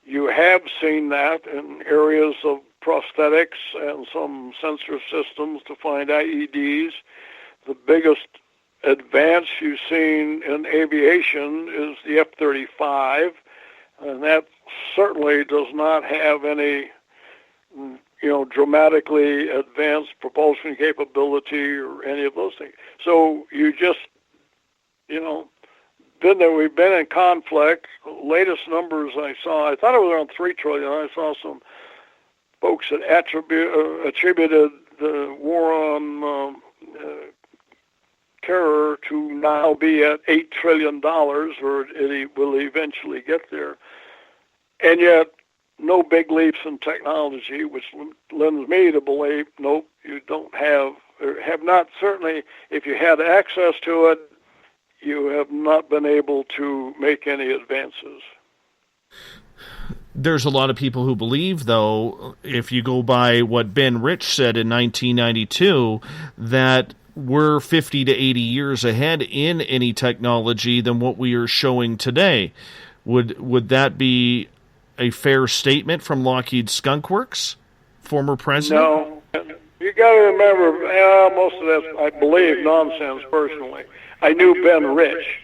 You have seen that in areas of prosthetics and some sensor systems to find IEDs. The biggest advance you've seen in aviation is the F-35, and that certainly does not have any, dramatically advanced propulsion capability or any of those things. So you just, we've been in conflict. The latest numbers I saw, I thought it was around 3 trillion. I saw some folks that attributed the war on terror to now be at $8 trillion, or it will eventually get there. And yet, no big leaps in technology, which lends me to believe, nope, you don't have, or have not, certainly, if you had access to it, you have not been able to make any advances. There's a lot of people who believe, though, if you go by what Ben Rich said in 1992, that we're 50 to 80 years ahead in any technology than what we are showing today. Would that be a fair statement from Lockheed Skunk Works, former president? No. You got to remember, most of that's, I believe, nonsense personally. I knew Ben Rich.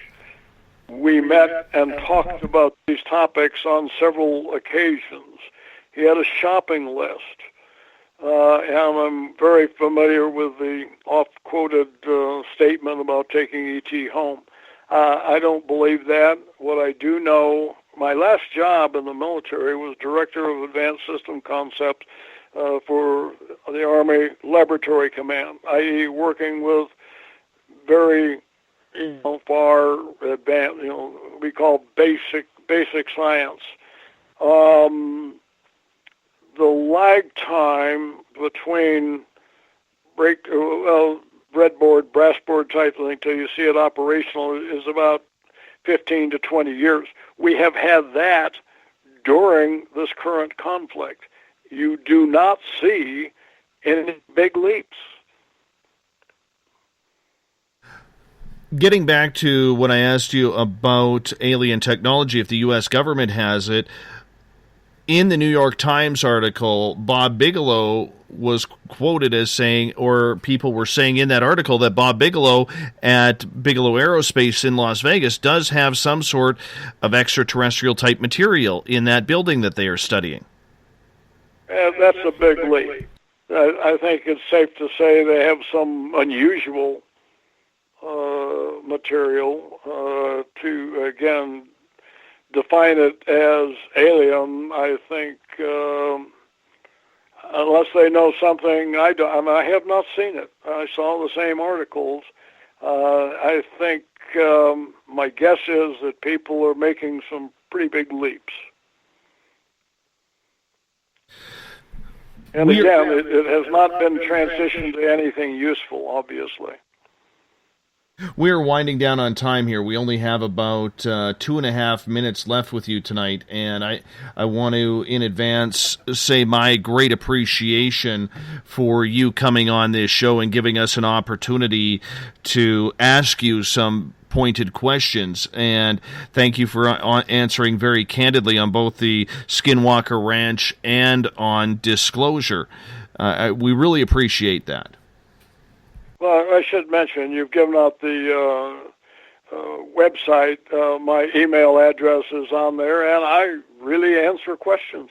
We met and talked about these topics on several occasions. He had a shopping list. And I'm very familiar with the oft-quoted statement about taking E.T. home. I don't believe that. What I do know, my last job in the military was Director of Advanced System Concept for the Army Laboratory Command, i.e. working with very far advanced, we call basic science. The lag time between breadboard, brass board type thing till you see it operational is about 15 to 20 years. We have had that during this current conflict. You do not see any big leaps. Getting back to when I asked you about alien technology, if the U.S. government has it, in the New York Times article, Bob Bigelow was quoted as saying, or people were saying in that article, that Bob Bigelow at Bigelow Aerospace in Las Vegas does have some sort of extraterrestrial type material in that building that they are studying. That's a big leap. I think it's safe to say they have some unusual material to, again, define it as alien. I think unless they know something I don't, I mean, I have not seen it. I saw the same articles. I think my guess is that people are making some pretty big leaps. And again, it has not been transitioned to anything useful, obviously. We're winding down on time here. We only have about 2.5 minutes left with you tonight, and I want to, in advance, say my great appreciation for you coming on this show and giving us an opportunity to ask you some pointed questions, and thank you for answering very candidly on both the Skinwalker Ranch and on disclosure. We really appreciate that. Well, I should mention, you've given out the website. My email address is on there, and I really answer questions.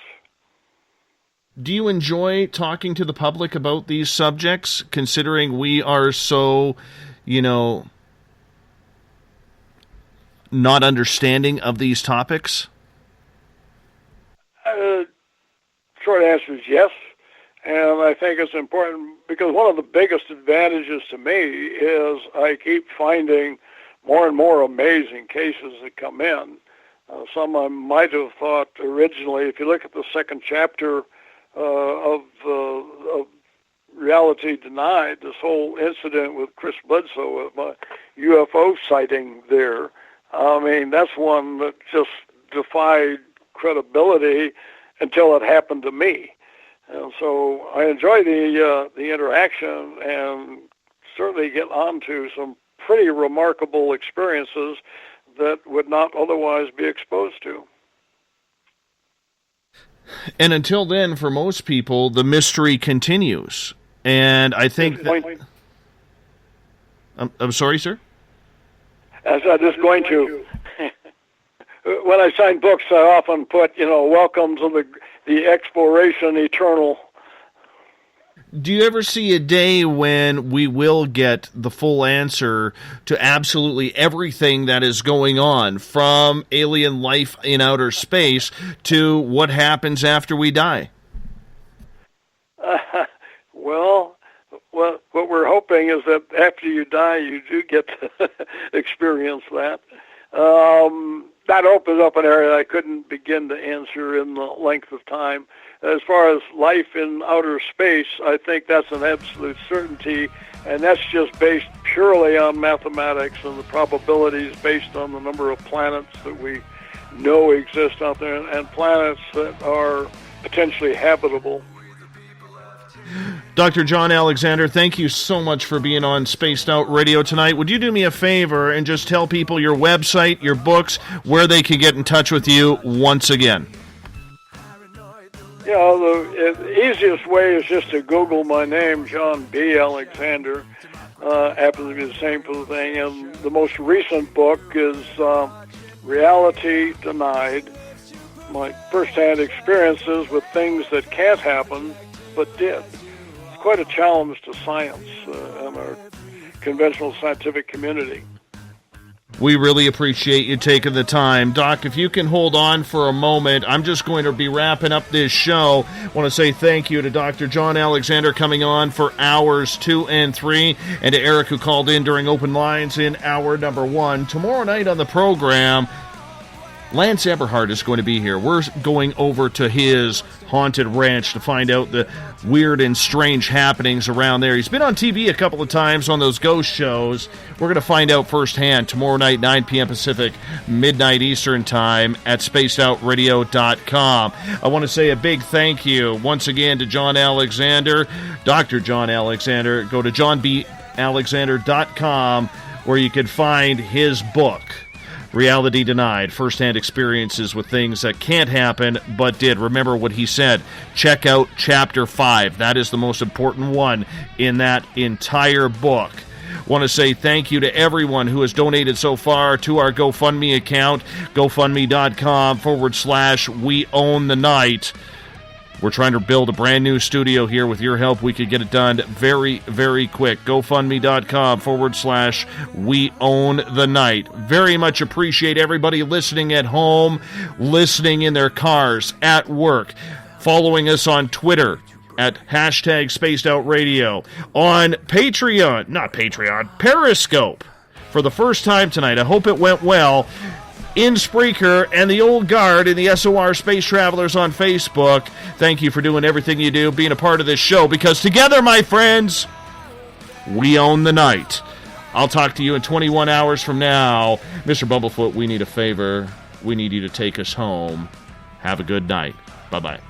Do you enjoy talking to the public about these subjects, considering we are so, not understanding of these topics? Short answer is yes. And I think it's important because one of the biggest advantages to me is I keep finding more and more amazing cases that come in. Some I might have thought originally, if you look at the second chapter of Reality Denied, this whole incident with Chris Bledsoe, with my UFO sighting there, I mean, that's one that just defied credibility until it happened to me. And so I enjoy the interaction and certainly get onto some pretty remarkable experiences that would not otherwise be exposed to. And until then, for most people, the mystery continues. And I think that... I'm sorry, sir? As I was going to... When I sign books, I often put, welcome to the exploration eternal. Do you ever see a day when we will get the full answer to absolutely everything that is going on, from alien life in outer space to what happens after we die? Well, what we're hoping is that after you die, you do get to experience that. That opens up an area I couldn't begin to answer in the length of time. As far as life in outer space, I think that's an absolute certainty, and that's just based purely on mathematics and the probabilities based on the number of planets that we know exist out there, and planets that are potentially habitable. Dr. John Alexander, thank you so much for being on Spaced Out Radio tonight. Would you do me a favor and just tell people your website, your books, where they can get in touch with you once again? The easiest way is just to Google my name, John B. Alexander. Happens to be the same for the thing. And the most recent book is Reality Denied, my first-hand experiences with things that can't happen but did. It's quite a challenge to science and our conventional scientific community. We really appreciate you taking the time. Doc, if you can hold on for a moment, I'm just going to be wrapping up this show. I want to say thank you to Dr. John Alexander coming on for hours 2 and 3, and to Eric who called in during open lines in hour number 1. Tomorrow night on the program, Lance Eberhard is going to be here. We're going over to his haunted ranch to find out the weird and strange happenings around there. He's been on TV a couple of times on those ghost shows. We're going to find out firsthand tomorrow night, 9 p.m. Pacific, midnight Eastern Time at spacedoutradio.com. I want to say a big thank you once again to John Alexander, Dr. John Alexander. Go to johnbalexander.com where you can find his book, Reality Denied, First-Hand Experiences with Things That Can't Happen But Did. Remember what he said. Check out Chapter 5. That is the most important one in that entire book. Want to say thank you to everyone who has donated so far to our GoFundMe account, gofundme.com/We Own the Night. We're trying to build a brand new studio here. With your help, we could get it done very, very quick. GoFundMe.com/We Own the Night. Very much appreciate everybody listening at home, listening in their cars, at work, following us on Twitter at #SpacedOutRadio, on Periscope. For the first time tonight, I hope it went well. In Spreaker and the Old Guard and the SOR Space Travelers on Facebook. Thank you for doing everything you do, being a part of this show, because together, my friends, we own the night. I'll talk to you in 21 hours from now. Mr. Bumblefoot, we need a favor. We need you to take us home. Have a good night. Bye-bye.